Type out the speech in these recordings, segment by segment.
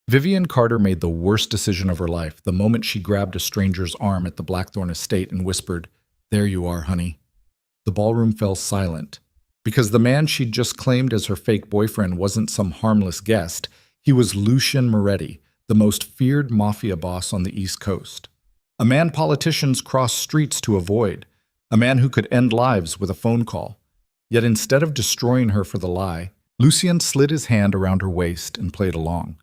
Vivian Carter made the worst decision of her life the moment she grabbed a stranger's arm at the Blackthorn estate and whispered, "There you are, honey." The ballroom fell silent. Because the man she'd just claimed as her fake boyfriend wasn't some harmless guest, he was Lucian Moretti, the most feared mafia boss on the East Coast. A man politicians cross streets to avoid. A man who could end lives with a phone call. Yet instead of destroying her for the lie, Lucian slid his hand around her waist and played along.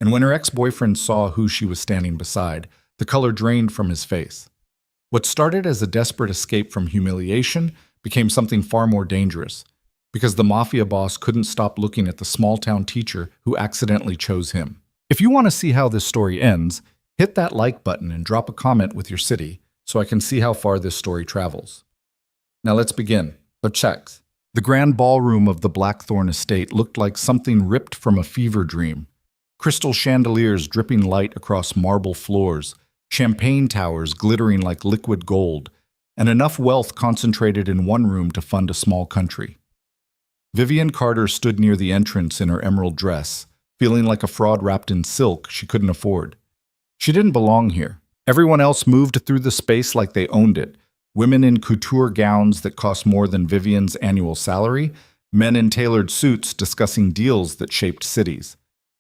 And when her ex-boyfriend saw who she was standing beside, the color drained from his face. What started as a desperate escape from humiliation became something far more dangerous, because the mafia boss couldn't stop looking at the small-town teacher who accidentally chose him. If you want to see how this story ends, hit that like button and drop a comment with your city so I can see how far this story travels. Now let's begin. Let's check. The grand ballroom of the Blackthorn estate looked like something ripped from a fever dream. Crystal chandeliers dripping light across marble floors, champagne towers glittering like liquid gold, and enough wealth concentrated in one room to fund a small country. Vivian Carter stood near the entrance in her emerald dress, feeling like a fraud wrapped in silk she couldn't afford. She didn't belong here. Everyone else moved through the space like they owned it. Women in couture gowns that cost more than Vivian's annual salary, men in tailored suits discussing deals that shaped cities.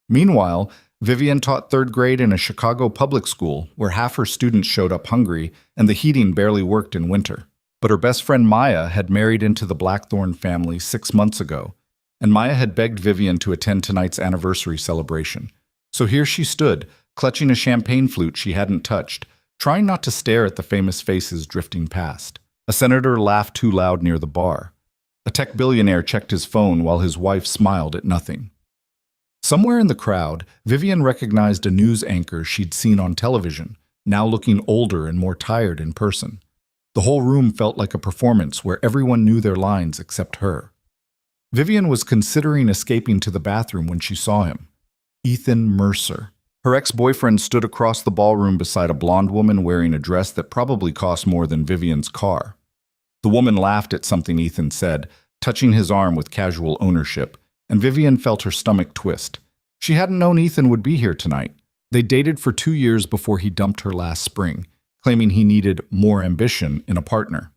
Meanwhile, Vivian taught third grade in a Chicago public school where half her students showed up hungry and the heating barely worked in winter. But her best friend Maya had married into the Blackthorn family 6 months ago, and Maya had begged Vivian to attend tonight's anniversary celebration. So here she stood, clutching a champagne flute she hadn't touched, trying not to stare at the famous faces drifting past. A senator laughed too loud near the bar. A tech billionaire checked his phone while his wife smiled at nothing. Somewhere in the crowd, Vivian recognized a news anchor she'd seen on television, now looking older and more tired in person. The whole room felt like a performance where everyone knew their lines except her. Vivian was considering escaping to the bathroom when she saw him. Ethan Mercer. Her ex-boyfriend stood across the ballroom beside a blonde woman wearing a dress that probably cost more than Vivian's car. The woman laughed at something Ethan said, touching his arm with casual ownership, and Vivian felt her stomach twist. She hadn't known Ethan would be here tonight. They dated for 2 years before he dumped her last spring, claiming he needed more ambition in a partner.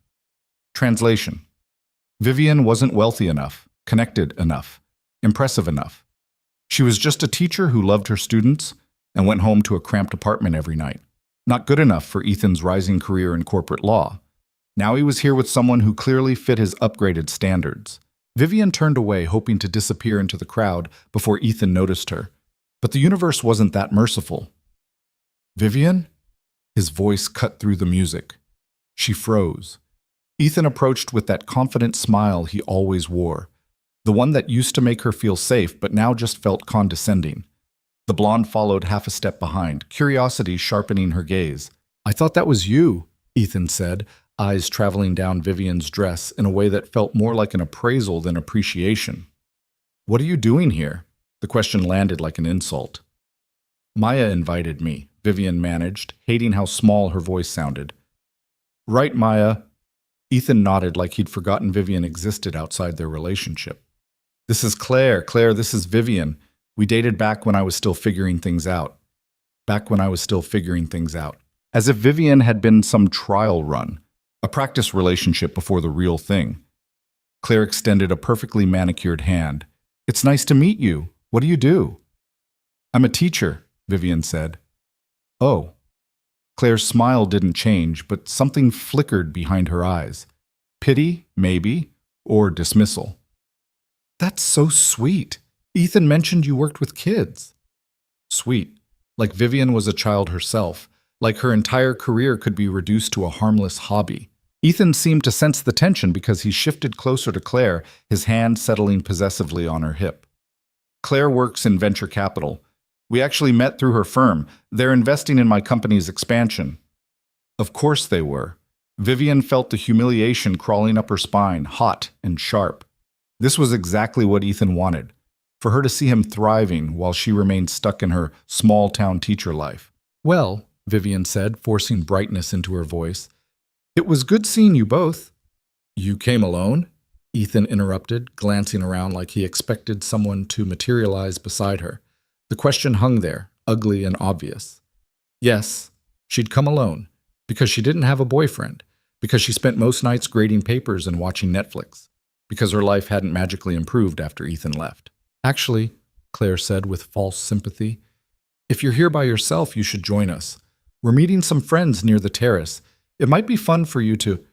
Translation: Vivian wasn't wealthy enough, connected enough, impressive enough. She was just a teacher who loved her students and went home to a cramped apartment every night. Not good enough for Ethan's rising career in corporate law. Now he was here with someone who clearly fit his upgraded standards. Vivian turned away, hoping to disappear into the crowd before Ethan noticed her. But the universe wasn't that merciful. "Vivian?" His voice cut through the music. She froze. Ethan approached with that confident smile he always wore, the one that used to make her feel safe but now just felt condescending. The blonde followed half a step behind, curiosity sharpening her gaze. "I thought that was you," Ethan said, eyes traveling down Vivian's dress in a way that felt more like an appraisal than appreciation. "What are you doing here?" The question landed like an insult. "Maya invited me," Vivian managed, hating how small her voice sounded. "Right, Maya." Ethan nodded like he'd forgotten Vivian existed outside their relationship. "This is Claire. Claire, this is Vivian. We dated back when I was still figuring things out." Back when I was still figuring things out. As if Vivian had been some trial run. A practice relationship before the real thing. Claire extended a perfectly manicured hand. "It's nice to meet you. What do you do?" "I'm a teacher," Vivian said. "Oh." Claire's smile didn't change, but something flickered behind her eyes. Pity, maybe, or dismissal. "That's so sweet. Ethan mentioned you worked with kids." Sweet. Like Vivian was a child herself. Like her entire career could be reduced to a harmless hobby. Ethan seemed to sense the tension because he shifted closer to Claire, his hand settling possessively on her hip. "Claire works in venture capital. We actually met through her firm. They're investing in my company's expansion." Of course they were. Vivian felt the humiliation crawling up her spine, hot and sharp. This was exactly what Ethan wanted, for her to see him thriving while she remained stuck in her small-town teacher life. "Well," Vivian said, forcing brightness into her voice, "it was good seeing you both." "You came alone?" Ethan interrupted, glancing around like he expected someone to materialize beside her. The question hung there, ugly and obvious. Yes, she'd come alone, because she didn't have a boyfriend, because she spent most nights grading papers and watching Netflix, because her life hadn't magically improved after Ethan left. Actually, Claire said with false sympathy, if you're here by yourself, you should join us. We're meeting some friends near the terrace. It might be fun for you to...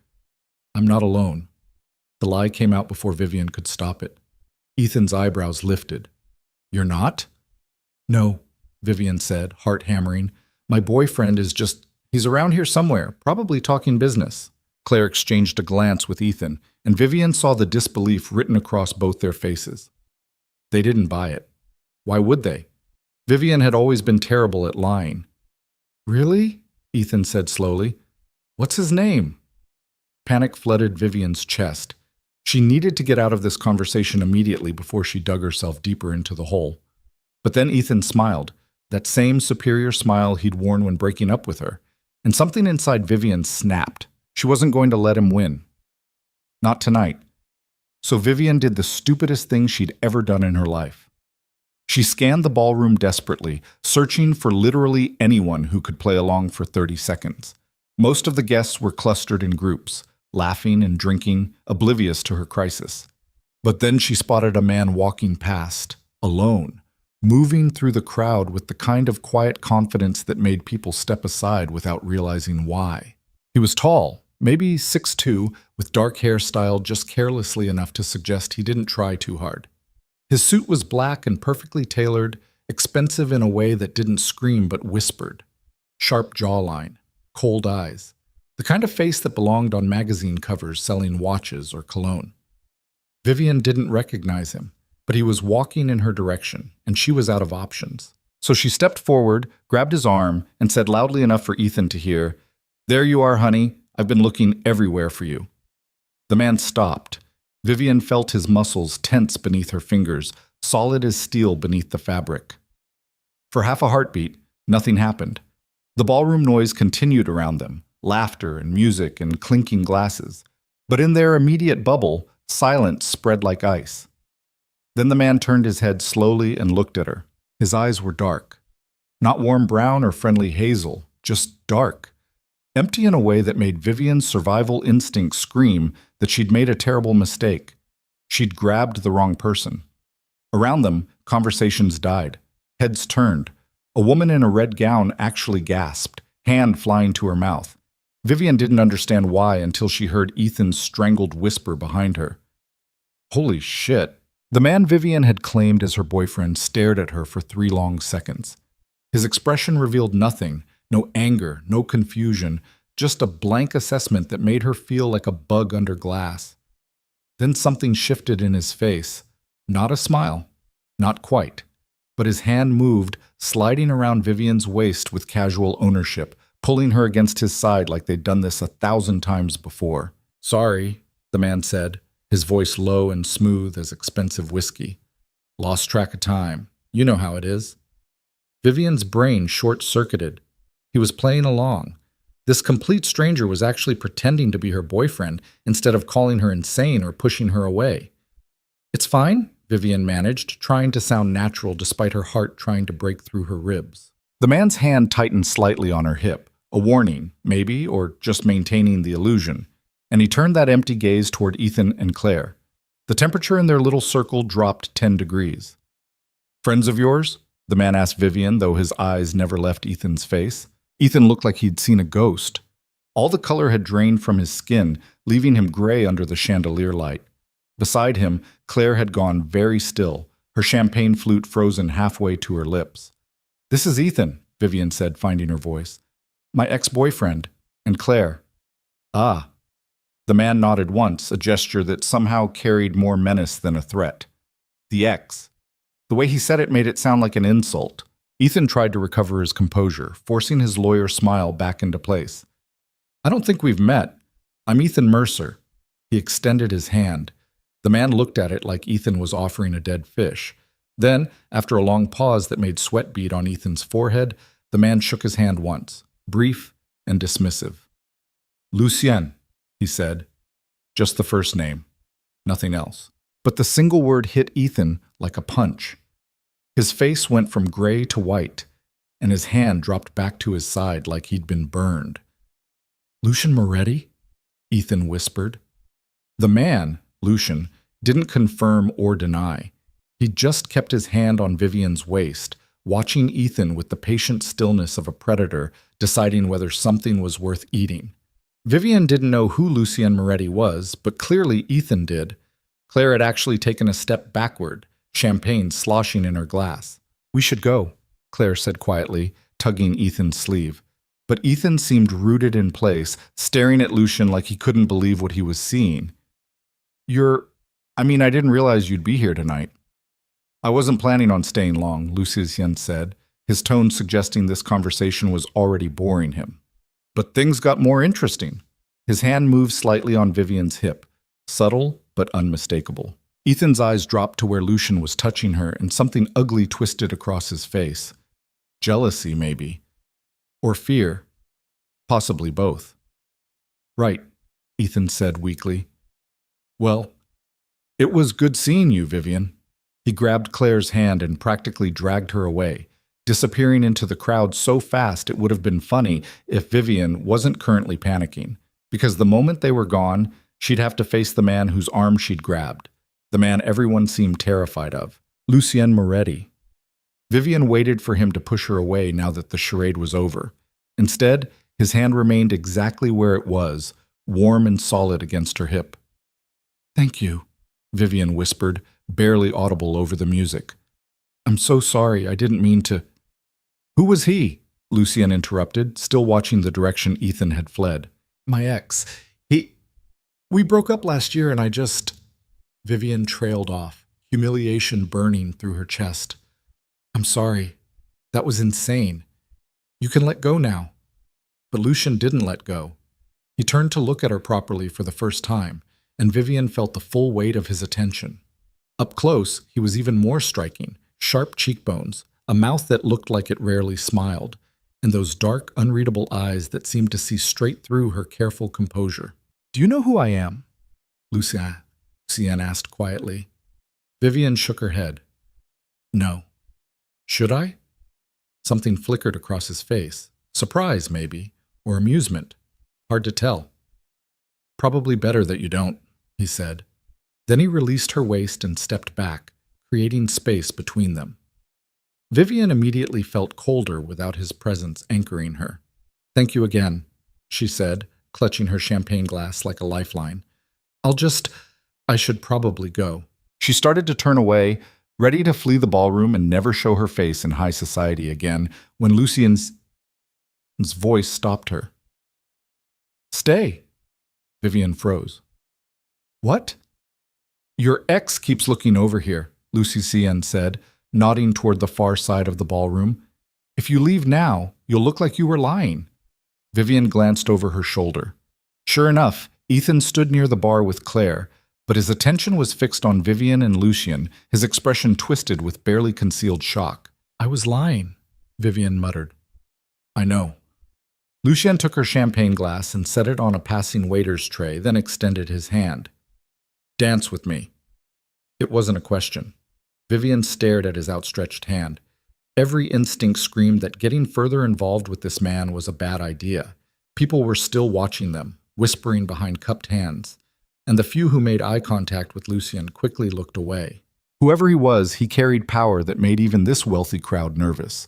I'm not alone. The lie came out before Vivian could stop it. Ethan's eyebrows lifted. You're not? No, Vivian said, heart hammering. My boyfriend is just... He's around here somewhere, probably talking business. Claire exchanged a glance with Ethan, and Vivian saw the disbelief written across both their faces. They didn't buy it. Why would they? Vivian had always been terrible at lying. Really? Ethan said slowly. What's his name? Panic flooded Vivian's chest. She needed to get out of this conversation immediately before she dug herself deeper into the hole. But then Ethan smiled, that same superior smile he'd worn when breaking up with her, and something inside Vivian snapped. She wasn't going to let him win. Not tonight. So Vivian did the stupidest thing she'd ever done in her life. She scanned the ballroom desperately, searching for literally anyone who could play along for 30 seconds. Most of the guests were clustered in groups, laughing and drinking, oblivious to her crisis. But then she spotted a man walking past, alone, moving through the crowd with the kind of quiet confidence that made people step aside without realizing why. He was tall, maybe 6'2", with dark hair styled just carelessly enough to suggest he didn't try too hard. His suit was black and perfectly tailored, expensive in a way that didn't scream but whispered. Sharp jawline, cold eyes, the kind of face that belonged on magazine covers selling watches or cologne. Vivian didn't recognize him, but he was walking in her direction, and she was out of options. So she stepped forward, grabbed his arm, and said loudly enough for Ethan to hear, "There you are, honey. I've been looking everywhere for you." The man stopped. Vivian felt his muscles tense beneath her fingers, solid as steel beneath the fabric. For half a heartbeat, nothing happened. The ballroom noise continued around them, laughter and music and clinking glasses. But in their immediate bubble, silence spread like ice. Then the man turned his head slowly and looked at her. His eyes were dark. Not warm brown or friendly hazel, just dark. Empty in a way that made Vivian's survival instinct scream that she'd made a terrible mistake. She'd grabbed the wrong person. Around them, conversations died. Heads turned. A woman in a red gown actually gasped, hand flying to her mouth. Vivian didn't understand why until she heard Ethan's strangled whisper behind her. Holy shit. The man Vivian had claimed as her boyfriend stared at her for 3 long seconds. His expression revealed nothing, no anger, no confusion, just a blank assessment that made her feel like a bug under glass. Then something shifted in his face. Not a smile. Not quite. But his hand moved, sliding around Vivian's waist with casual ownership, pulling her against his side like they'd done this 1,000 times before. "Sorry," the man said, his voice low and smooth as expensive whiskey. "Lost track of time. You know how it is." Vivian's brain short-circuited. He was playing along. This complete stranger was actually pretending to be her boyfriend instead of calling her insane or pushing her away. "It's fine," Vivian managed, trying to sound natural despite her heart trying to break through her ribs. The man's hand tightened slightly on her hip, a warning, maybe, or just maintaining the illusion, and he turned that empty gaze toward Ethan and Claire. The temperature in their little circle dropped 10 degrees. "Friends of yours?" the man asked Vivian, though his eyes never left Ethan's face. Ethan looked like he'd seen a ghost. All the color had drained from his skin, leaving him gray under the chandelier light. Beside him, Claire had gone very still, her champagne flute frozen halfway to her lips. "This is Ethan," Vivian said, finding her voice. "My ex-boyfriend. And Claire." "Ah." The man nodded once, a gesture that somehow carried more menace than a threat. "The ex." The way he said it made it sound like an insult. Ethan tried to recover his composure, forcing his lawyer smile back into place. "I don't think we've met. I'm Ethan Mercer." He extended his hand. The man looked at it like Ethan was offering a dead fish. Then, after a long pause that made sweat bead on Ethan's forehead, the man shook his hand once, brief and dismissive. "Lucien," he said. Just the first name. Nothing else. But the single word hit Ethan like a punch. His face went from gray to white, and his hand dropped back to his side like he'd been burned. "Lucian Moretti?" Ethan whispered. The man, Lucian, didn't confirm or deny. He just kept his hand on Vivian's waist, watching Ethan with the patient stillness of a predator deciding whether something was worth eating. Vivian didn't know who Lucian Moretti was, but clearly Ethan did. Claire had actually taken a step backward, champagne sloshing in her glass. "We should go," Claire said quietly, tugging Ethan's sleeve. But Ethan seemed rooted in place, staring at Lucian like he couldn't believe what he was seeing. I didn't realize you'd be here tonight." "I wasn't planning on staying long," Lucian said, his tone suggesting this conversation was already boring him. But things got more interesting. His hand moved slightly on Vivian's hip, subtle but unmistakable. Ethan's eyes dropped to where Lucian was touching her, and something ugly twisted across his face. Jealousy, maybe. Or fear. Possibly both. "Right," Ethan said weakly. "Well, it was good seeing you, Vivian." He grabbed Claire's hand and practically dragged her away, disappearing into the crowd so fast it would have been funny if Vivian wasn't currently panicking, because the moment they were gone, she'd have to face the man whose arm she'd grabbed, the man everyone seemed terrified of, Lucian Moretti. Vivian waited for him to push her away now that the charade was over. Instead, his hand remained exactly where it was, warm and solid against her hip. "Thank you," Vivian whispered, barely audible over the music. "I'm so sorry, I didn't mean to—" "Who was he?" Lucian interrupted, still watching the direction Ethan had fled. "My ex. We broke up last year and I just—" Vivian trailed off, humiliation burning through her chest. "I'm sorry. That was insane. You can let go now." But Lucian didn't let go. He turned to look at her properly for the first time, and Vivian felt the full weight of his attention. Up close, he was even more striking, sharp cheekbones, a mouth that looked like it rarely smiled, and those dark, unreadable eyes that seemed to see straight through her careful composure. "Do you know who I am?" Lucian asked quietly. Vivian shook her head. "No." "Should I?" Something flickered across his face. Surprise, maybe, or amusement. Hard to tell. "Probably better that you don't," he said. Then he released her waist and stepped back, creating space between them. Vivian immediately felt colder without his presence anchoring her. "Thank you again," she said, clutching her champagne glass like a lifeline. I should probably go." She started to turn away, ready to flee the ballroom and never show her face in high society again, when Lucian's voice stopped her. "Stay." Vivian froze. "What?" "Your ex keeps looking over here," Lucian said, nodding toward the far side of the ballroom. "If you leave now, you'll look like you were lying." Vivian glanced over her shoulder. Sure enough, Ethan stood near the bar with Claire, but his attention was fixed on Vivian and Lucian, his expression twisted with barely concealed shock. "I was lying," Vivian muttered. "I know." Lucian took her champagne glass and set it on a passing waiter's tray, then extended his hand. "Dance with me." It wasn't a question. Vivian stared at his outstretched hand. Every instinct screamed that getting further involved with this man was a bad idea. People were still watching them, whispering behind cupped hands, and the few who made eye contact with Lucian quickly looked away. Whoever he was, he carried power that made even this wealthy crowd nervous.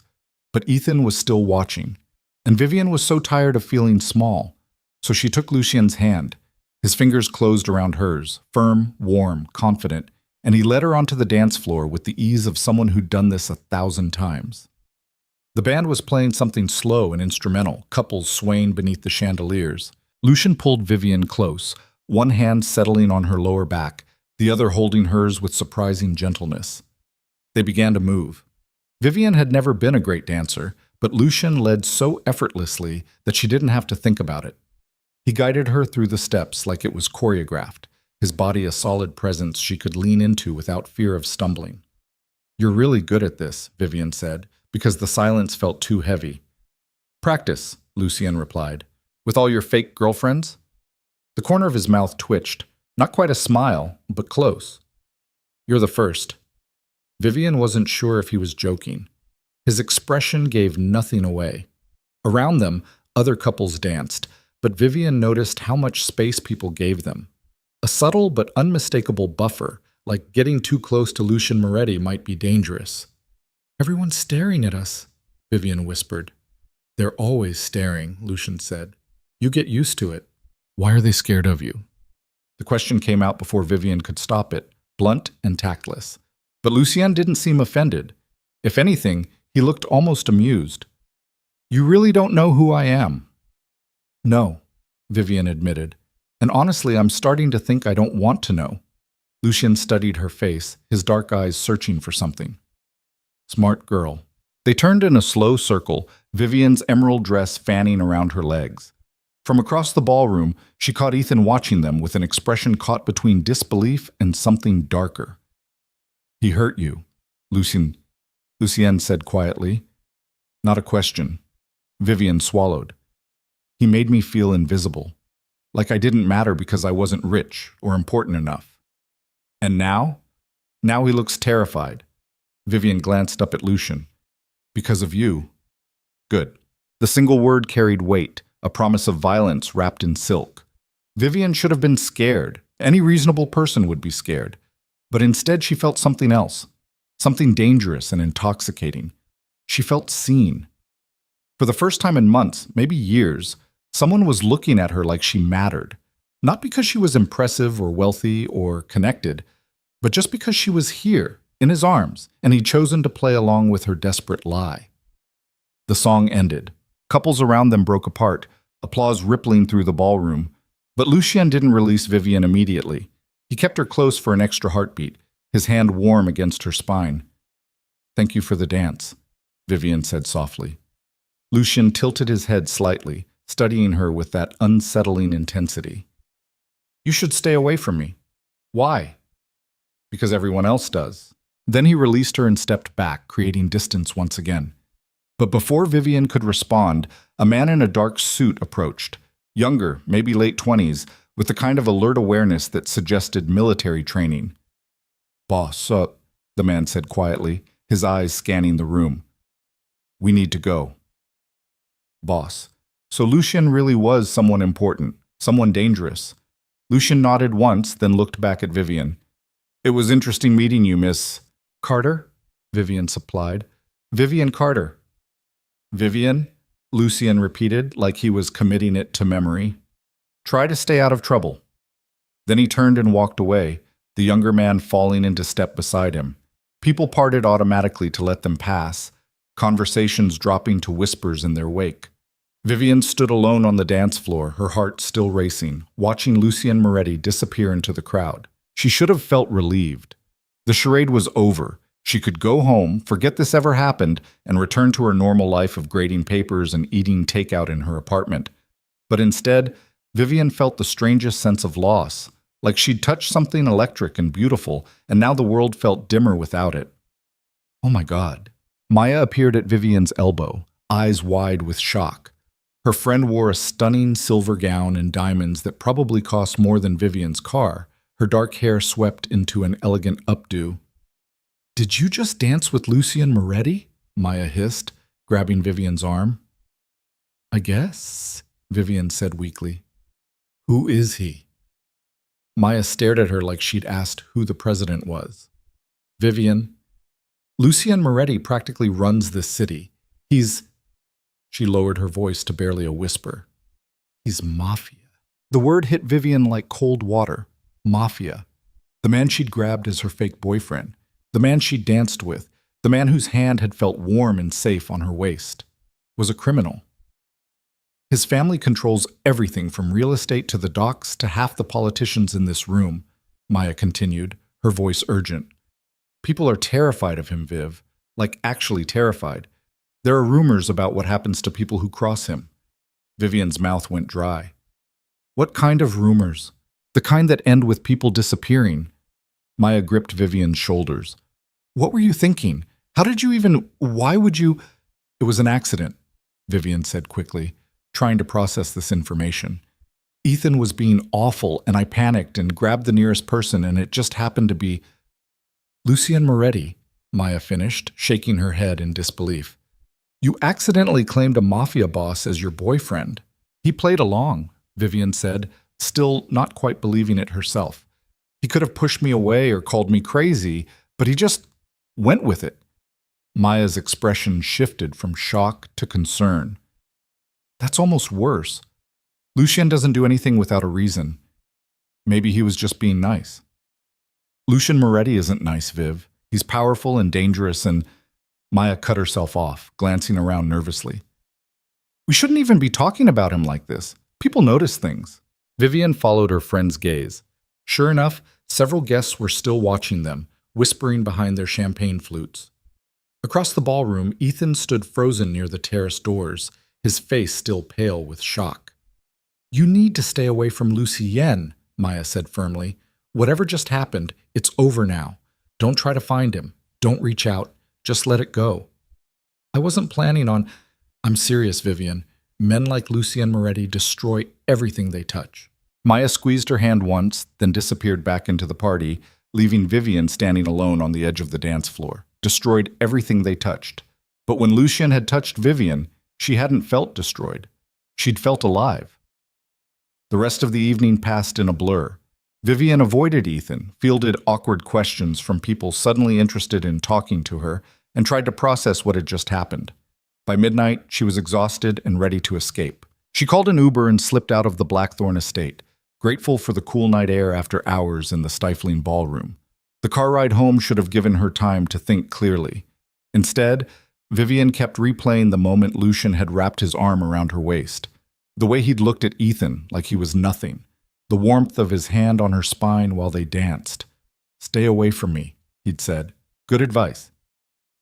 But Ethan was still watching, and Vivian was so tired of feeling small, so she took Lucian's hand. His fingers closed around hers, firm, warm, confident, and he led her onto the dance floor with the ease of someone who'd done this 1,000 times. The band was playing something slow and instrumental, couples swaying beneath the chandeliers. Lucian pulled Vivian close, one hand settling on her lower back, the other holding hers with surprising gentleness. They began to move. Vivian had never been a great dancer, but Lucian led so effortlessly that she didn't have to think about it. He guided her through the steps like it was choreographed, his body a solid presence she could lean into without fear of stumbling. "You're really good at this," Vivian said, because the silence felt too heavy. "Practice," Lucian replied. "With all your fake girlfriends?" The corner of his mouth twitched, not quite a smile, but close. "You're the first." Vivian wasn't sure if he was joking. His expression gave nothing away. Around them, other couples danced, but Vivian noticed how much space people gave them. A subtle but unmistakable buffer, like getting too close to Lucian Moretti might be dangerous. "Everyone's staring at us," Vivian whispered. "They're always staring," Lucian said. "You get used to it." "Why are they scared of you?" The question came out before Vivian could stop it, blunt and tactless. But Lucien didn't seem offended. If anything, he looked almost amused. "You really don't know who I am." "No," Vivian admitted. "And honestly, I'm starting to think I don't want to know." Lucien studied her face, his dark eyes searching for something. "Smart girl." They turned in a slow circle, Vivian's emerald dress fanning around her legs. From across the ballroom, she caught Ethan watching them with an expression caught between disbelief and something darker. "He hurt you," Lucien said quietly. Not a question. Vivian swallowed. "He made me feel invisible, like I didn't matter because I wasn't rich or important enough. And now? Now he looks terrified." Vivian glanced up at Lucien. "Because of you." Good. The single word carried weight, a promise of violence wrapped in silk. Vivian should have been scared. Any reasonable person would be scared. But instead she felt something else, something dangerous and intoxicating. She felt seen. For the first time in months, maybe years, someone was looking at her like she mattered. Not because she was impressive or wealthy or connected, but just because she was here, in his arms, and he'd chosen to play along with her desperate lie. The song ended. Couples around them broke apart, applause rippling through the ballroom. But Lucien didn't release Vivian immediately. He kept her close for an extra heartbeat, his hand warm against her spine. "Thank you for the dance," Vivian said softly. Lucien tilted his head slightly, studying her with that unsettling intensity. "You should stay away from me." "Why?" "Because everyone else does." Then he released her and stepped back, creating distance once again. But before Vivian could respond, a man in a dark suit approached. Younger, maybe late 20s, with the kind of alert awareness that suggested military training. "Boss, the man said quietly, his eyes scanning the room. "We need to go." Boss. So Lucien really was someone important, someone dangerous. Lucien nodded once, then looked back at Vivian. "It was interesting meeting you, Miss Carter," Vivian supplied. "Vivian Carter." "Vivian?" Lucien repeated, like he was committing it to memory. "Try to stay out of trouble." Then he turned and walked away, the younger man falling into step beside him. People parted automatically to let them pass, conversations dropping to whispers in their wake. Vivian stood alone on the dance floor, her heart still racing, watching Lucien Moretti disappear into the crowd. She should have felt relieved. The charade was over. She could go home, forget this ever happened, and return to her normal life of grading papers and eating takeout in her apartment. But instead, Vivian felt the strangest sense of loss, like she'd touched something electric and beautiful, and now the world felt dimmer without it. Oh my God. Maya appeared at Vivian's elbow, eyes wide with shock. Her friend wore a stunning silver gown and diamonds that probably cost more than Vivian's car, her dark hair swept into an elegant updo. "Did you just dance with Lucien Moretti?" Maya hissed, grabbing Vivian's arm. "I guess," Vivian said weakly. "Who is he?" Maya stared at her like she'd asked who the president was. "Vivian, Lucien Moretti practically runs this city. He's..." She lowered her voice to barely a whisper. "He's Mafia." The word hit Vivian like cold water. Mafia. The man she'd grabbed as her fake boyfriend. The man she'd danced with. The man whose hand had felt warm and safe on her waist. Was a criminal. His family controls everything from real estate to the docks to half the politicians in this room, Maya continued, her voice urgent. People are terrified of him, Viv. Like actually terrified. There are rumors about what happens to people who cross him. Vivian's mouth went dry. What kind of rumors? The kind that end with people disappearing. Maya gripped Vivian's shoulders. What were you thinking? How did you even... Why would you... It was an accident, Vivian said quickly, trying to process this information. Ethan was being awful, and I panicked and grabbed the nearest person, and it just happened to be... Lucien Moretti. Maya finished, shaking her head in disbelief. You accidentally claimed a Mafia boss as your boyfriend. He played along, Vivian said, still not quite believing it herself. He could have pushed me away or called me crazy, but he just went with it. Maya's expression shifted from shock to concern. That's almost worse. Lucien doesn't do anything without a reason. Maybe he was just being nice. Lucien Moretti isn't nice, Viv. He's powerful and dangerous, and Maya cut herself off, glancing around nervously. We shouldn't even be talking about him like this. People notice things. Vivian followed her friend's gaze. Sure enough, several guests were still watching them, whispering behind their champagne flutes. Across the ballroom, Ethan stood frozen near the terrace doors, his face still pale with shock. You need to stay away from Lucien, Maya said firmly. Whatever just happened, it's over now. Don't try to find him. Don't reach out. Just let it go. I wasn't planning on... I'm serious, Vivian. Men like Lucien Moretti destroy everything they touch. Maya squeezed her hand once, then disappeared back into the party, leaving Vivian standing alone on the edge of the dance floor. Destroyed everything they touched. But when Lucien had touched Vivian, she hadn't felt destroyed. She'd felt alive. The rest of the evening passed in a blur. Vivian avoided Ethan, fielded awkward questions from people suddenly interested in talking to her, and tried to process what had just happened. By midnight, she was exhausted and ready to escape. She called an Uber and slipped out of the Blackthorn estate, grateful for the cool night air after hours in the stifling ballroom. The car ride home should have given her time to think clearly. Instead, Vivian kept replaying the moment Lucien had wrapped his arm around her waist. The way he'd looked at Ethan like he was nothing. The warmth of his hand on her spine while they danced. Stay away from me, he'd said. Good advice.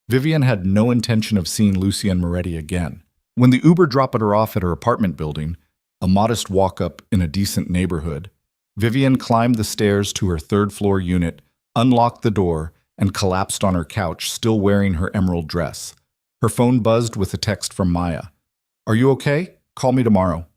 Vivian had no intention of seeing Lucien Moretti again. When the Uber dropped her off at her apartment building, a modest walk-up in a decent neighborhood, Vivian climbed the stairs to her third-floor unit, unlocked the door, and collapsed on her couch, still wearing her emerald dress. Her phone buzzed with a text from Maya. Are you okay? Call me tomorrow.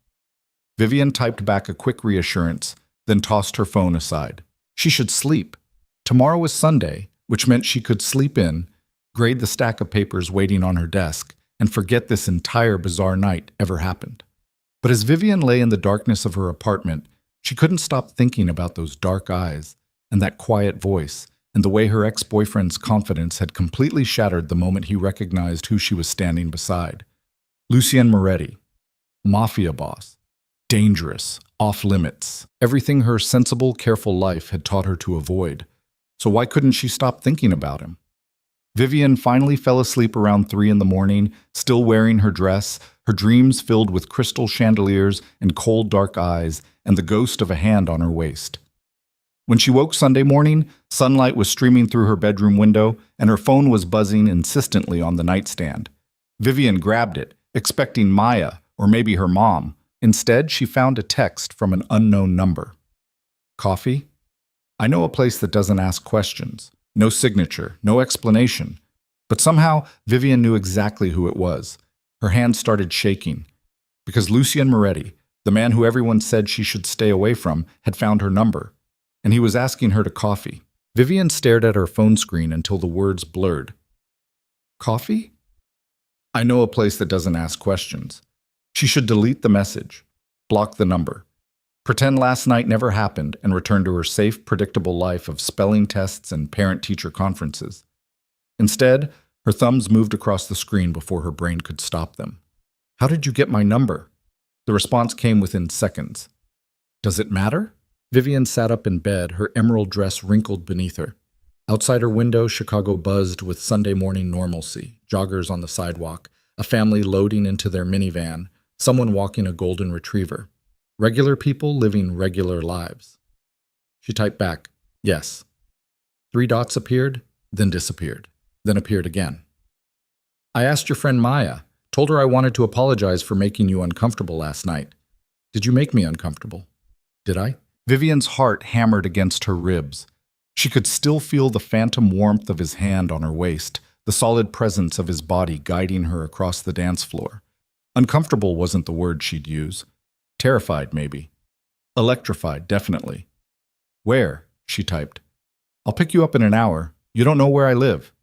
Vivian typed back a quick reassurance, then tossed her phone aside. She should sleep. Tomorrow was Sunday, which meant she could sleep in, grade the stack of papers waiting on her desk, and forget this entire bizarre night ever happened. But as Vivian lay in the darkness of her apartment, she couldn't stop thinking about those dark eyes, and that quiet voice, and the way her ex-boyfriend's confidence had completely shattered the moment he recognized who she was standing beside. Lucien Moretti. Mafia boss. Dangerous. Off-limits. Everything her sensible, careful life had taught her to avoid. So why couldn't she stop thinking about him? Vivian finally fell asleep around 3 in the morning, still wearing her dress, her dreams filled with crystal chandeliers and cold dark eyes, and the ghost of a hand on her waist. When she woke Sunday morning, sunlight was streaming through her bedroom window, and her phone was buzzing insistently on the nightstand. Vivian grabbed it, expecting Maya, or maybe her mom. Instead, she found a text from an unknown number. Coffee? I know a place that doesn't ask questions. No signature, no explanation. But somehow, Vivian knew exactly who it was. Her hand started shaking. Because Lucien Moretti, the man who everyone said she should stay away from, had found her number. And he was asking her to coffee. Vivian stared at her phone screen until the words blurred. Coffee? I know a place that doesn't ask questions. She should delete the message, block the number, pretend last night never happened, and return to her safe, predictable life of spelling tests and parent-teacher conferences. Instead, her thumbs moved across the screen before her brain could stop them. How did you get my number? The response came within seconds. Does it matter? Vivian sat up in bed, her emerald dress wrinkled beneath her. Outside her window, Chicago buzzed with Sunday morning normalcy, joggers on the sidewalk, a family loading into their minivan, someone walking a golden retriever. Regular people living regular lives. She typed back, yes. 3 dots appeared, then disappeared, then appeared again. I asked your friend Maya, told her I wanted to apologize for making you uncomfortable last night. Did you make me uncomfortable? Did I? Vivian's heart hammered against her ribs. She could still feel the phantom warmth of his hand on her waist, the solid presence of his body guiding her across the dance floor. Uncomfortable wasn't the word she'd use. Terrified, maybe. Electrified, definitely. Where? She typed. I'll pick you up in an hour. You don't know where I live.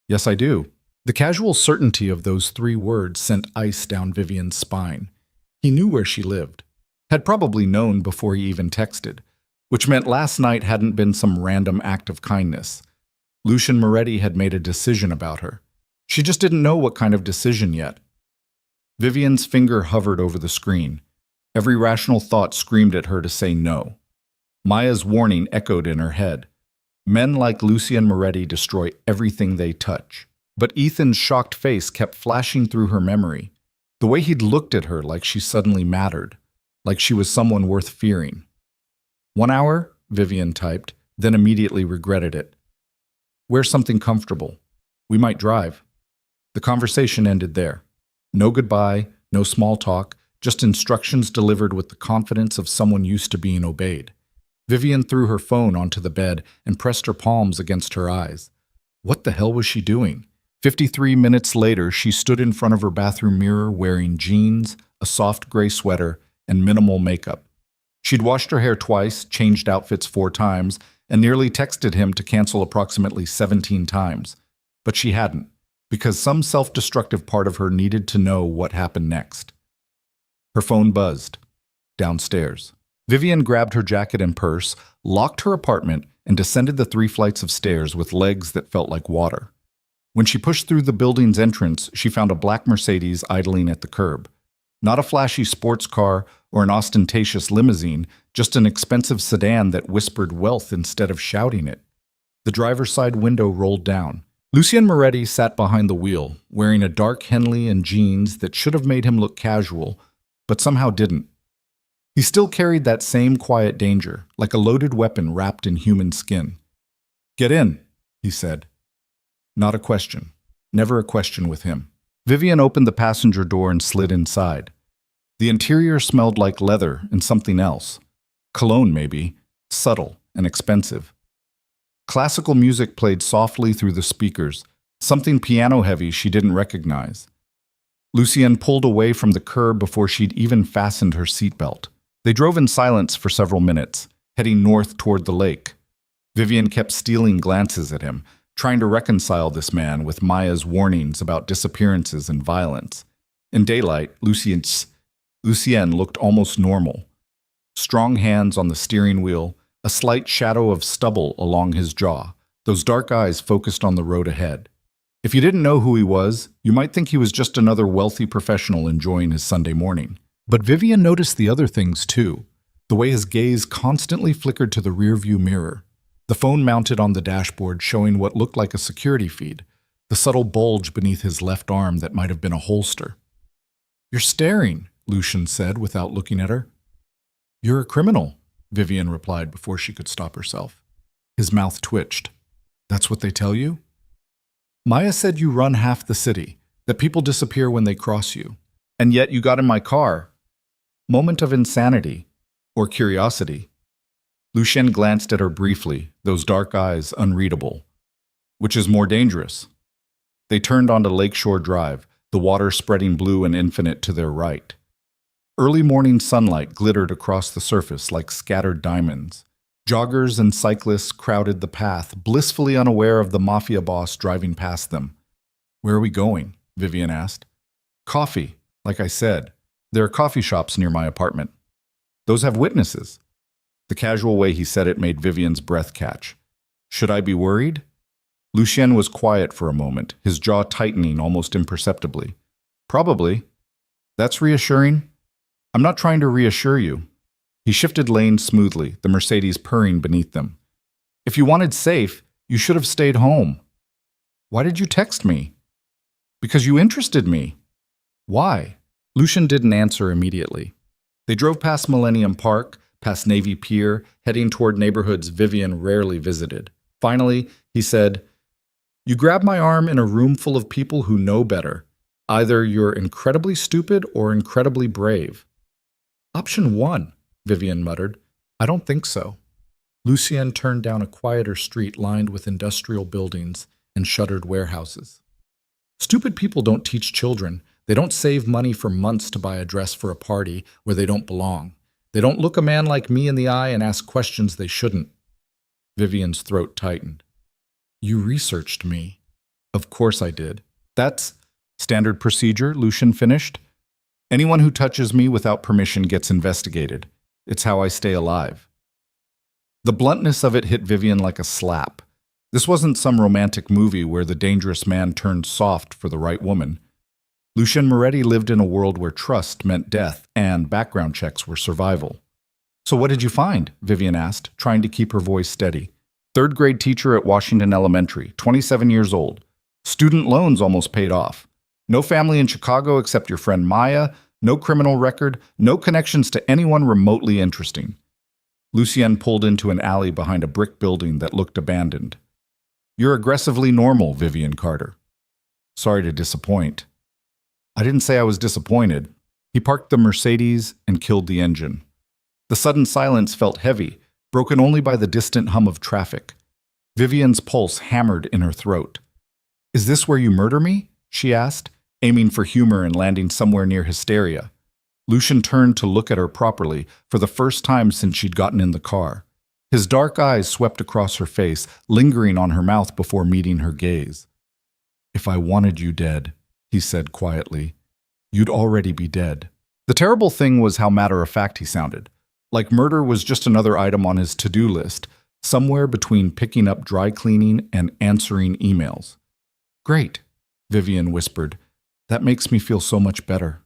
Yes, I do. The casual certainty of those 3 words sent ice down Vivian's spine. He knew where she lived. Had probably known before he even texted, which meant last night hadn't been some random act of kindness. Lucian Moretti had made a decision about her. She just didn't know what kind of decision yet. Vivian's finger hovered over the screen. Every rational thought screamed at her to say no. Maya's warning echoed in her head. Men like Lucian Moretti destroy everything they touch. But Ethan's shocked face kept flashing through her memory. The way he'd looked at her like she suddenly mattered, like she was someone worth fearing. 1 hour, Vivian typed, then immediately regretted it. Wear something comfortable. We might drive. The conversation ended there. No goodbye, no small talk, just instructions delivered with the confidence of someone used to being obeyed. Vivian threw her phone onto the bed and pressed her palms against her eyes. What the hell was she doing? 53 minutes later, she stood in front of her bathroom mirror wearing jeans, a soft gray sweater, and minimal makeup. She'd washed her hair twice, changed outfits 4 times, and nearly texted him to cancel approximately 17 times. But she hadn't, because some self-destructive part of her needed to know what happened next. Her phone buzzed. Downstairs. Vivian grabbed her jacket and purse, locked her apartment, and descended the 3 flights of stairs with legs that felt like water. When she pushed through the building's entrance, she found a black Mercedes idling at the curb. Not a flashy sports car or an ostentatious limousine, just an expensive sedan that whispered wealth instead of shouting it. The driver's side window rolled down. Lucian Moretti sat behind the wheel, wearing a dark Henley and jeans that should have made him look casual, but somehow didn't. He still carried that same quiet danger, like a loaded weapon wrapped in human skin. "Get in," he said. Not a question. Never a question with him. Vivian opened the passenger door and slid inside. The interior smelled like leather and something else. Cologne, maybe. Subtle and expensive. Classical music played softly through the speakers, something piano-heavy she didn't recognize. Lucienne pulled away from the curb before she'd even fastened her seatbelt. They drove in silence for several minutes, heading north toward the lake. Vivian kept stealing glances at him, trying to reconcile this man with Maya's warnings about disappearances and violence. In daylight, Lucienne looked almost normal. Strong hands on the steering wheel, a slight shadow of stubble along his jaw, those dark eyes focused on the road ahead. If you didn't know who he was, you might think he was just another wealthy professional enjoying his Sunday morning. But Vivian noticed the other things too, the way his gaze constantly flickered to the rearview mirror. The phone mounted on the dashboard showing what looked like a security feed, the subtle bulge beneath his left arm that might have been a holster. "You're staring," Lucian said without looking at her. "You're a criminal," Vivian replied before she could stop herself. His mouth twitched. "That's what they tell you?" "Maya said you run half the city, that people disappear when they cross you. And yet you got in my car." Moment of insanity, or curiosity. Lucien glanced at her briefly, those dark eyes unreadable. "Which is more dangerous?" They turned onto Lakeshore Drive, the water spreading blue and infinite to their right. Early morning sunlight glittered across the surface like scattered diamonds. Joggers and cyclists crowded the path, blissfully unaware of the Mafia boss driving past them. "Where are we going?" Vivian asked. "Coffee, like I said. There are coffee shops near my apartment. Those have witnesses." The casual way he said it made Vivian's breath catch. "Should I be worried?" Lucien was quiet for a moment, his jaw tightening almost imperceptibly. "Probably. That's reassuring." "I'm not trying to reassure you." He shifted lanes smoothly, the Mercedes purring beneath them. "If you wanted safe, you should have stayed home." "Why did you text me?" "Because you interested me." "Why?" Lucien didn't answer immediately. They drove past Millennium Park, past Navy Pier, heading toward neighborhoods Vivian rarely visited. Finally, he said, "You grab my arm in a room full of people who know better. Either you're incredibly stupid or incredibly brave." "Option 1, Vivian muttered. "I don't think so." Lucien turned down a quieter street lined with industrial buildings and shuttered warehouses. "Stupid people don't teach children. They don't save money for months to buy a dress for a party where they don't belong. They don't look a man like me in the eye and ask questions they shouldn't." Vivian's throat tightened. "You researched me." Of course I did. That's standard procedure, Lucian finished. Anyone who touches me without permission gets investigated. It's how I stay alive. The bluntness of it hit Vivian like a slap. This wasn't some romantic movie where the dangerous man turned soft for the right woman. Lucien Moretti lived in a world where trust meant death and background checks were survival. So what did you find? Vivian asked, trying to keep her voice steady. Third grade teacher at Washington Elementary, 27 years old. Student loans almost paid off. No family in Chicago except your friend Maya, no criminal record, no connections to anyone remotely interesting. Lucien pulled into an alley behind a brick building that looked abandoned. You're aggressively normal, Vivian Carter. Sorry to disappoint. I didn't say I was disappointed. He parked the Mercedes and killed the engine. The sudden silence felt heavy, broken only by the distant hum of traffic. Vivian's pulse hammered in her throat. Is this where you murder me? She asked, aiming for humor and landing somewhere near hysteria. Lucien turned to look at her properly for the first time since she'd gotten in the car. His dark eyes swept across her face, lingering on her mouth before meeting her gaze. If I wanted you dead, he said quietly, you'd already be dead. The terrible thing was how matter-of-fact he sounded. Like murder was just another item on his to-do list, somewhere between picking up dry cleaning and answering emails. Great, Vivian whispered. That makes me feel so much better.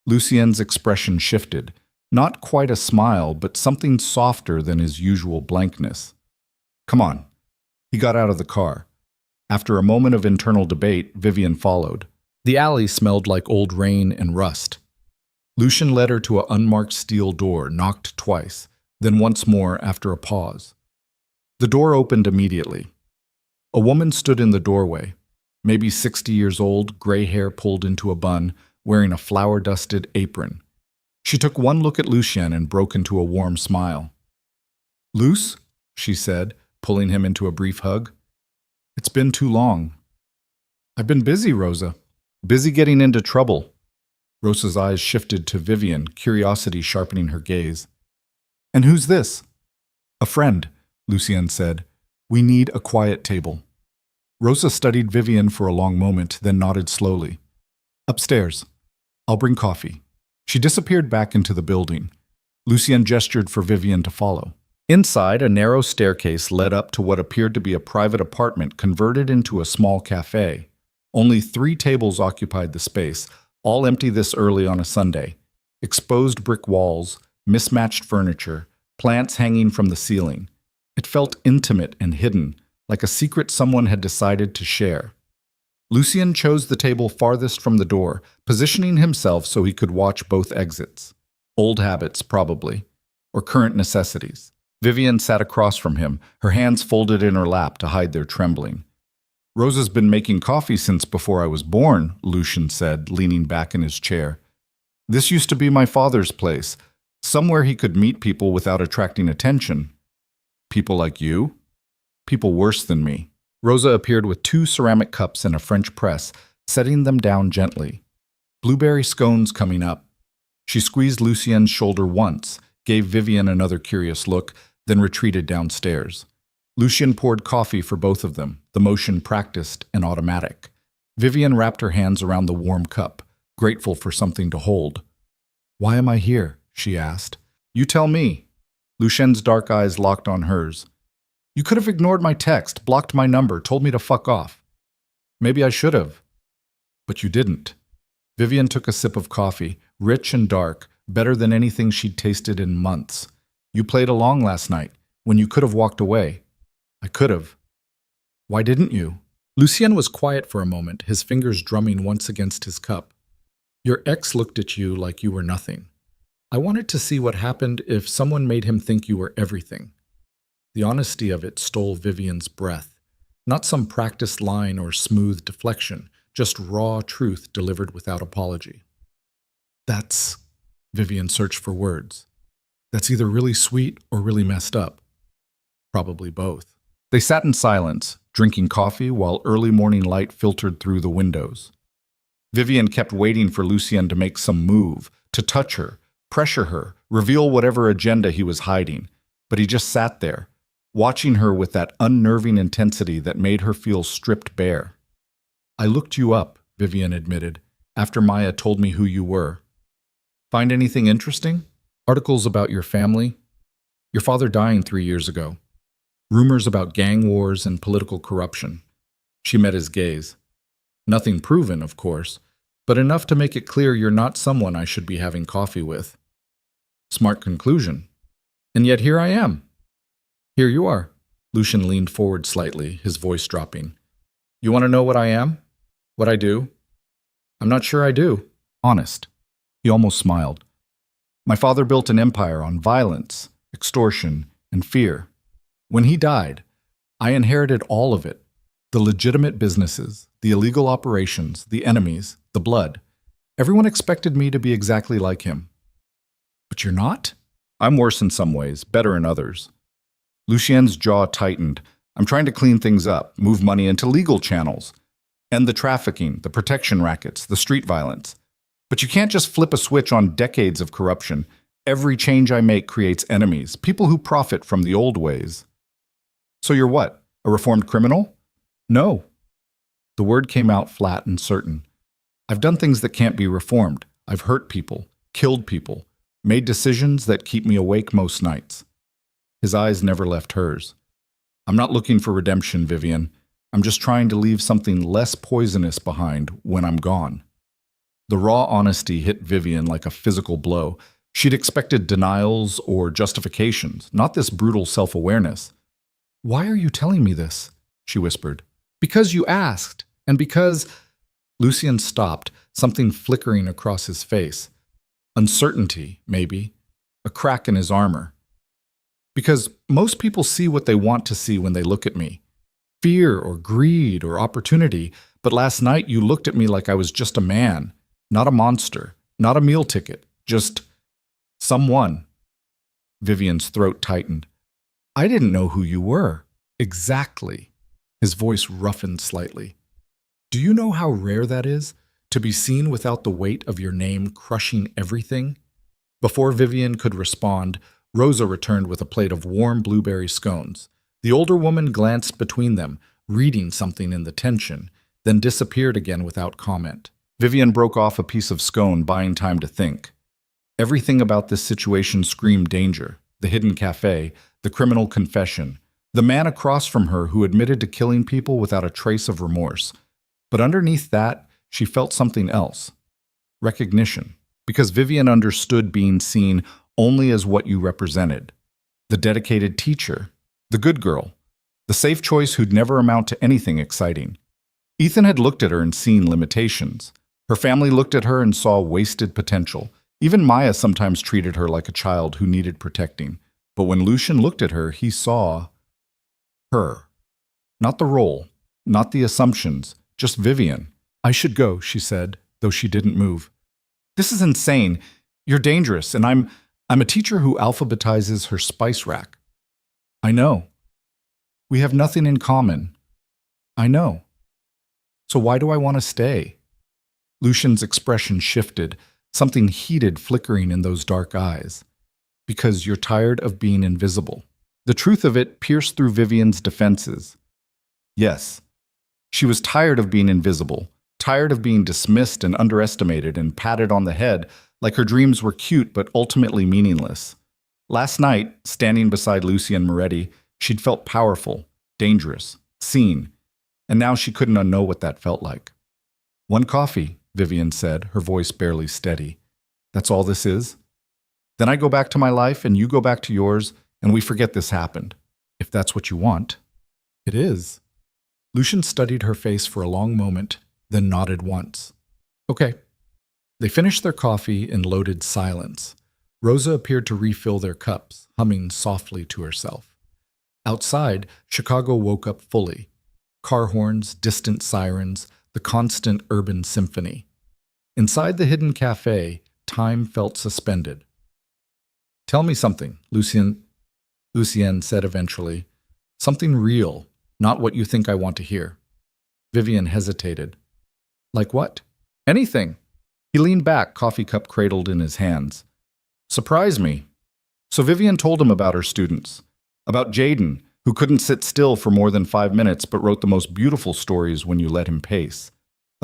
Lucien's expression shifted, not quite a smile, but something softer than his usual blankness. Come on. He got out of the car. After a moment of internal debate, Vivian followed. The alley smelled like old rain and rust. Lucien led her to an unmarked steel door, knocked twice, then once more after a pause. The door opened immediately. A woman stood in the doorway, maybe 60 years old, gray hair pulled into a bun, wearing a flour-dusted apron. She took one look at Lucien and broke into a warm smile. Luce, she said, pulling him into a brief hug. It's been too long. I've been busy, Rosa. Busy getting into trouble. Rosa's eyes shifted to Vivian, curiosity sharpening her gaze. And who's this? A friend, Lucien said. We need a quiet table. Rosa studied Vivian for a long moment, then nodded slowly. Upstairs. I'll bring coffee. She disappeared back into the building. Lucien gestured for Vivian to follow. Inside, a narrow staircase led up to what appeared to be a private apartment converted into a small cafe. Only 3 tables occupied the space, all empty this early on a Sunday. Exposed brick walls, mismatched furniture, plants hanging from the ceiling. It felt intimate and hidden, like a secret someone had decided to share. Lucien chose the table farthest from the door, positioning himself so he could watch both exits. Old habits, probably, or current necessities. Vivian sat across from him, her hands folded in her lap to hide their trembling. Rosa's been making coffee since before I was born, Lucien said, leaning back in his chair. This used to be my father's place, somewhere he could meet people without attracting attention. People like you? People worse than me. Rosa appeared with 2 ceramic cups and a French press, setting them down gently. Blueberry scones coming up. She squeezed Lucien's shoulder once, gave Vivian another curious look, then retreated downstairs. Lucien poured coffee for both of them, the motion practiced and automatic. Vivian wrapped her hands around the warm cup, grateful for something to hold. Why am I here? She asked. You tell me. Lucien's dark eyes locked on hers. You could have ignored my text, blocked my number, told me to fuck off. Maybe I should have. But you didn't. Vivian took a sip of coffee, rich and dark, better than anything she'd tasted in months. You played along last night, when you could have walked away. I could have. Why didn't you? Lucien was quiet for a moment, his fingers drumming once against his cup. Your ex looked at you like you were nothing. I wanted to see what happened if someone made him think you were everything. The honesty of it stole Vivian's breath. Not some practiced line or smooth deflection, just raw truth delivered without apology. That's... Vivian searched for words. That's either really sweet or really messed up. Probably both. They sat in silence, drinking coffee while early morning light filtered through the windows. Vivian kept waiting for Lucien to make some move, to touch her, pressure her, reveal whatever agenda he was hiding. But he just sat there, watching her with that unnerving intensity that made her feel stripped bare. I looked you up, Vivian admitted, after Maya told me who you were. Find anything interesting? Articles about your family? Your father dying 3 years ago. Rumors about gang wars and political corruption. She met his gaze. Nothing proven, of course, but enough to make it clear you're not someone I should be having coffee with. Smart conclusion. And yet here I am. Here you are. Lucian leaned forward slightly, his voice dropping. You want to know what I am? What I do? I'm not sure I do. Honest. He almost smiled. My father built an empire on violence, extortion, and fear. When he died, I inherited all of it. The legitimate businesses, the illegal operations, the enemies, the blood. Everyone expected me to be exactly like him. But you're not? I'm worse in some ways, better in others. Lucien's jaw tightened. I'm trying to clean things up, move money into legal channels. End the trafficking, the protection rackets, the street violence. But you can't just flip a switch on decades of corruption. Every change I make creates enemies, people who profit from the old ways. So you're what? A reformed criminal? No. The word came out flat and certain. I've done things that can't be reformed. I've hurt people, killed people, made decisions that keep me awake most nights. His eyes never left hers. I'm not looking for redemption, Vivian. I'm just trying to leave something less poisonous behind when I'm gone. The raw honesty hit Vivian like a physical blow. She'd expected denials or justifications, not this brutal self-awareness. Why are you telling me this? She whispered. Because you asked, and because... Lucian stopped, something flickering across his face. Uncertainty, maybe. A crack in his armor. Because most people see what they want to see when they look at me. Fear or greed or opportunity. But last night you looked at me like I was just a man. Not a monster. Not a meal ticket. Just someone. Vivian's throat tightened. I didn't know who you were. Exactly. His voice roughened slightly. Do you know how rare that is? To be seen without the weight of your name crushing everything? Before Vivian could respond, Rosa returned with a plate of warm blueberry scones. The older woman glanced between them, reading something in the tension, then disappeared again without comment. Vivian broke off a piece of scone, buying time to think. Everything about this situation screamed danger. The hidden cafe, the criminal confession, the man across from her who admitted to killing people without a trace of remorse. But underneath that, she felt something else. Recognition. Because Vivian understood being seen only as what you represented. The dedicated teacher. The good girl. The safe choice who'd never amount to anything exciting. Ethan had looked at her and seen limitations. Her family looked at her and saw wasted potential. Even Maya sometimes treated her like a child who needed protecting. But when Lucian looked at her, he saw her. Not the role, not the assumptions, just Vivian. I should go, she said, though she didn't move. This is insane. You're dangerous, and I'm a teacher who alphabetizes her spice rack. I know. We have nothing in common. I know. So why do I want to stay? Lucian's expression shifted, something heated flickering in those dark eyes. Because you're tired of being invisible. The truth of it pierced through Vivian's defenses. Yes, she was tired of being invisible, tired of being dismissed and underestimated and patted on the head like her dreams were cute but ultimately meaningless. Last night, standing beside Lucy and Moretti, she'd felt powerful, dangerous, seen, and now she couldn't unknow what that felt like. One coffee, Vivian said, her voice barely steady. That's all this is? Then I go back to my life and you go back to yours and we forget this happened. If that's what you want. It is. Lucian studied her face for a long moment, then nodded once. Okay. They finished their coffee in loaded silence. Rosa appeared to refill their cups, humming softly to herself. Outside, Chicago woke up fully. Car horns, distant sirens, the constant urban symphony. Inside the hidden cafe, time felt suspended. Tell me something, Lucienne said eventually. Something real, not what you think I want to hear. Vivian hesitated. Like what? Anything. He leaned back, coffee cup cradled in his hands. Surprise me. So Vivian told him about her students. About Jaden, who couldn't sit still for more than 5 minutes but wrote the most beautiful stories when you let him pace.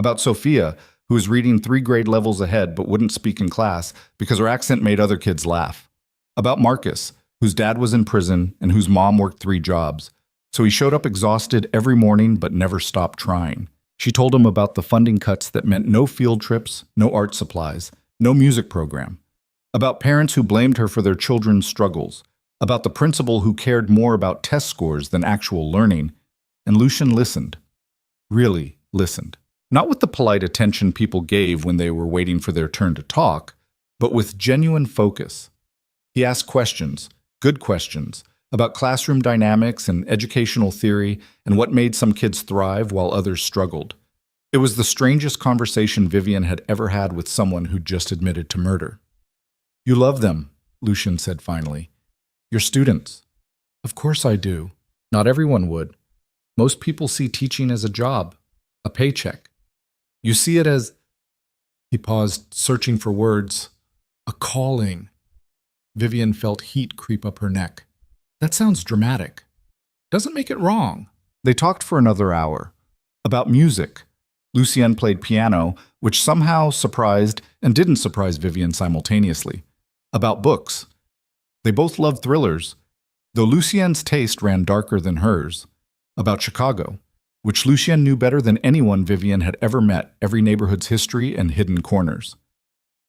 About Sophia, who was reading 3 grade levels ahead but wouldn't speak in class because her accent made other kids laugh. About Marcus, whose dad was in prison and whose mom worked 3 jobs, so he showed up exhausted every morning but never stopped trying. She told him about the funding cuts that meant no field trips, no art supplies, no music program. About parents who blamed her for their children's struggles. About the principal who cared more about test scores than actual learning. And Lucian listened. Really listened. Not with the polite attention people gave when they were waiting for their turn to talk, but with genuine focus. He asked questions, good questions, about classroom dynamics and educational theory and what made some kids thrive while others struggled. It was the strangest conversation Vivian had ever had with someone who'd just admitted to murder. "You love them," Lucian said finally. "Your students." "Of course I do. Not everyone would. Most people see teaching as a job, a paycheck. You see it as—" He paused, searching for words. "A calling." Vivian felt heat creep up her neck. "That sounds dramatic. Doesn't make it wrong." They talked for another hour. About music. Lucien played piano, which somehow surprised and didn't surprise Vivian simultaneously. About books. They both loved thrillers, though Lucien's taste ran darker than hers. About Chicago, which Lucien knew better than anyone Vivian had ever met, every neighborhood's history and hidden corners.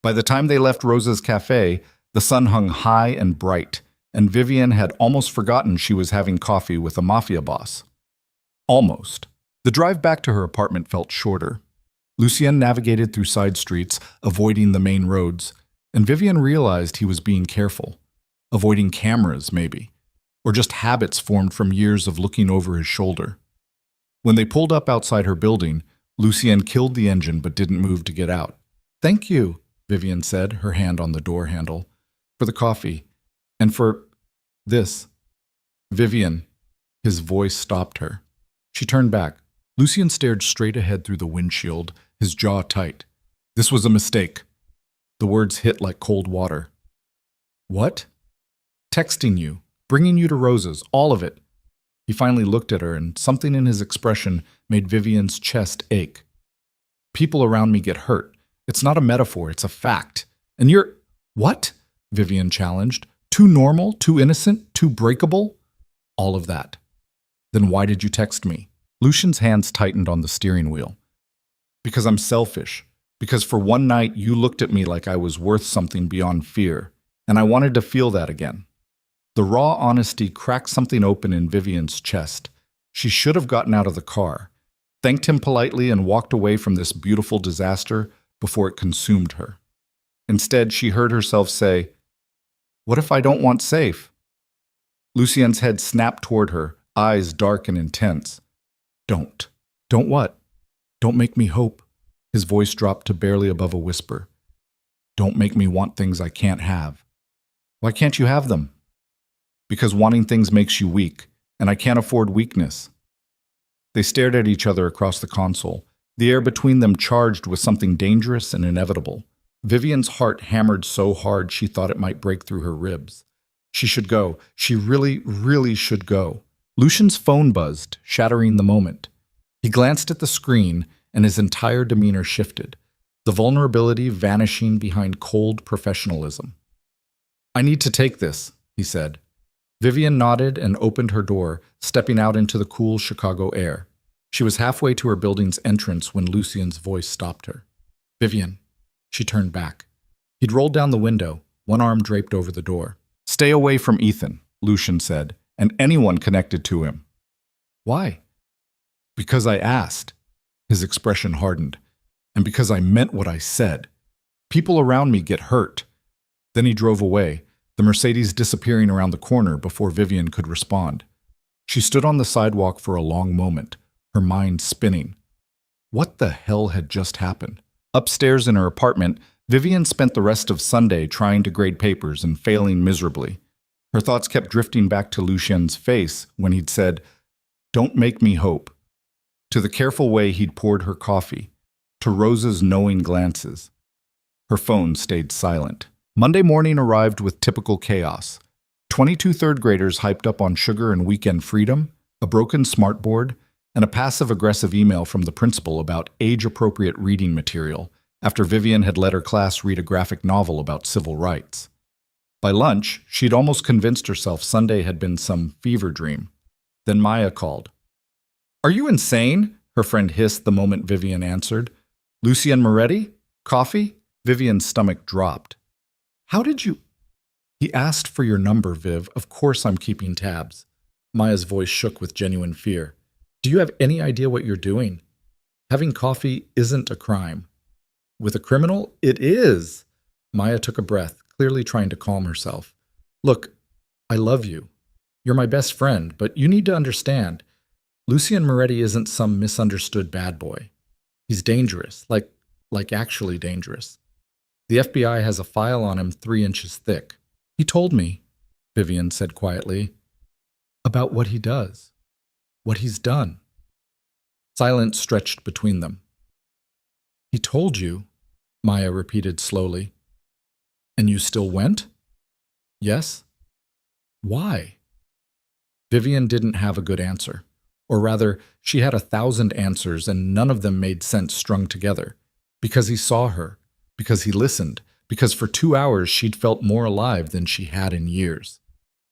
By the time they left Rosa's cafe, the sun hung high and bright, and Vivian had almost forgotten she was having coffee with a Mafia boss. Almost. The drive back to her apartment felt shorter. Lucien navigated through side streets, avoiding the main roads, and Vivian realized he was being careful. Avoiding cameras, maybe, or just habits formed from years of looking over his shoulder. When they pulled up outside her building, Lucien killed the engine but didn't move to get out. "Thank you," Vivian said, her hand on the door handle, "for the coffee, and for this." "Vivian," his voice stopped her. She turned back. Lucien stared straight ahead through the windshield, his jaw tight. "This was a mistake." The words hit like cold water. "What?" "Texting you, bringing you to Rosa's, all of it." He finally looked at her, and something in his expression made Vivian's chest ache. "People around me get hurt. It's not a metaphor, it's a fact. And you're—" "What?" Vivian challenged. "Too normal, too innocent, too breakable?" "All of that." "Then why did you text me?" Lucian's hands tightened on the steering wheel. "Because I'm selfish. Because for one night you looked at me like I was worth something beyond fear, and I wanted to feel that again." The raw honesty cracked something open in Vivian's chest. She should have gotten out of the car, thanked him politely, and walked away from this beautiful disaster before it consumed her. Instead, she heard herself say, "What if I don't want safe?" Lucien's head snapped toward her, eyes dark and intense. "Don't. Don't what?" "Don't make me hope." His voice dropped to barely above a whisper. "Don't make me want things I can't have." "Why can't you have them?" "Because wanting things makes you weak, and I can't afford weakness." They stared at each other across the console, the air between them charged with something dangerous and inevitable. Vivian's heart hammered so hard she thought it might break through her ribs. She should go. She really, really should go. Lucian's phone buzzed, shattering the moment. He glanced at the screen, and his entire demeanor shifted, the vulnerability vanishing behind cold professionalism. "I need to take this," he said. Vivian nodded and opened her door, stepping out into the cool Chicago air. She was halfway to her building's entrance when Lucien's voice stopped her. "Vivian." She turned back. He'd rolled down the window, one arm draped over the door. "Stay away from Ethan," Lucian said, "and anyone connected to him." "Why?" "Because I asked." His expression hardened. "And because I meant what I said. People around me get hurt." Then he drove away, the Mercedes disappearing around the corner before Vivian could respond. She stood on the sidewalk for a long moment, her mind spinning. What the hell had just happened? Upstairs in her apartment, Vivian spent the rest of Sunday trying to grade papers and failing miserably. Her thoughts kept drifting back to Lucien's face when he'd said, "Don't make me hope," to the careful way he'd poured her coffee, to Rosa's knowing glances. Her phone stayed silent. Monday morning arrived with typical chaos. 22 third graders hyped up on sugar and weekend freedom, a broken smartboard, and a passive-aggressive email from the principal about age-appropriate reading material after Vivian had let her class read a graphic novel about civil rights. By lunch, she'd almost convinced herself Sunday had been some fever dream. Then Maya called. "Are you insane?" her friend hissed the moment Vivian answered. "Lucien Moretti? Coffee?" Vivian's stomach dropped. "How did you—" "He asked for your number, Viv. Of course I'm keeping tabs." Maya's voice shook with genuine fear. "Do you have any idea what you're doing? Having coffee isn't a crime. With a criminal, it is." Maya took a breath, clearly trying to calm herself. "Look, I love you. You're my best friend, but you need to understand, Lucien Moretti isn't some misunderstood bad boy. He's dangerous, like actually dangerous. The FBI has a file on him 3 inches thick. He told me," Vivian said quietly, "about what he does, what he's done." Silence stretched between them. "He told you," Maya repeated slowly. "And you still went?" "Yes." "Why?" Vivian didn't have a good answer. Or rather, she had 1,000 answers and none of them made sense strung together. Because he saw her, because he listened, because for 2 hours she'd felt more alive than she had in years.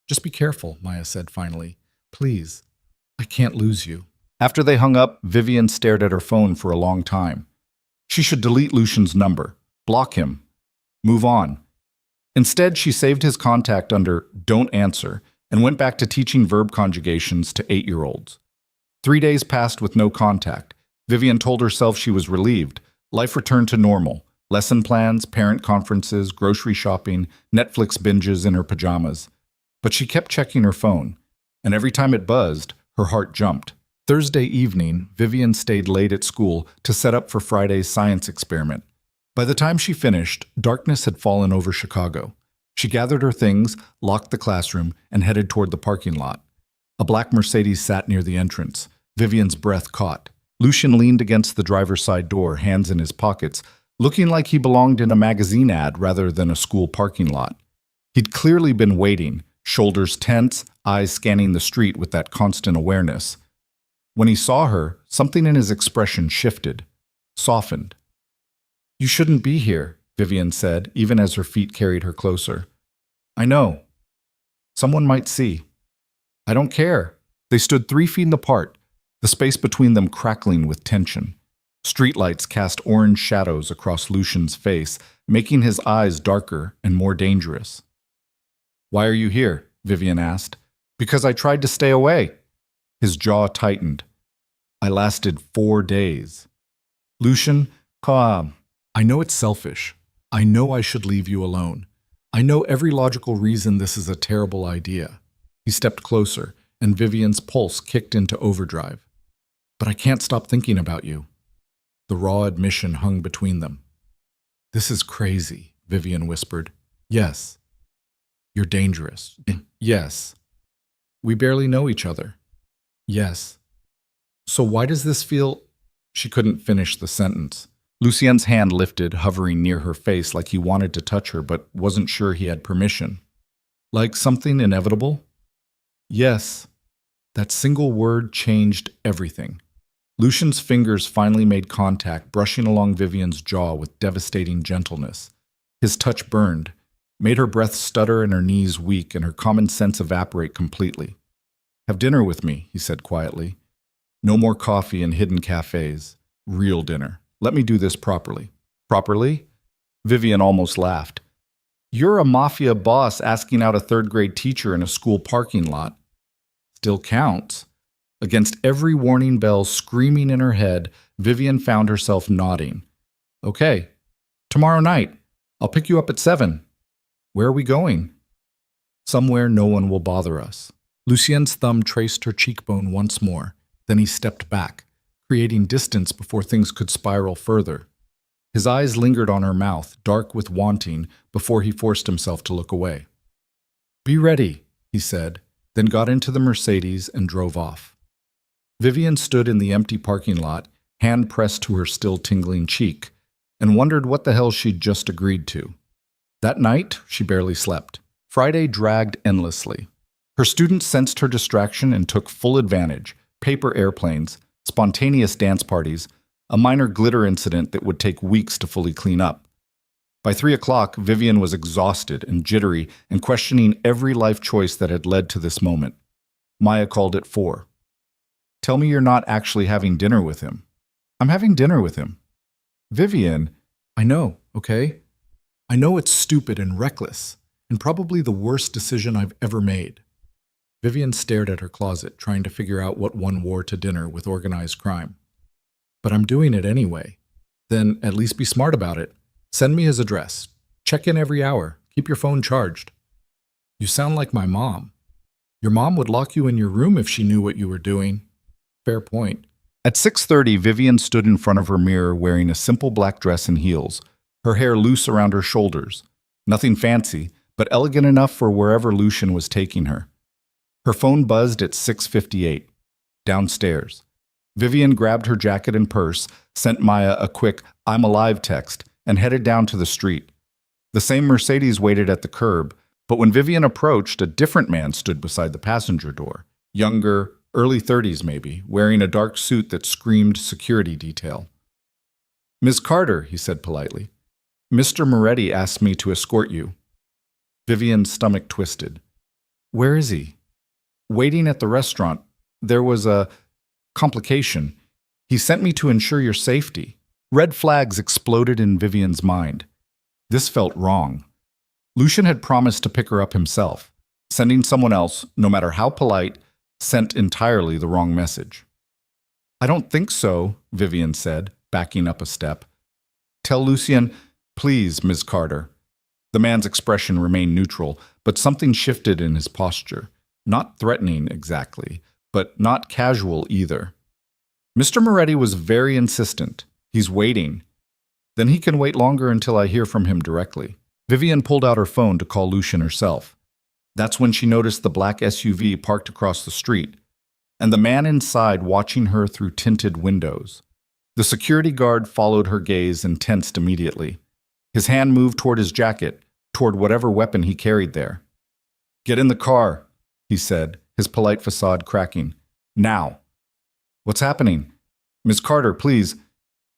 "Just be careful," Maya said finally. "Please, I can't lose you." After they hung up, Vivian stared at her phone for a long time. She should delete Lucian's number, block him, move on. Instead, she saved his contact under "Don't Answer" and went back to teaching verb conjugations to 8-year-olds. 3 days passed with no contact. Vivian told herself she was relieved. Life returned to normal. Lesson plans, parent conferences, grocery shopping, Netflix binges in her pajamas. But she kept checking her phone, and every time it buzzed, her heart jumped. Thursday evening, Vivian stayed late at school to set up for Friday's science experiment. By the time she finished, darkness had fallen over Chicago. She gathered her things, locked the classroom, and headed toward the parking lot. A black Mercedes sat near the entrance. Vivian's breath caught. Lucien leaned against the driver's side door, hands in his pockets, looking like he belonged in a magazine ad rather than a school parking lot. He'd clearly been waiting, shoulders tense, eyes scanning the street with that constant awareness. When he saw her, something in his expression shifted, softened. "You shouldn't be here," Vivian said, even as her feet carried her closer. "I know. Someone might see." "I don't care." They stood 3 feet apart, the space between them crackling with tension. Streetlights cast orange shadows across Lucian's face, making his eyes darker and more dangerous. "Why are you here?" Vivian asked. "Because I tried to stay away." His jaw tightened. "I lasted 4 days." "Lucien, calm. I know it's selfish. I know I should leave you alone. I know every logical reason this is a terrible idea." He stepped closer, and Vivian's pulse kicked into overdrive. "But I can't stop thinking about you." The raw admission hung between them. "This is crazy," Vivian whispered. "Yes. You're dangerous. Yes. We barely know each other. Yes. So why does this feel—" She couldn't finish the sentence. Lucien's hand lifted, hovering near her face like he wanted to touch her but wasn't sure he had permission. "Like something inevitable?" "Yes." That single word changed everything. Lucien's fingers finally made contact, brushing along Vivian's jaw with devastating gentleness. His touch burned, made her breath stutter and her knees weak and her common sense evaporate completely. "Have dinner with me," he said quietly. "No more coffee in hidden cafes. Real dinner. Let me do this properly." "Properly?" Vivian almost laughed. "You're a Mafia boss asking out a 3rd-grade teacher in a school parking lot." "Still counts." Against every warning bell screaming in her head, Vivian found herself nodding. "Okay. Tomorrow night. I'll pick you up at 7. Where are we going?" "Somewhere no one will bother us." Lucien's thumb traced her cheekbone once more. Then he stepped back, creating distance before things could spiral further. His eyes lingered on her mouth, dark with wanting, before he forced himself to look away. "Be ready," he said, then got into the Mercedes and drove off. Vivian stood in the empty parking lot, hand pressed to her still tingling cheek, and wondered what the hell she'd just agreed to. That night, she barely slept. Friday dragged endlessly. Her students sensed her distraction and took full advantage. Paper airplanes, spontaneous dance parties, a minor glitter incident that would take weeks to fully clean up. By 3 o'clock, Vivian was exhausted and jittery and questioning every life choice that had led to this moment. Maya called at 4. "Tell me you're not actually having dinner with him." "I'm having dinner with him." "Vivian." "I know, okay? I know it's stupid and reckless, and probably the worst decision I've ever made." Vivian stared at her closet, trying to figure out what one wore to dinner with organized crime. "But I'm doing it anyway." "Then at least be smart about it. Send me his address. Check in every hour. Keep your phone charged." "You sound like my mom." "Your mom would lock you in your room if she knew what you were doing." "Fair point." At 6:30, Vivian stood in front of her mirror wearing a simple black dress and heels, her hair loose around her shoulders. Nothing fancy, but elegant enough for wherever Lucian was taking her. Her phone buzzed at 6:58. Downstairs. Vivian grabbed her jacket and purse, sent Maya a quick "I'm alive" text, and headed down to the street. The same Mercedes waited at the curb, but when Vivian approached, a different man stood beside the passenger door. Younger, early 30s maybe, wearing a dark suit that screamed security detail. "Ms. Carter," he said politely, "Mr. Moretti asked me to escort you." Vivian's stomach twisted. "Where is he?" "Waiting at the restaurant. There was a complication. He sent me to ensure your safety." Red flags exploded in Vivian's mind. This felt wrong. Lucian had promised to pick her up himself. Sending someone else, no matter how polite, sent entirely the wrong message. "I don't think so," Vivian said, backing up a step. "Tell Lucian, please, Ms. Carter." The man's expression remained neutral, but something shifted in his posture. Not threatening exactly, but not casual either. Mr. Moretti was very insistent. "He's waiting." "Then he can wait longer until I hear from him directly." Vivian pulled out her phone to call Lucian herself. That's when she noticed the black SUV parked across the street, and the man inside watching her through tinted windows. The security guard followed her gaze and tensed immediately. His hand moved toward his jacket, toward whatever weapon he carried there. "Get in the car," he said, his polite facade cracking. "Now." "What's happening?" "Miss Carter, please."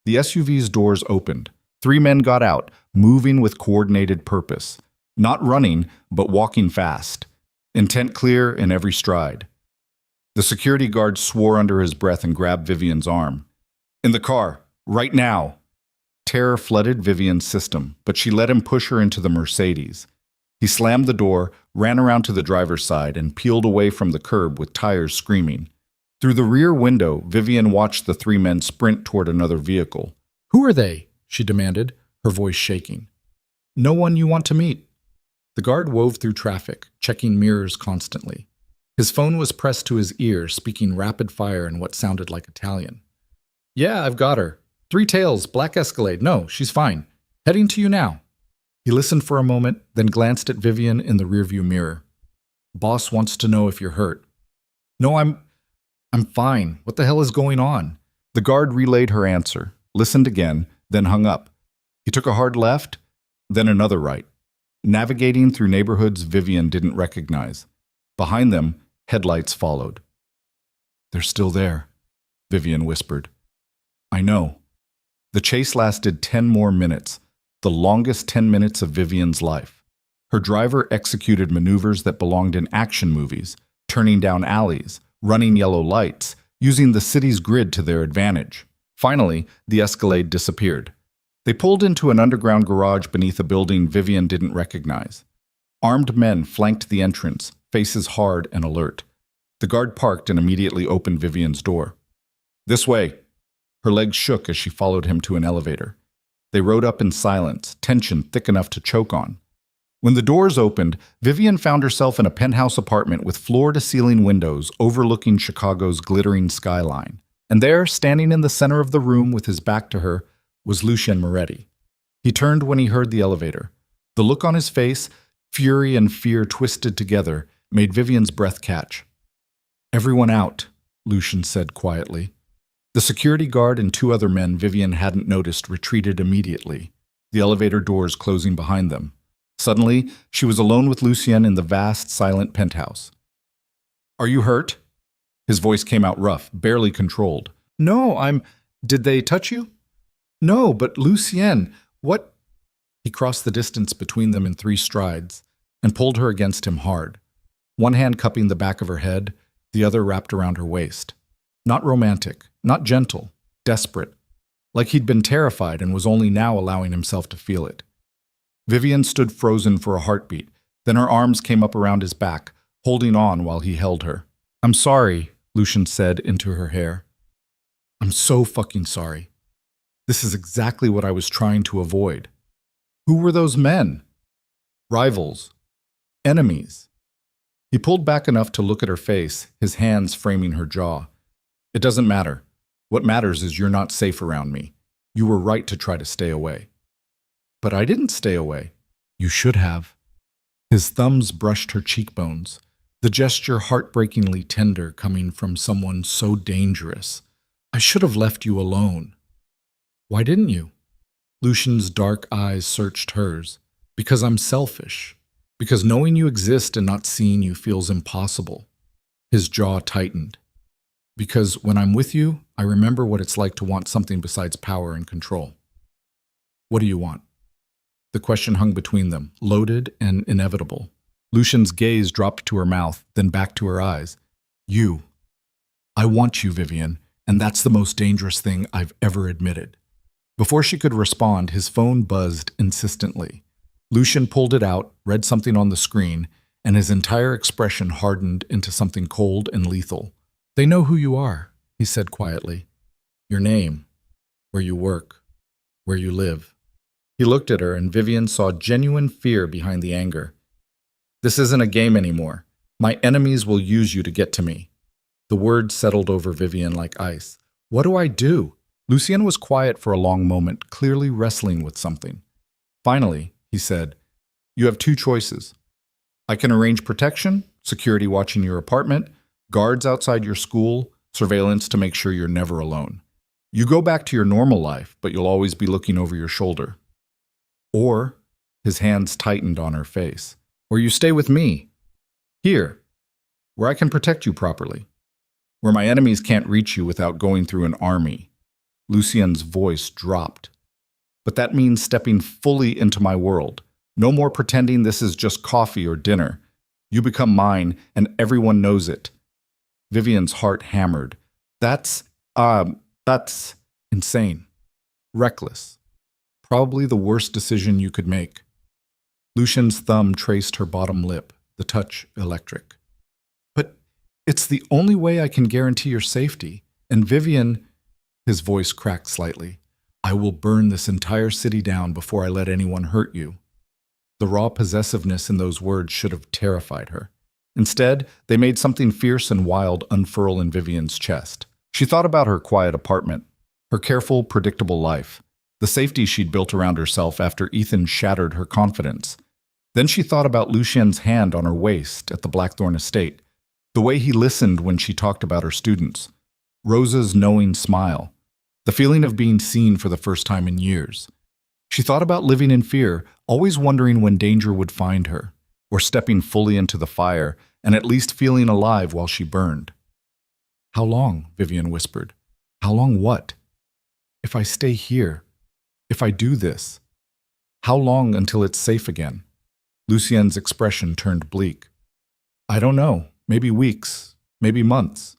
The SUV's doors opened. 3 men got out, moving with coordinated purpose. Not running, but walking fast. Intent clear in every stride. The security guard swore under his breath and grabbed Vivian's arm. "In the car, right now." Terror flooded Vivian's system, but she let him push her into the Mercedes. He slammed the door, ran around to the driver's side, and peeled away from the curb with tires screaming. Through the rear window, Vivian watched the 3 men sprint toward another vehicle. "Who are they?" she demanded, her voice shaking. "No one you want to meet." The guard wove through traffic, checking mirrors constantly. His phone was pressed to his ear, speaking rapid fire in what sounded like Italian. "Yeah, I've got her. 3 Tails, black Escalade. No, she's fine. Heading to you now." He listened for a moment, then glanced at Vivian in the rearview mirror. "Boss wants to know if you're hurt." "No, I'm fine. What the hell is going on?" The guard relayed her answer, listened again, then hung up. He took a hard left, then another right, navigating through neighborhoods Vivian didn't recognize. Behind them, headlights followed. "They're still there," Vivian whispered. "I know." The chase lasted 10 more minutes, the longest 10 minutes of Vivian's life. Her driver executed maneuvers that belonged in action movies, turning down alleys, running yellow lights, using the city's grid to their advantage. Finally, the Escalade disappeared. They pulled into an underground garage beneath a building Vivian didn't recognize. Armed men flanked the entrance, faces hard and alert. The guard parked and immediately opened Vivian's door. "This way." Her legs shook as she followed him to an elevator. They rode up in silence, tension thick enough to choke on. When the doors opened, Vivian found herself in a penthouse apartment with floor-to-ceiling windows overlooking Chicago's glittering skyline. And there, standing in the center of the room with his back to her, was Lucian Moretti. He turned when he heard the elevator. The look on his face, fury and fear twisted together, made Vivian's breath catch. "Everyone out," Lucian said quietly. The security guard and 2 other men Vivian hadn't noticed retreated immediately, the elevator doors closing behind them. Suddenly, she was alone with Lucian in the vast, silent penthouse. "Are you hurt?" His voice came out rough, barely controlled. No, Did they touch you? No, but Lucien, what? He crossed the distance between them in 3 strides and pulled her against him hard, one hand cupping the back of her head, the other wrapped around her waist. Not romantic, not gentle, desperate, like he'd been terrified and was only now allowing himself to feel it. Vivian stood frozen for a heartbeat, then her arms came up around his back, holding on while he held her. I'm sorry, Lucien said into her hair. I'm so fucking sorry. This is exactly what I was trying to avoid. Who were those men? Rivals. Enemies. He pulled back enough to look at her face, his hands framing her jaw. It doesn't matter. What matters is you're not safe around me. You were right to try to stay away. But I didn't stay away. You should have. His thumbs brushed her cheekbones, the gesture heartbreakingly tender coming from someone so dangerous. I should have left you alone. Why didn't you? Lucien's dark eyes searched hers. Because I'm selfish. Because knowing you exist and not seeing you feels impossible. His jaw tightened. Because when I'm with you, I remember what it's like to want something besides power and control. What do you want? The question hung between them, loaded and inevitable. Lucien's gaze dropped to her mouth, then back to her eyes. You. I want you, Vivian, and that's the most dangerous thing I've ever admitted. Before she could respond, his phone buzzed insistently. Lucien pulled it out, read something on the screen, and his entire expression hardened into something cold and lethal. They know who you are, he said quietly. Your name, where you work, where you live. He looked at her, and Vivian saw genuine fear behind the anger. This isn't a game anymore. My enemies will use you to get to me. The words settled over Vivian like ice. What do I do? Lucien was quiet for a long moment, clearly wrestling with something. Finally, he said, you have 2 choices. I can arrange protection, security watching your apartment, guards outside your school, surveillance to make sure you're never alone. You go back to your normal life, but you'll always be looking over your shoulder. Or, his hands tightened on her face, or you stay with me. Here, where I can protect you properly. Where my enemies can't reach you without going through an army. Lucien's voice dropped. But that means stepping fully into my world. No more pretending this is just coffee or dinner. You become mine, and everyone knows it. Vivian's heart hammered. That's insane. Reckless. Probably the worst decision you could make. Lucien's thumb traced her bottom lip, the touch electric. But it's the only way I can guarantee your safety. And Vivian, his voice cracked slightly, I will burn this entire city down before I let anyone hurt you. The raw possessiveness in those words should have terrified her. Instead, they made something fierce and wild unfurl in Vivian's chest. She thought about her quiet apartment, her careful, predictable life, the safety she'd built around herself after Ethan shattered her confidence. Then she thought about Lucien's hand on her waist at the Blackthorn estate, the way he listened when she talked about her students, Rosa's knowing smile, the feeling of being seen for the first time in years. She thought about living in fear, always wondering when danger would find her, or stepping fully into the fire and at least feeling alive while she burned. How long? Vivian whispered. How long what? If I stay here, if I do this, how long until it's safe again? Lucien's expression turned bleak. I don't know, maybe weeks, maybe months.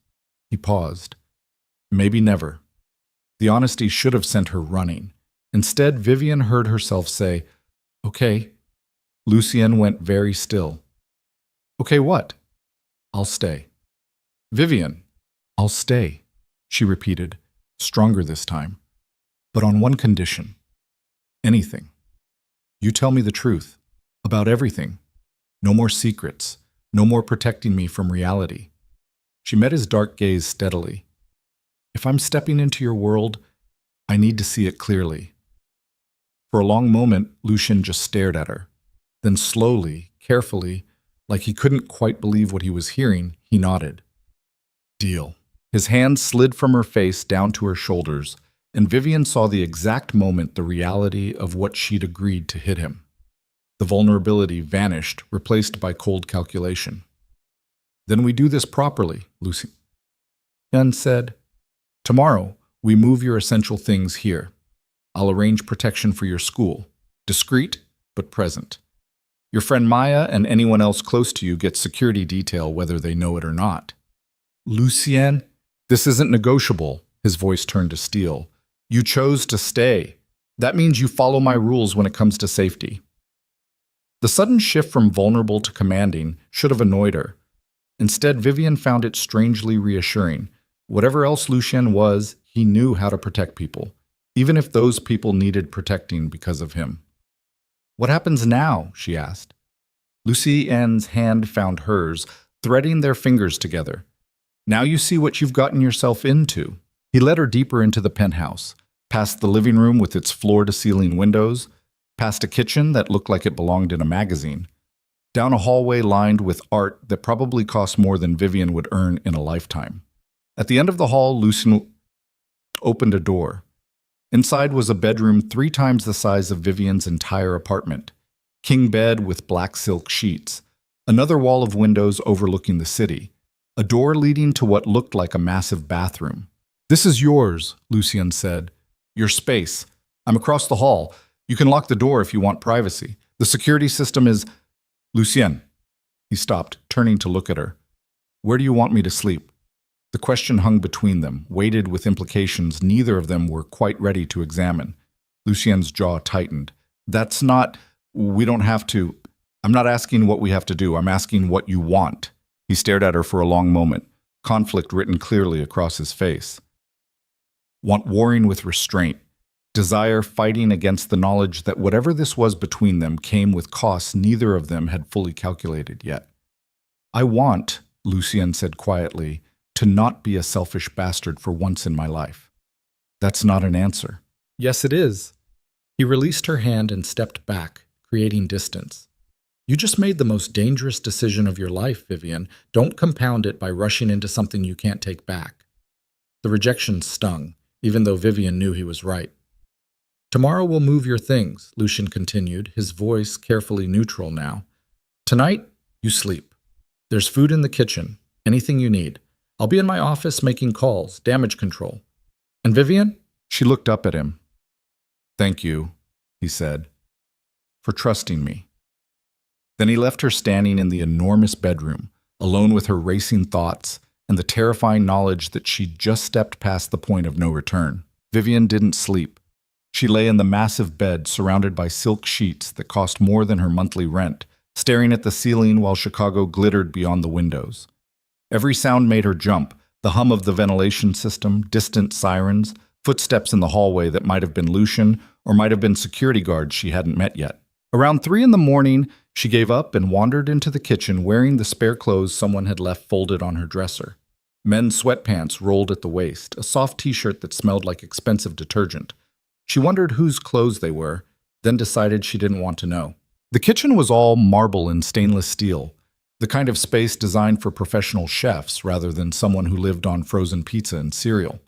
He paused. Maybe never. The honesty should have sent her running. Instead, Vivian heard herself say, okay. Lucien went very still. Okay, what? I'll stay. Vivian, I'll stay, she repeated, stronger this time. But on one condition. Anything. You tell me the truth. About everything. No more secrets. No more protecting me from reality. She met his dark gaze steadily. If I'm stepping into your world, I need to see it clearly. For a long moment, Lucien just stared at her. Then slowly, carefully, like he couldn't quite believe what he was hearing, he nodded. Deal. His hand slid from her face down to her shoulders, and Vivian saw the exact moment the reality of what she'd agreed to hit him. The vulnerability vanished, replaced by cold calculation. Then we do this properly, Lucien said. Tomorrow, we move your essential things here. I'll arrange protection for your school. Discreet, but present. Your friend Maya and anyone else close to you gets security detail whether they know it or not. Lucien, this isn't negotiable. His voice turned to steel. You chose to stay. That means you follow my rules when it comes to safety. The sudden shift from vulnerable to commanding should have annoyed her. Instead, Vivian found it strangely reassuring. Whatever else Lucien was, he knew how to protect people, even if those people needed protecting because of him. What happens now? She asked. Lucien's hand found hers, threading their fingers together. Now you see what you've gotten yourself into. He led her deeper into the penthouse, past the living room with its floor-to-ceiling windows, past a kitchen that looked like it belonged in a magazine, down a hallway lined with art that probably cost more than Vivian would earn in a lifetime. At the end of the hall, Lucien opened a door. Inside was a bedroom 3 times the size of Vivian's entire apartment. King bed with black silk sheets. Another wall of windows overlooking the city. A door leading to what looked like a massive bathroom. This is yours, Lucien said. Your space. I'm across the hall. You can lock the door if you want privacy. The security system is... Lucien. He stopped, turning to look at her. Where do you want me to sleep? The question hung between them, weighted with implications neither of them were quite ready to examine. Lucien's jaw tightened. That's not... We don't have to... I'm not asking what we have to do. I'm asking what you want. He stared at her for a long moment, conflict written clearly across his face. Want warring with restraint. Desire fighting against the knowledge that whatever this was between them came with costs neither of them had fully calculated yet. I want, Lucien said quietly, to not be a selfish bastard for once in my life. That's not an answer. Yes, it is. He released her hand and stepped back, creating distance. You just made the most dangerous decision of your life, Vivian. Don't compound it by rushing into something you can't take back. The rejection stung, even though Vivian knew he was right. Tomorrow we'll move your things, Lucien continued, his voice carefully neutral now. Tonight, you sleep. There's food in the kitchen, anything you need. I'll be in my office making calls, damage control. And Vivian? She looked up at him. Thank you, he said, for trusting me. Then he left her standing in the enormous bedroom, alone with her racing thoughts and the terrifying knowledge that she'd just stepped past the point of no return. Vivian didn't sleep. She lay in the massive bed surrounded by silk sheets that cost more than her monthly rent, staring at the ceiling while Chicago glittered beyond the windows. Every sound made her jump, the hum of the ventilation system, distant sirens, footsteps in the hallway that might have been Lucien or might have been security guards she hadn't met yet. Around 3 a.m, she gave up and wandered into the kitchen wearing the spare clothes someone had left folded on her dresser. Men's sweatpants rolled at the waist, a soft t-shirt that smelled like expensive detergent. She wondered whose clothes they were, then decided she didn't want to know. The kitchen was all marble and stainless steel, the kind of space designed for professional chefs rather than someone who lived on frozen pizza and cereal.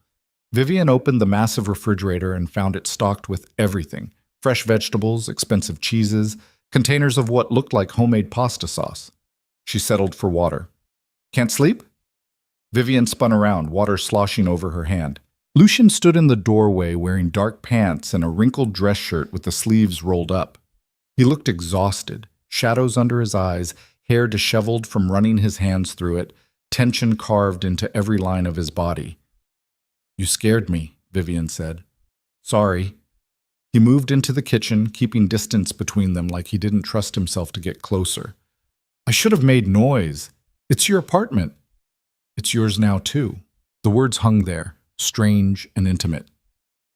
Vivian opened the massive refrigerator and found it stocked with everything: fresh vegetables, expensive cheeses, containers of what looked like homemade pasta sauce. She settled for water. Can't sleep? Vivian spun around, water sloshing over her hand. Lucien stood in the doorway wearing dark pants and a wrinkled dress shirt with the sleeves rolled up. He looked exhausted, shadows under his eyes, hair disheveled from running his hands through it, tension carved into every line of his body. You scared me, Vivian said. Sorry. He moved into the kitchen, keeping distance between them like he didn't trust himself to get closer. I should have made noise. It's your apartment. It's yours now, too. The words hung there, strange and intimate.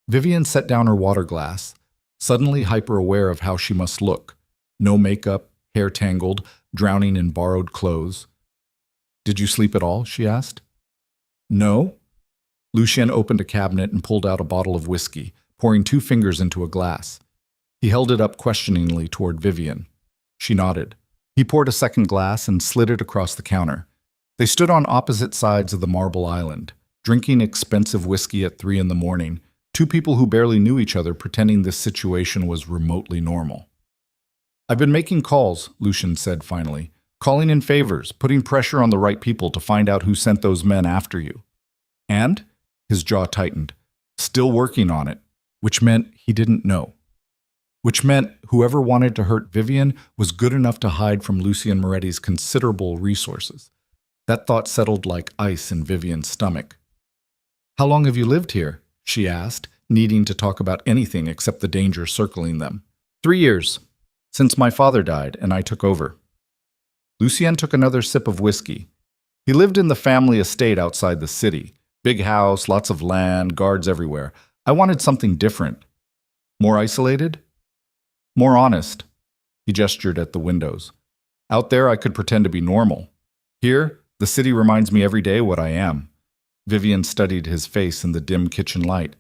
Vivian set down her water glass, suddenly hyper-aware of how she must look. No makeup, hair tangled, drowning in borrowed clothes. Did you sleep at all? She asked. No. Lucien opened a cabinet and pulled out a bottle of whiskey, pouring 2 fingers into a glass. He held it up questioningly toward Vivian. She nodded. He poured a second glass and slid it across the counter. They stood on opposite sides of the marble island, drinking expensive whiskey at 3 a.m, 2 people who barely knew each other pretending this situation was remotely normal. I've been making calls, Lucien said finally, calling in favors, putting pressure on the right people to find out who sent those men after you. And? His jaw tightened. Still working on it, which meant he didn't know. Which meant whoever wanted to hurt Vivian was good enough to hide from Lucien Moretti's considerable resources. That thought settled like ice in Vivian's stomach. "How long have you lived here?" she asked, needing to talk about anything except the danger circling them. 3 years, since my father died and I took over. Lucien took another sip of whiskey. He lived in the family estate outside the city. Big house, lots of land, guards everywhere. I wanted something different. More isolated? More honest. He gestured at the windows. Out there I could pretend to be normal. Here, the city reminds me every day what I am. Vivian studied his face in the dim kitchen light.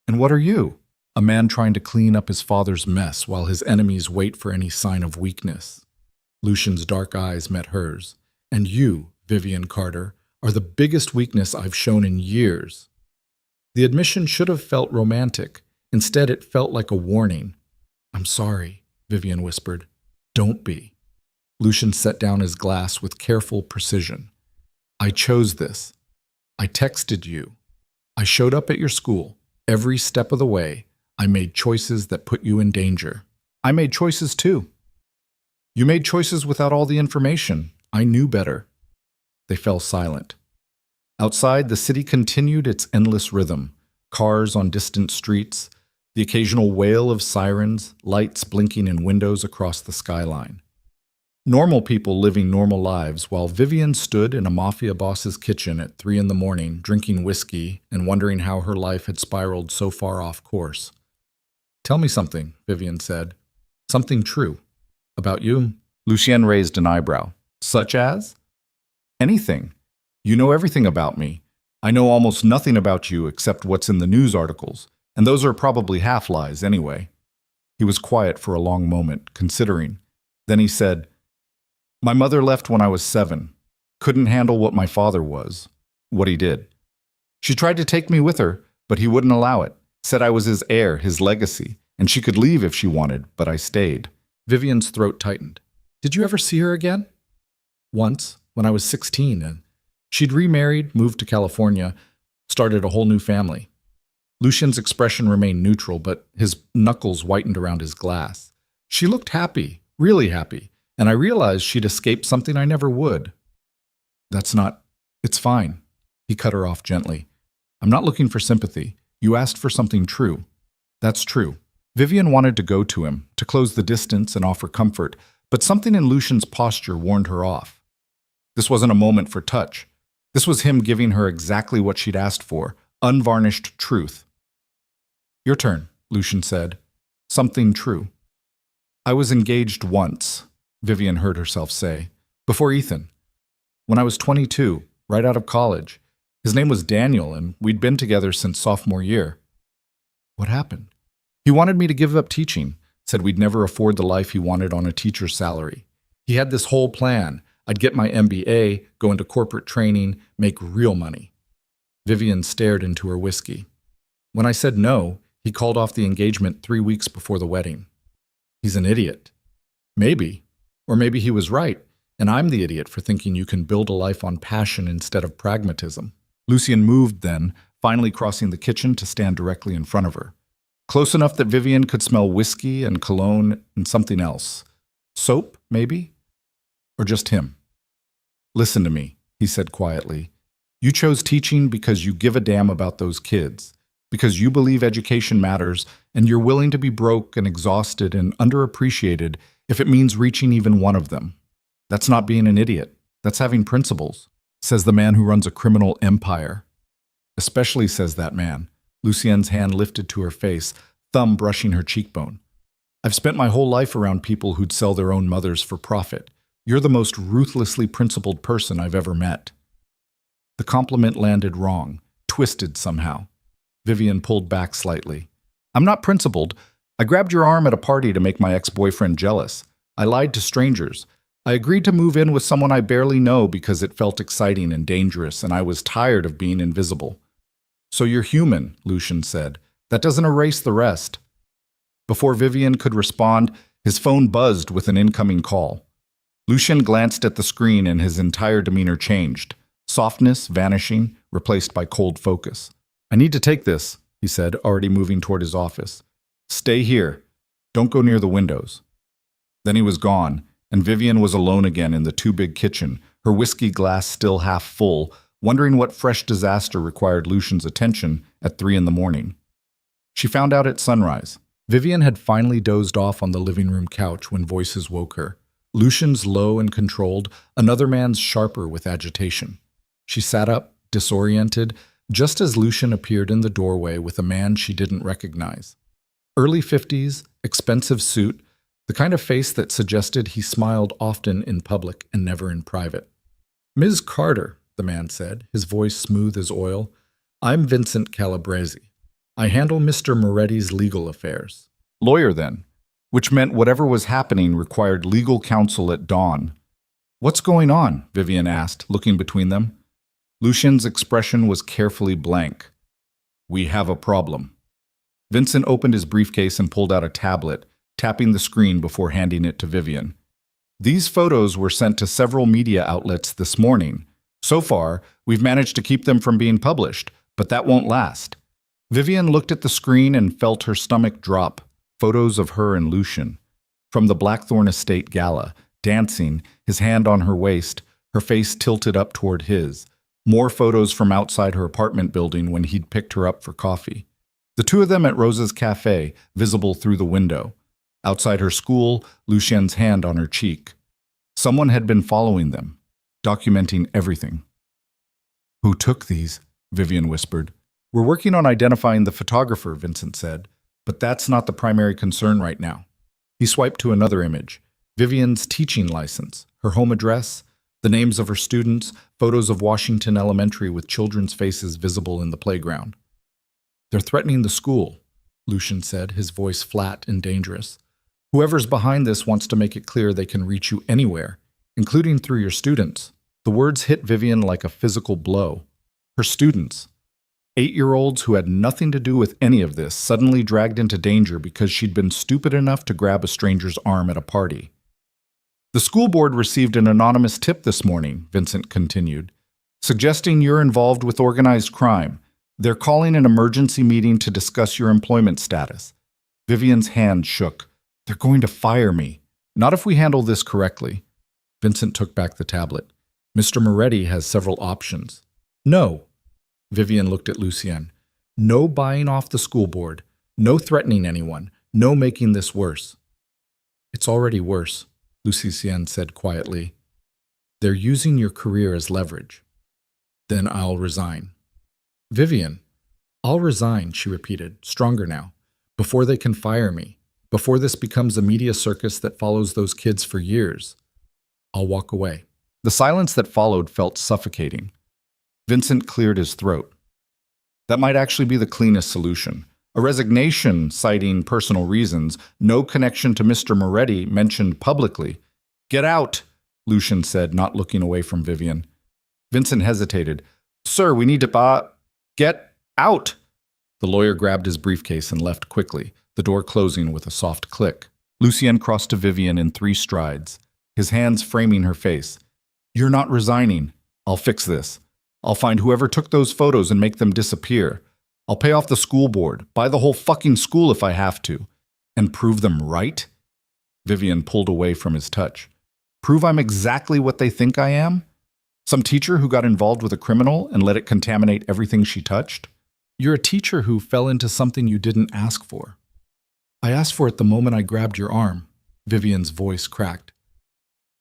"And what are you?" A man trying to clean up his father's mess while his enemies wait for any sign of weakness. Lucian's dark eyes met hers. "And you, Vivian Carter, are the biggest weakness I've shown in years." The admission should have felt romantic. Instead, it felt like a warning. "I'm sorry," Vivian whispered. "Don't be." Lucian set down his glass with careful precision. "I chose this. I texted you. I showed up at your school. Every step of the way, I made choices that put you in danger. I made choices too. You made choices without all the information. I knew better." They fell silent. Outside, the city continued its endless rhythm. Cars on distant streets, the occasional wail of sirens, lights blinking in windows across the skyline. Normal people living normal lives, while Vivian stood in a Mafia boss's kitchen at 3 in the morning, drinking whiskey and wondering how her life had spiraled so far off course. "Tell me something," Vivian said. "Something true. About you?" Lucien raised an eyebrow. "Such as?" "Anything. You know everything about me. I know almost nothing about you except what's in the news articles, and those are probably half-lies anyway." He was quiet for a long moment, considering. Then he said, "My mother left when I was 7. Couldn't handle what my father was, what he did. She tried to take me with her, but he wouldn't allow it. Said I was his heir, his legacy, and she could leave if she wanted, but I stayed." Vivian's throat tightened. "Did you ever see her again?" "Once, when I was 16, and she'd remarried, moved to California, started a whole new family." Lucian's expression remained neutral, but his knuckles whitened around his glass. "She looked happy, really happy. And I realized she'd escaped something I never would." "That's not... It's fine." He cut her off gently. "I'm not looking for sympathy. You asked for something true." "That's true." Vivian wanted to go to him, to close the distance and offer comfort, but something in Lucian's posture warned her off. This wasn't a moment for touch. This was him giving her exactly what she'd asked for, unvarnished truth. "Your turn," Lucian said. "Something true." "I was engaged once," Vivian heard herself say, "before Ethan. When I was 22, right out of college. His name was Daniel, and we'd been together since sophomore year." "What happened?" "He wanted me to give up teaching, said we'd never afford the life he wanted on a teacher's salary. He had this whole plan. I'd get my MBA, go into corporate training, make real money." Vivian stared into her whiskey. "When I said no, he called off the engagement 3 weeks before the wedding." "He's an idiot." "Maybe. Or maybe he was right, and I'm the idiot for thinking you can build a life on passion instead of pragmatism." Lucien moved then, finally crossing the kitchen to stand directly in front of her. Close enough that Vivian could smell whiskey and cologne and something else. Soap, maybe? Or just him? "Listen to me," he said quietly. "You chose teaching because you give a damn about those kids, because you believe education matters, and you're willing to be broke and exhausted and underappreciated if it means reaching even one of them. That's not being an idiot. That's having principles," says the man who runs a criminal empire. "Especially," says that man. Lucien's hand lifted to her face, thumb brushing her cheekbone. "I've spent my whole life around people who'd sell their own mothers for profit. You're the most ruthlessly principled person I've ever met." The compliment landed wrong, twisted somehow. Vivian pulled back slightly. "I'm not principled. I grabbed your arm at a party to make my ex-boyfriend jealous. I lied to strangers. I agreed to move in with someone I barely know because it felt exciting and dangerous, and I was tired of being invisible." "So you're human," Lucian said. "That doesn't erase the rest." Before Vivian could respond, his phone buzzed with an incoming call. Lucian glanced at the screen and his entire demeanor changed. Softness vanishing, replaced by cold focus. I need to take this, he said, already moving toward his office. Stay here. Don't go near the windows. Then he was gone, and Vivian was alone again in the too-big kitchen, her whiskey glass still half full, wondering what fresh disaster required Lucian's attention at 3 in the morning. She found out at sunrise. Vivian had finally dozed off on the living room couch when voices woke her. Lucian's low and controlled, another man's sharper with agitation. She sat up, disoriented, just as Lucian appeared in the doorway with a man she didn't recognize. Early 50s, expensive suit, the kind of face that suggested he smiled often in public and never in private. Ms. Carter, the man said, his voice smooth as oil, I'm Vincent Calabresi. I handle Mr. Moretti's legal affairs. Lawyer, then, which meant whatever was happening required legal counsel at dawn. What's going on? Vivian asked, looking between them. Lucian's expression was carefully blank. We have a problem. Vincent opened his briefcase and pulled out a tablet, tapping the screen before handing it to Vivian. These photos were sent to several media outlets this morning. So far, we've managed to keep them from being published, but that won't last. Vivian looked at the screen and felt her stomach drop. Photos of her and Lucian. From the Blackthorn Estate gala, dancing, his hand on her waist, her face tilted up toward his. More photos from outside her apartment building when he'd picked her up for coffee. The two of them at Rosa's cafe, visible through the window. Outside her school, Lucian's hand on her cheek. Someone had been following them, documenting everything. Who took these? Vivian whispered. We're working on identifying the photographer, Vincent said, but that's not the primary concern right now. He swiped to another image. Vivian's teaching license, her home address, the names of her students, photos of Washington Elementary with children's faces visible in the playground. They're threatening the school, Lucian said, his voice flat and dangerous. Whoever's behind this wants to make it clear they can reach you anywhere, including through your students. The words hit Vivian like a physical blow. Her students. 8-year-olds who had nothing to do with any of this, suddenly dragged into danger because she'd been stupid enough to grab a stranger's arm at a party. The school board received an anonymous tip this morning, Vincent continued, suggesting you're involved with organized crime. They're calling an emergency meeting to discuss your employment status. Vivian's hand shook. They're going to fire me. Not if we handle this correctly. Vincent took back the tablet. Mr. Moretti has several options. No. Vivian looked at Lucien. No buying off the school board. No threatening anyone. No making this worse. It's already worse, Lucien said quietly. They're using your career as leverage. Then I'll resign. Vivian, I'll resign, she repeated, stronger now, before they can fire me, before this becomes a media circus that follows those kids for years. I'll walk away. The silence that followed felt suffocating. Vincent cleared his throat. That might actually be the cleanest solution. A resignation citing personal reasons, no connection to Mr. Moretti mentioned publicly. Get out, Lucian said, not looking away from Vivian. Vincent hesitated. Sir, we need to get out. The lawyer grabbed his briefcase and left quickly, the door closing with a soft click. Lucien crossed to Vivian in 3 strides, his hands framing her face. You're not resigning. I'll fix this. I'll find whoever took those photos and make them disappear. I'll pay off the school board, buy the whole fucking school if I have to. And prove them right? Vivian pulled away from his touch. Prove I'm exactly what they think I am? Some teacher who got involved with a criminal and let it contaminate everything she touched? You're a teacher who fell into something you didn't ask for. I asked for it the moment I grabbed your arm. Vivian's voice cracked.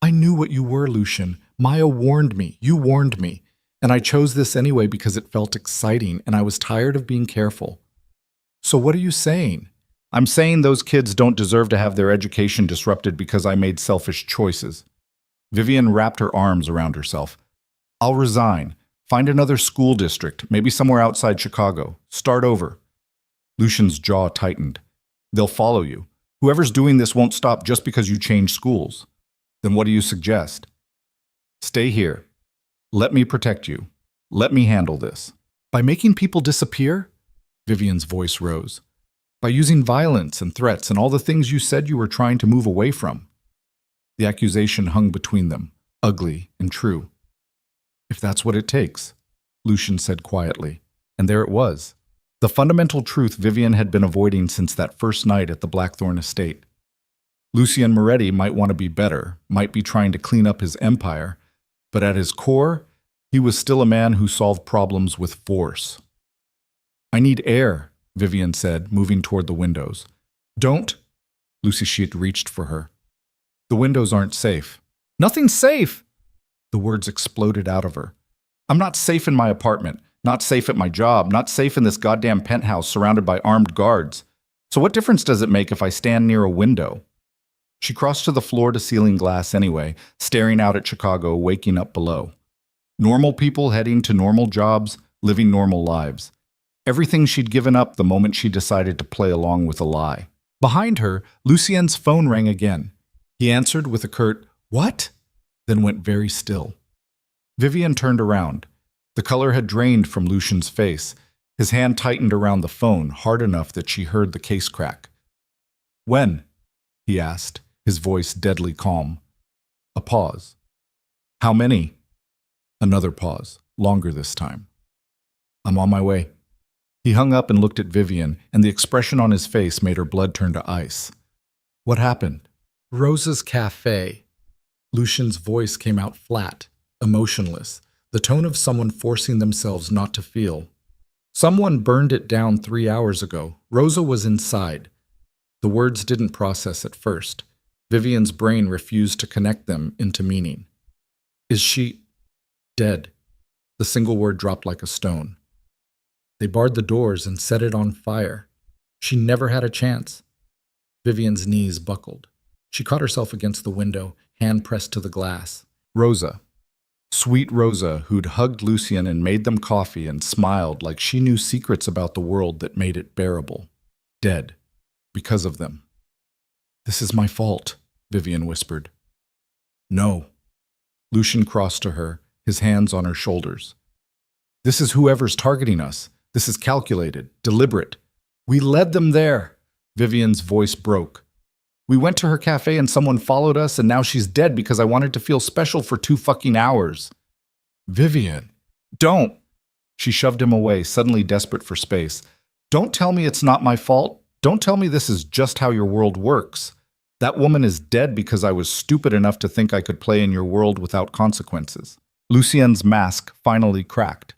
I knew what you were, Lucian. Maya warned me. You warned me. And I chose this anyway because it felt exciting and I was tired of being careful. So what are you saying? I'm saying those kids don't deserve to have their education disrupted because I made selfish choices. Vivian wrapped her arms around herself. I'll resign. Find another school district, maybe somewhere outside Chicago. Start over. Lucian's jaw tightened. They'll follow you. Whoever's doing this won't stop just because you change schools. Then what do you suggest? Stay here. Let me protect you. Let me handle this. By making people disappear? Vivian's voice rose. By using violence and threats and all the things you said you were trying to move away from. The accusation hung between them, ugly and true. If that's what it takes, Lucian said quietly. And there it was. The fundamental truth Vivian had been avoiding since that first night at the Blackthorn estate. Lucien Moretti might want to be better, might be trying to clean up his empire, but at his core, he was still a man who solved problems with force. "I need air," Vivian said, moving toward the windows. "Don't." Lucy Sheet reached for her. "The windows aren't safe." "Nothing's safe!" The words exploded out of her. "I'm not safe in my apartment, not safe at my job, not safe in this goddamn penthouse surrounded by armed guards. So what difference does it make if I stand near a window?" She crossed to the floor-to-ceiling glass anyway, staring out at Chicago waking up below. Normal people heading to normal jobs, living normal lives. Everything she'd given up the moment she decided to play along with a lie. Behind her, Lucien's phone rang again. He answered with a curt, "What?" then went very still. Vivian turned around. The color had drained from Lucien's face. His hand tightened around the phone, hard enough that she heard the case crack. "When?" he asked, his voice deadly calm. A pause. "How many?" Another pause, longer this time. "I'm on my way." He hung up and looked at Vivian, and the expression on his face made her blood turn to ice. "What happened?" "Rosa's cafe." Lucien's voice came out flat, emotionless, the tone of someone forcing themselves not to feel. "Someone burned it down 3 hours ago. Rosa was inside." The words didn't process at first. Vivian's brain refused to connect them into meaning. "Is she dead?" The single word dropped like a stone. "They barred the doors and set it on fire. She never had a chance." Vivian's knees buckled. She caught herself against the window, hand pressed to the glass. Rosa. Sweet Rosa, who'd hugged Lucien and made them coffee and smiled like she knew secrets about the world that made it bearable. Dead. Because of them. "This is my fault," Vivian whispered. "No." Lucien crossed to her, his hands on her shoulders. "This is whoever's targeting us. This is calculated, deliberate. We led them there." Vivian's voice broke. "We went to her cafe and someone followed us and now she's dead because I wanted to feel special for 2 fucking hours." "Vivian, don't!" She shoved him away, suddenly desperate for space. "Don't tell me it's not my fault. Don't tell me this is just how your world works. That woman is dead because I was stupid enough to think I could play in your world without consequences." Lucien's mask finally cracked.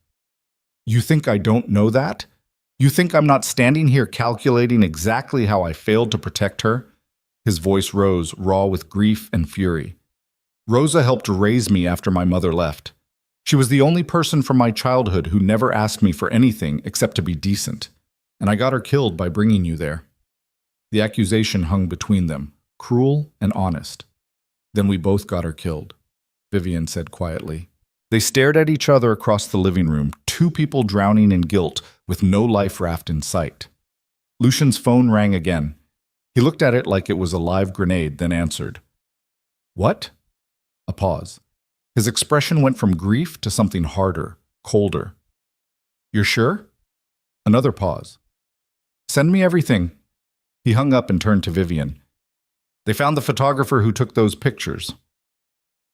"You think I don't know that? You think I'm not standing here calculating exactly how I failed to protect her?" His voice rose, raw with grief and fury. "Rosa helped raise me after my mother left. She was the only person from my childhood who never asked me for anything except to be decent. And I got her killed by bringing you there." The accusation hung between them, cruel and honest. "Then we both got her killed," Vivian said quietly. They stared at each other across the living room, 2 people drowning in guilt with no life raft in sight. Lucien's phone rang again. He looked at it like it was a live grenade, then answered. "What?" A pause. His expression went from grief to something harder, colder. "You're sure?" Another pause. "Send me everything." He hung up and turned to Vivian. "They found the photographer who took those pictures."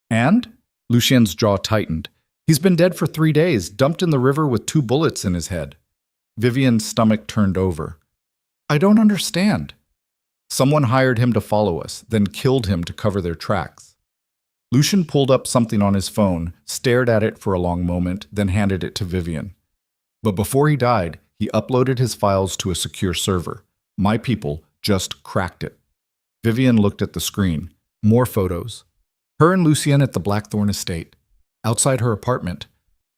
"And?" Lucien's jaw tightened. "He's been dead for 3 days, dumped in the river with 2 bullets in his head." Vivian's stomach turned over. "I don't understand." "Someone hired him to follow us, then killed him to cover their tracks." Lucien pulled up something on his phone, stared at it for a long moment, then handed it to Vivian. But before he died, he uploaded his files to a secure server. My people just cracked it. Vivian looked at the screen. More photos. Her and Lucien at the Blackthorn estate. Outside her apartment.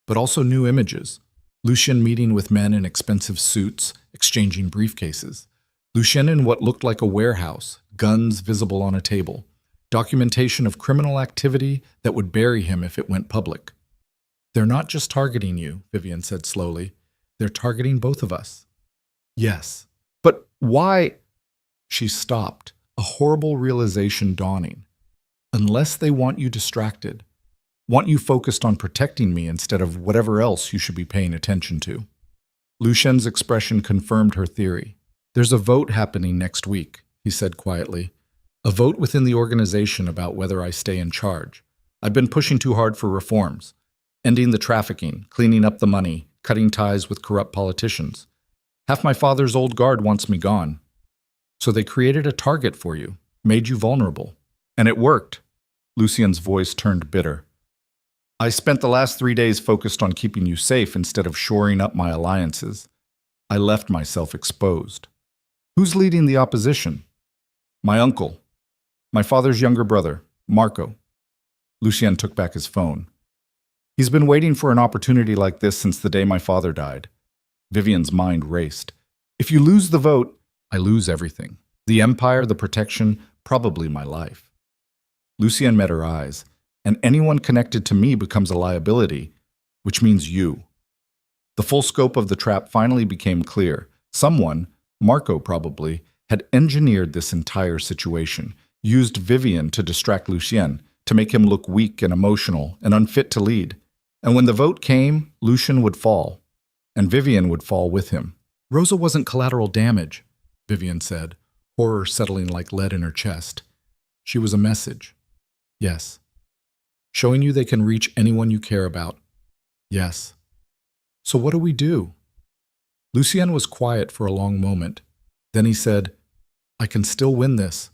But also new images. Lucien meeting with men in expensive suits, exchanging briefcases. Lucien in what looked like a warehouse, guns visible on a table. Documentation of criminal activity that would bury him if it went public. "They're not just targeting you," Vivian said slowly. "They're targeting both of us." "Yes. But why?" She stopped, a horrible realization dawning. "Unless they want you distracted, want you focused on protecting me instead of whatever else you should be paying attention to." Lucien's expression confirmed her theory. "There's a vote happening next week," he said quietly. "A vote within the organization about whether I stay in charge. I've been pushing too hard for reforms. Ending the trafficking, cleaning up the money, cutting ties with corrupt politicians. Half my father's old guard wants me gone. So they created a target for you, made you vulnerable. And it worked. Lucien's voice turned bitter. I spent the last 3 days focused on keeping you safe instead of shoring up my alliances. I left myself exposed. Who's leading the opposition? My uncle. My father's younger brother, Marco. Lucien took back his phone. He's been waiting for an opportunity like this since the day my father died. Vivian's mind raced. If you lose the vote, I lose everything. The empire, the protection, probably my life. Lucien met her eyes, and anyone connected to me becomes a liability, which means you. The full scope of the trap finally became clear. Someone, Marco probably, had engineered this entire situation, used Vivian to distract Lucien, to make him look weak and emotional and unfit to lead. And when the vote came, Lucien would fall, and Vivian would fall with him. Rosa wasn't collateral damage, Vivian said, horror settling like lead in her chest. She was a message. Yes. Showing you they can reach anyone you care about. Yes. So what do we do? Lucien was quiet for a long moment. Then he said, I can still win this.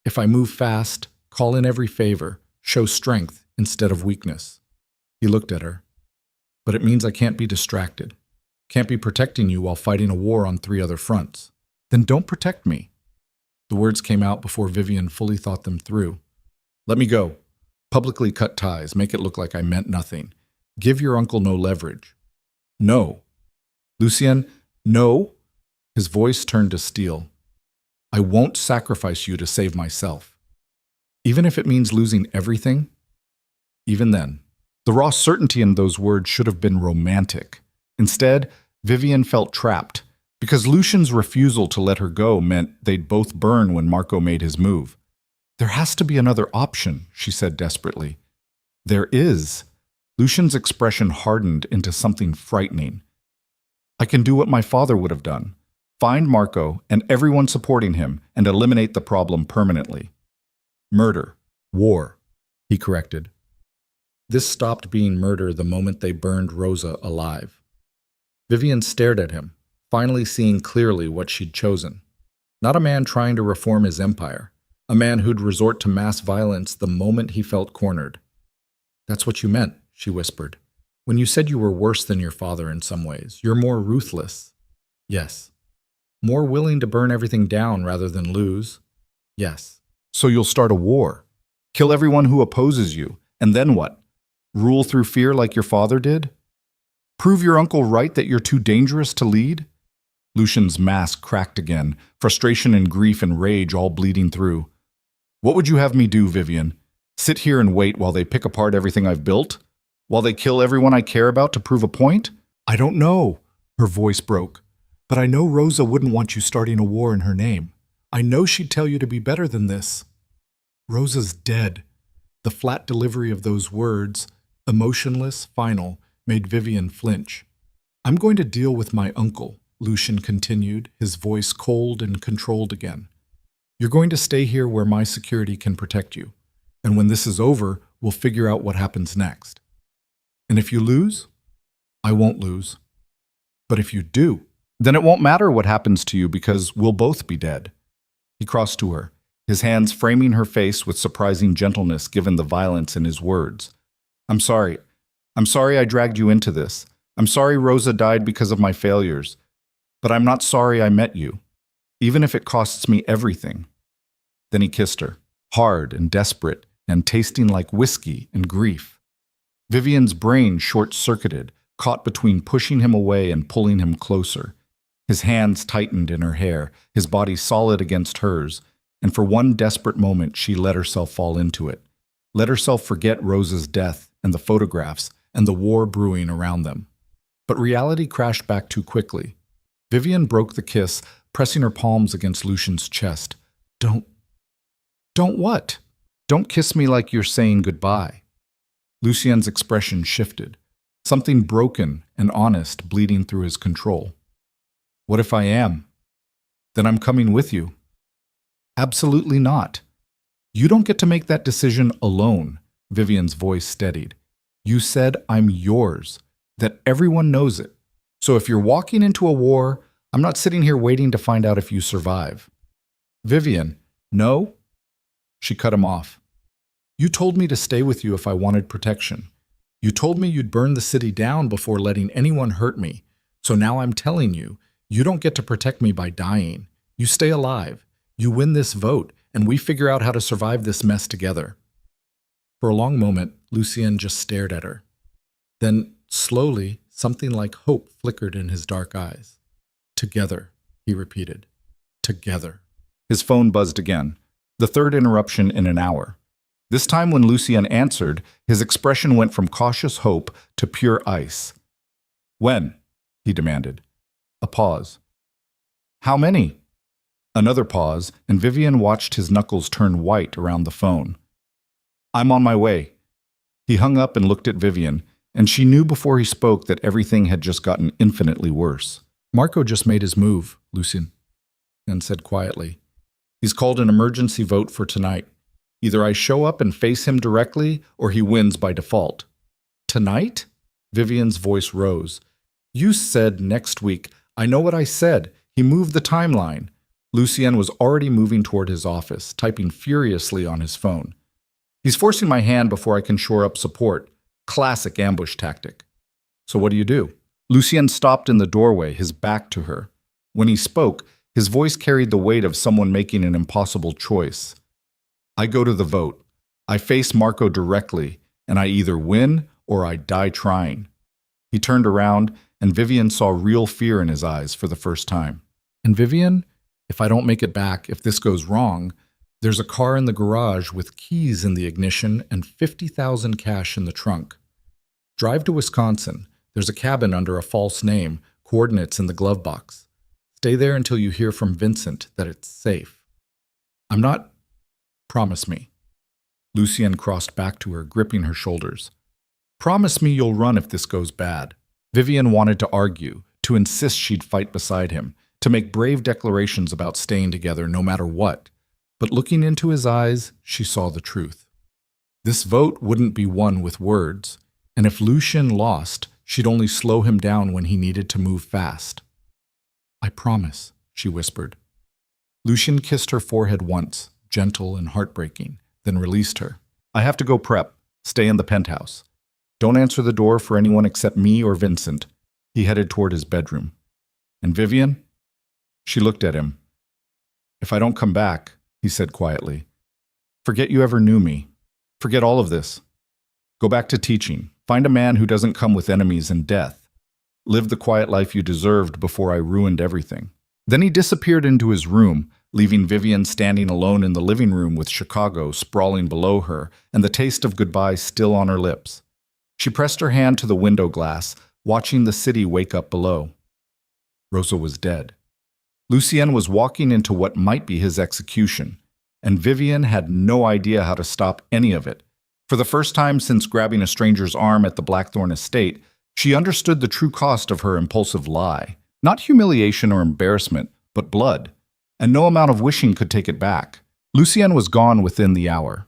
If I move fast, call in every favor, show strength instead of weakness. He looked at her. But it means I can't be distracted. Can't be protecting you while fighting a war on 3 other fronts. Then don't protect me. The words came out before Vivian fully thought them through. Let me go. Publicly cut ties, make it look like I meant nothing. Give your uncle no leverage. No. Lucien, no. His voice turned to steel. I won't sacrifice you to save myself. Even if it means losing everything? Even then. The raw certainty in those words should have been romantic. Instead, Vivian felt trapped, because Lucien's refusal to let her go meant they'd both burn when Marco made his move. There has to be another option, she said desperately. There is. Lucien's expression hardened into something frightening. I can do what my father would have done. Find Marco and everyone supporting him and eliminate the problem permanently. Murder. War, he corrected. This stopped being murder the moment they burned Rosa alive. Vivian stared at him, finally seeing clearly what she'd chosen. Not a man trying to reform his empire. A man who'd resort to mass violence the moment he felt cornered. That's what you meant, she whispered. When you said you were worse than your father in some ways, you're more ruthless. Yes. More willing to burn everything down rather than lose. Yes. So you'll start a war. Kill everyone who opposes you. And then what? Rule through fear like your father did? Prove your uncle right that you're too dangerous to lead? Lucien's mask cracked again, frustration and grief and rage all bleeding through. What would you have me do, Vivian? Sit here and wait while they pick apart everything I've built? While they kill everyone I care about to prove a point? I don't know, her voice broke. But I know Rosa wouldn't want you starting a war in her name. I know she'd tell you to be better than this. Rosa's dead. The flat delivery of those words, emotionless, final, made Vivian flinch. I'm going to deal with my uncle, Lucien continued, his voice cold and controlled again. You're going to stay here where my security can protect you. And when this is over, we'll figure out what happens next. And if you lose, I won't lose. But if you do, then it won't matter what happens to you because we'll both be dead. He crossed to her, his hands framing her face with surprising gentleness given the violence in his words. I'm sorry. I'm sorry I dragged you into this. I'm sorry Rosa died because of my failures. But I'm not sorry I met you, even if it costs me everything. Then he kissed her, hard and desperate and tasting like whiskey and grief. Vivian's brain short-circuited, caught between pushing him away and pulling him closer. His hands tightened in her hair, his body solid against hers, and for one desperate moment she let herself fall into it. Let herself forget Rosa's death and the photographs and the war brewing around them. But reality crashed back too quickly. Vivian broke the kiss, pressing her palms against Lucien's chest. Don't what? Don't kiss me like you're saying goodbye. Lucien's expression shifted, something broken and honest bleeding through his control. What if I am? Then I'm coming with you. Absolutely not. You don't get to make that decision alone, Vivian's voice steadied. You said I'm yours, that everyone knows it. So if you're walking into a war, I'm not sitting here waiting to find out if you survive. Vivian, no? She cut him off. You told me to stay with you if I wanted protection. You told me you'd burn the city down before letting anyone hurt me. So now I'm telling you, you don't get to protect me by dying. You stay alive. You win this vote, and we figure out how to survive this mess together. For a long moment, Lucien just stared at her. Then, slowly, something like hope flickered in his dark eyes. Together, he repeated. Together. His phone buzzed again. The third interruption in an hour. This time when Lucien answered, his expression went from cautious hope to pure ice. When? He demanded. A pause. How many? Another pause, and Vivian watched his knuckles turn white around the phone. I'm on my way. He hung up and looked at Vivian, and she knew before he spoke that everything had just gotten infinitely worse. Marco just made his move, Lucien, and said quietly. He's called an emergency vote for tonight. Either I show up and face him directly, or he wins by default. Tonight? Vivian's voice rose. You said next week. I know what I said. He moved the timeline. Lucien was already moving toward his office, typing furiously on his phone. He's forcing my hand before I can shore up support. Classic ambush tactic. So what do? Lucien stopped in the doorway, his back to her. When he spoke, his voice carried the weight of someone making an impossible choice. I go to the vote. I face Marco directly, and I either win or I die trying. He turned around, and Vivian saw real fear in his eyes for the first time. And Vivian, if I don't make it back, if this goes wrong, there's a car in the garage with keys in the ignition and $50,000 cash in the trunk. Drive to Wisconsin. There's a cabin under a false name, coordinates in the glove box. Stay there until you hear from Vincent that it's safe. I'm not... Promise me. Lucien crossed back to her, gripping her shoulders. Promise me you'll run if this goes bad. Vivian wanted to argue, to insist she'd fight beside him, to make brave declarations about staying together no matter what. But looking into his eyes, she saw the truth. This vote wouldn't be won with words, and if Lucien lost, she'd only slow him down when he needed to move fast. I promise, she whispered. Lucien kissed her forehead once, gentle and heartbreaking, then released her. I have to go prep. Stay in the penthouse. Don't answer the door for anyone except me or Vincent. He headed toward his bedroom. And Vivian? She looked at him. If I don't come back, he said quietly, forget you ever knew me. Forget all of this. Go back to teaching. Find a man who doesn't come with enemies and death. Live the quiet life you deserved before I ruined everything. Then he disappeared into his room, leaving Vivian standing alone in the living room with Chicago sprawling below her and the taste of goodbye still on her lips. She pressed her hand to the window glass, watching the city wake up below. Rosa was dead. Lucien was walking into what might be his execution, and Vivian had no idea how to stop any of it. For the first time since grabbing a stranger's arm at the Blackthorn estate, she understood the true cost of her impulsive lie. Not humiliation or embarrassment, but blood. And no amount of wishing could take it back. Lucien was gone within the hour.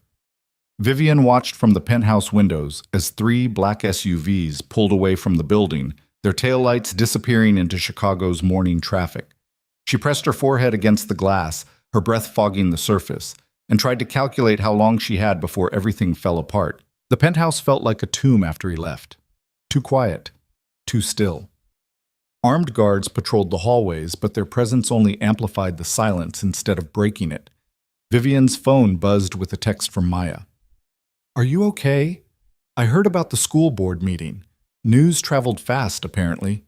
Vivian watched from the penthouse windows as 3 black SUVs pulled away from the building, their taillights disappearing into Chicago's morning traffic. She pressed her forehead against the glass, her breath fogging the surface, and tried to calculate how long she had before everything fell apart. The penthouse felt like a tomb after he left. Too quiet. Too still. Armed guards patrolled the hallways, but their presence only amplified the silence instead of breaking it. Vivian's phone buzzed with a text from Maya. Are you okay? I heard about the school board meeting. News traveled fast, apparently.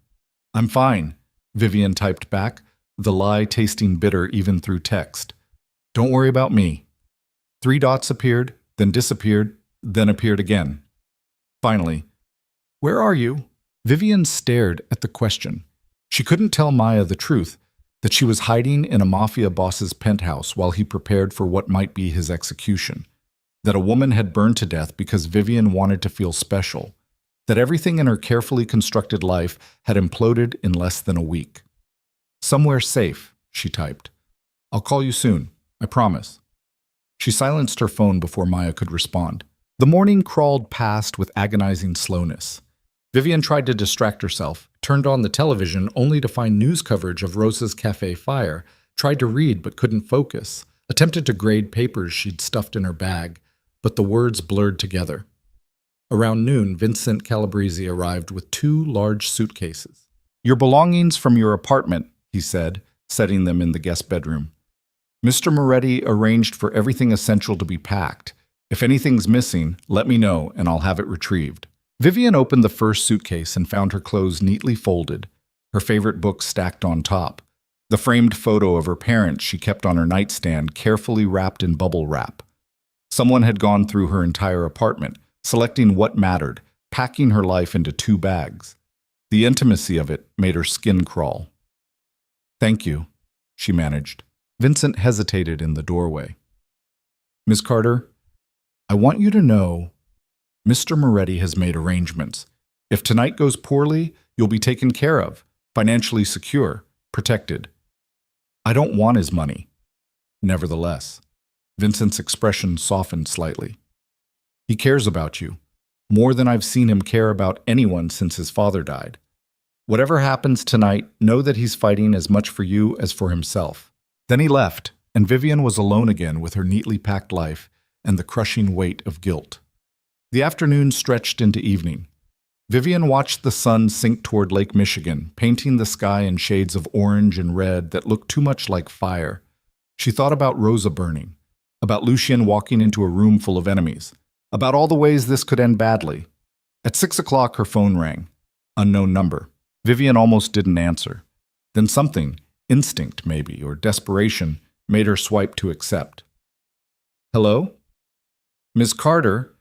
I'm fine, Vivian typed back, the lie tasting bitter even through text. Don't worry about me. 3 dots appeared, then disappeared, then appeared again. Finally, where are you? Vivian stared at the question. She couldn't tell Maya the truth, that she was hiding in a Mafia boss's penthouse while he prepared for what might be his execution, that a woman had burned to death because Vivian wanted to feel special, that everything in her carefully constructed life had imploded in less than a week. Somewhere safe, she typed. I'll call you soon, I promise. She silenced her phone before Maya could respond. The morning crawled past with agonizing slowness. Vivian tried to distract herself, turned on the television only to find news coverage of Rosa's cafe fire, tried to read but couldn't focus, attempted to grade papers she'd stuffed in her bag, but the words blurred together. Around noon, Vincent Calabrese arrived with 2 large suitcases. "Your belongings from your apartment," he said, setting them in the guest bedroom. "Mr. Moretti arranged for everything essential to be packed. If anything's missing, let me know and I'll have it retrieved." Vivian opened the first suitcase and found her clothes neatly folded, her favorite books stacked on top, the framed photo of her parents she kept on her nightstand carefully wrapped in bubble wrap. Someone had gone through her entire apartment, selecting what mattered, packing her life into 2 bags. The intimacy of it made her skin crawl. "Thank you," she managed. Vincent hesitated in the doorway. "Ms. Carter, I want you to know Mr. Moretti has made arrangements. If tonight goes poorly, you'll be taken care of, financially secure, protected. I don't want his money." Nevertheless, Vincent's expression softened slightly. "He cares about you, more than I've seen him care about anyone since his father died. Whatever happens tonight, know that he's fighting as much for you as for himself." Then he left, and Vivian was alone again with her neatly packed life and the crushing weight of guilt. The afternoon stretched into evening. Vivian watched the sun sink toward Lake Michigan, painting the sky in shades of orange and red that looked too much like fire. She thought about Rosa burning, about Lucien walking into a room full of enemies, about all the ways this could end badly. At 6 o'clock, her phone rang. Unknown number. Vivian almost didn't answer. Then something, instinct maybe, or desperation, made her swipe to accept. "Hello? Ms. Carter?"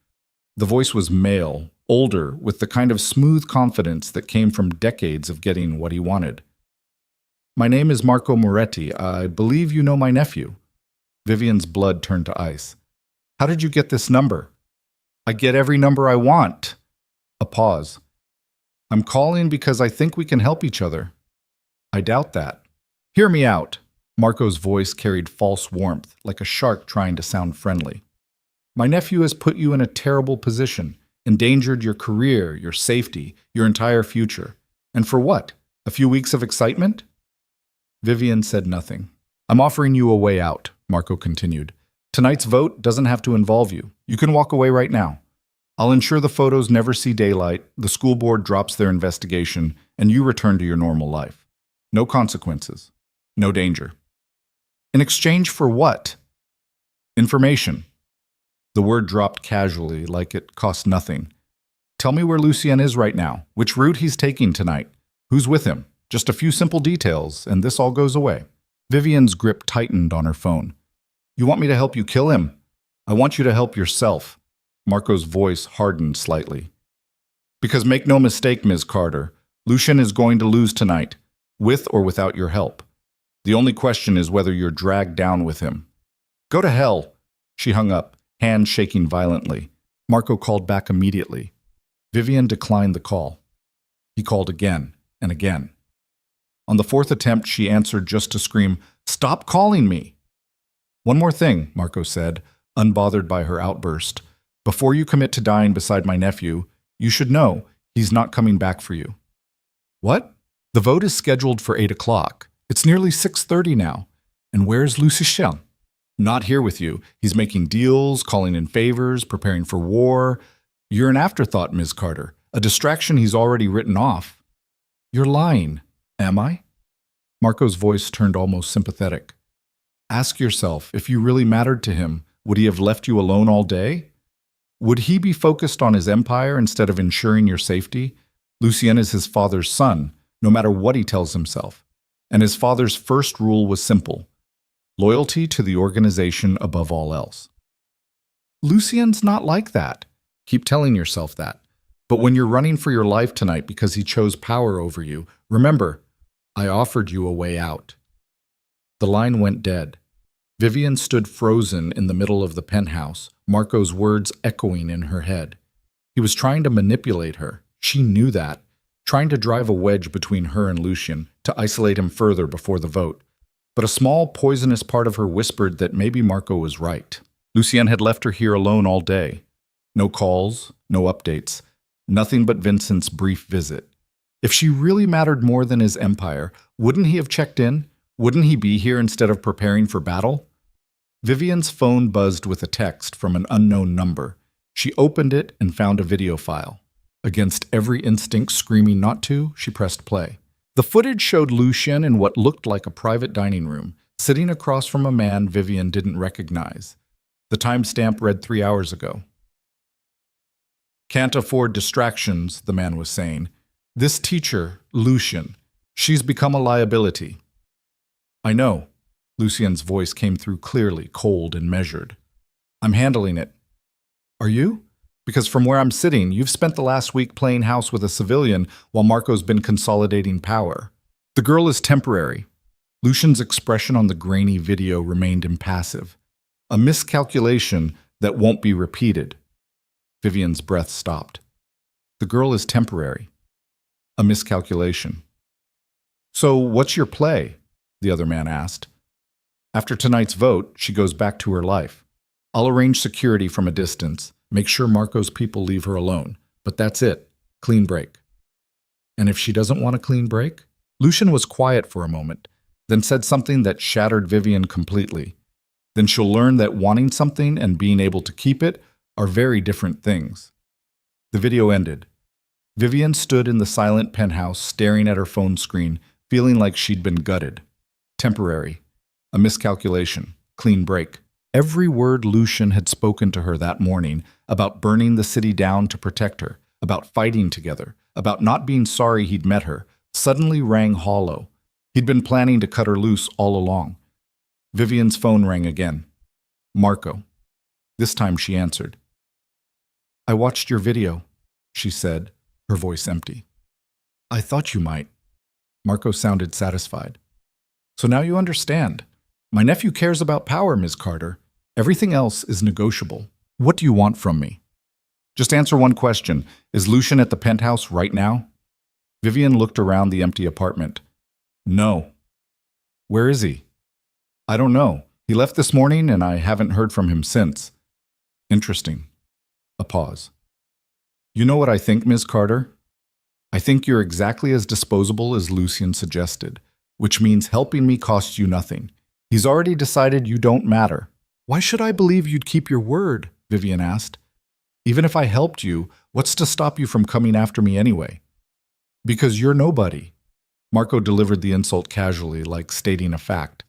The voice was male, older, with the kind of smooth confidence that came from decades of getting what he wanted. "My name is Marco Moretti. I believe you know my nephew." Vivian's blood turned to ice. "How did you get this number?" "I get every number I want." A pause. "I'm calling because I think we can help each other." "I doubt that." "Hear me out." Marco's voice carried false warmth, like a shark trying to sound friendly. "My nephew has put you in a terrible position, endangered your career, your safety, your entire future. And for what? A few weeks of excitement?" Vivian said nothing. "I'm offering you a way out," Marco continued. "Tonight's vote doesn't have to involve you. You can walk away right now. I'll ensure the photos never see daylight, the school board drops their investigation, and you return to your normal life. No consequences. No danger." "In exchange for what?" "Information." The word dropped casually, like it cost nothing. "Tell me where Lucien is right now, which route he's taking tonight, who's with him. Just a few simple details, and this all goes away." Vivian's grip tightened on her phone. "You want me to help you kill him?" "I want you to help yourself." Marco's voice hardened slightly. "Because make no mistake, Ms. Carter, Lucien is going to lose tonight, with or without your help. The only question is whether you're dragged down with him." "Go to hell." She hung up, hand shaking violently. Marco called back immediately. Vivian declined the call. He called again and again. On the 4th attempt, she answered just to scream, "Stop calling me!" "One more thing," Marco said, unbothered by her outburst. "Before you commit to dying beside my nephew, you should know he's not coming back for you." "What?" "The vote is scheduled for 8 o'clock. It's nearly 6:30 now. And where's Lucien?" "Not here with you. He's making deals, calling in favors, preparing for war. You're an afterthought, Ms. Carter, a distraction he's already written off." "You're lying." "Am I?" Marco's voice turned almost sympathetic. "Ask yourself, if you really mattered to him, would he have left you alone all day? Would he be focused on his empire instead of ensuring your safety? Lucien is his father's son, no matter what he tells himself. And his father's first rule was simple: loyalty to the organization above all else. Lucien's not like that. Keep telling yourself that. But when you're running for your life tonight because he chose power over you, remember, I offered you a way out." The line went dead. Vivian stood frozen in the middle of the penthouse, Marco's words echoing in her head. He was trying to manipulate her. She knew that. Trying to drive a wedge between her and Lucien, to isolate him further before the vote. But a small, poisonous part of her whispered that maybe Marco was right. Lucien had left her here alone all day. No calls, no updates. Nothing but Vincent's brief visit. If she really mattered more than his empire, wouldn't he have checked in? Wouldn't he be here instead of preparing for battle? Vivian's phone buzzed with a text from an unknown number. She opened it and found a video file. Against every instinct screaming not to, she pressed play. The footage showed Lucien in what looked like a private dining room, sitting across from a man Vivian didn't recognize. The timestamp read 3 hours ago. "Can't afford distractions," the man was saying. "This teacher, Lucien, she's become a liability." "I know." Lucien's voice came through clearly, cold and measured. "I'm handling it." "Are you? Because from where I'm sitting, you've spent the last week playing house with a civilian while Marco's been consolidating power. The girl is temporary." Lucien's expression on the grainy video remained impassive. "A miscalculation that won't be repeated." Vivian's breath stopped. "The girl is temporary. A miscalculation." "So what's your play?" the other man asked. "After tonight's vote, she goes back to her life. I'll arrange security from a distance, make sure Marco's people leave her alone. But that's it. Clean break." "And if she doesn't want a clean break?" Lucien was quiet for a moment, then said something that shattered Vivian completely. "Then she'll learn that wanting something and being able to keep it are very different things." The video ended. Vivian stood in the silent penthouse, staring at her phone screen, feeling like she'd been gutted. Temporary. A miscalculation. Clean break. Every word Lucien had spoken to her that morning about burning the city down to protect her, about fighting together, about not being sorry he'd met her, suddenly rang hollow. He'd been planning to cut her loose all along. Vivian's phone rang again. Marco. This time she answered. "I watched your video," she said, her voice empty. "I thought you might." Marco sounded satisfied. "So now you understand. My nephew cares about power, Ms. Carter. Everything else is negotiable. What do you want from me?" "Just answer one question. Is Lucien at the penthouse right now?" Vivian looked around the empty apartment. "No." "Where is he?" "I don't know. He left this morning and I haven't heard from him since." "Interesting." A pause. "You know what I think, Ms. Carter? I think you're exactly as disposable as Lucien suggested, which means helping me costs you nothing. He's already decided you don't matter." "Why should I believe you'd keep your word?" Vivian asked. "Even if I helped you, what's to stop you from coming after me anyway?" "Because you're nobody." Marco delivered the insult casually, like stating a fact.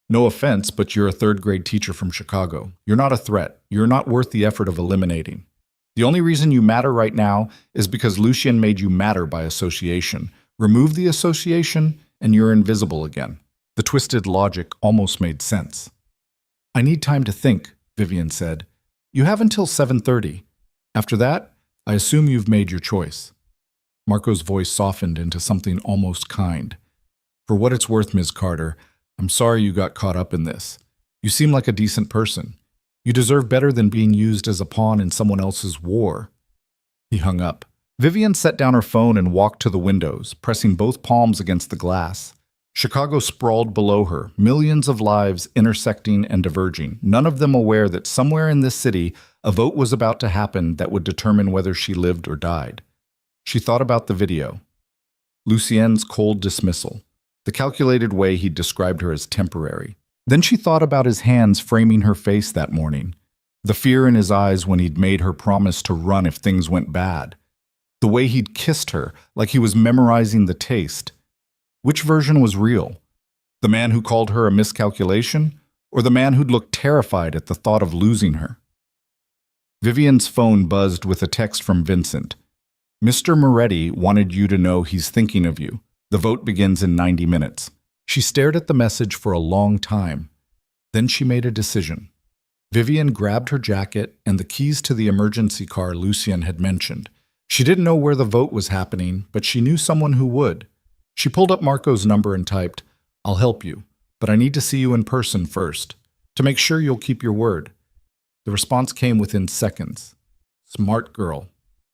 "No offense, but you're a third-grade teacher from Chicago. You're not a threat. You're not worth the effort of eliminating. The only reason you matter right now is because Lucien made you matter by association. Remove the association, and you're invisible again." The twisted logic almost made sense. "I need time to think," Vivian said. "You have until 7:30. After that, I assume you've made your choice." Marco's voice softened into something almost kind. "For what it's worth, Ms. Carter, I'm sorry you got caught up in this. You seem like a decent person. You deserve better than being used as a pawn in someone else's war." He hung up. Vivian set down her phone and walked to the windows, pressing both palms against the glass. Chicago sprawled below her, millions of lives intersecting and diverging, none of them aware that somewhere in this city a vote was about to happen that would determine whether she lived or died. She thought about the video. Lucien's cold dismissal, the calculated way he'd described her as temporary. Then she thought about his hands framing her face that morning, the fear in his eyes when he'd made her promise to run if things went bad, the way he'd kissed her like he was memorizing the taste. Which version was real? The man who called her a miscalculation, or the man who'd looked terrified at the thought of losing her? Vivian's phone buzzed with a text from Vincent. "Mr. Moretti wanted you to know he's thinking of you. The vote begins in 90 minutes. She stared at the message for a long time. Then she made a decision. Vivian grabbed her jacket and the keys to the emergency car Lucien had mentioned. She didn't know where the vote was happening, but she knew someone who would. She pulled up Marco's number and typed, "I'll help you, but I need to see you in person first, to make sure you'll keep your word." The response came within seconds. "Smart girl.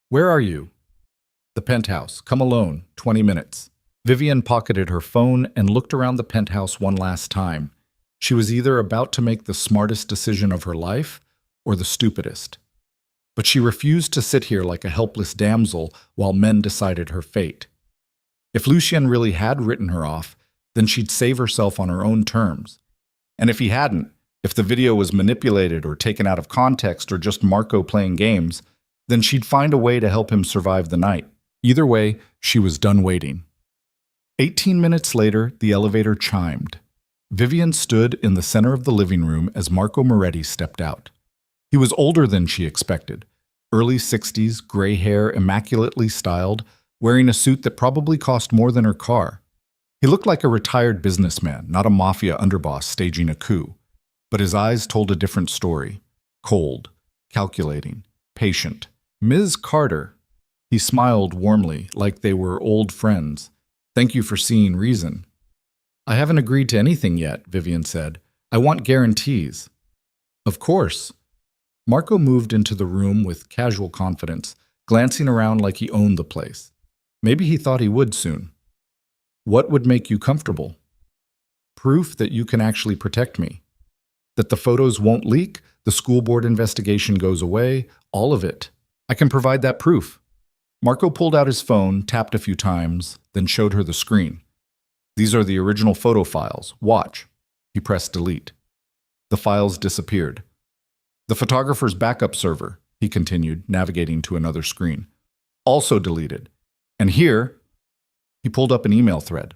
Where are you?" "The penthouse. Come alone. 20 minutes. Vivian pocketed her phone and looked around the penthouse one last time. She was either about to make the smartest decision of her life or the stupidest. But she refused to sit here like a helpless damsel while men decided her fate. If Lucien really had written her off, then she'd save herself on her own terms. And if he hadn't, if the video was manipulated or taken out of context or just Marco playing games, then she'd find a way to help him survive the night. Either way, she was done waiting. 18 minutes later, the elevator chimed. Vivian stood in the center of the living room as Marco Moretti stepped out. He was older than she expected. Early 60s, gray hair, immaculately styled, wearing a suit that probably cost more than her car. He looked like a retired businessman, not a mafia underboss staging a coup. But his eyes told a different story. Cold, calculating, patient. Ms. Carter. He smiled warmly, like they were old friends. Thank you for seeing reason. I haven't agreed to anything yet, Vivian said. I want guarantees. Of course. Marco moved into the room with casual confidence, glancing around like he owned the place. Maybe he thought he would soon. What would make you comfortable? Proof that you can actually protect me. That the photos won't leak, the school board investigation goes away, all of it. I can provide that proof. Marco pulled out his phone, tapped a few times, then showed her the screen. These are the original photo files. Watch. He pressed delete. The files disappeared. The photographer's backup server, he continued, navigating to another screen. Also deleted. And here, he pulled up an email thread.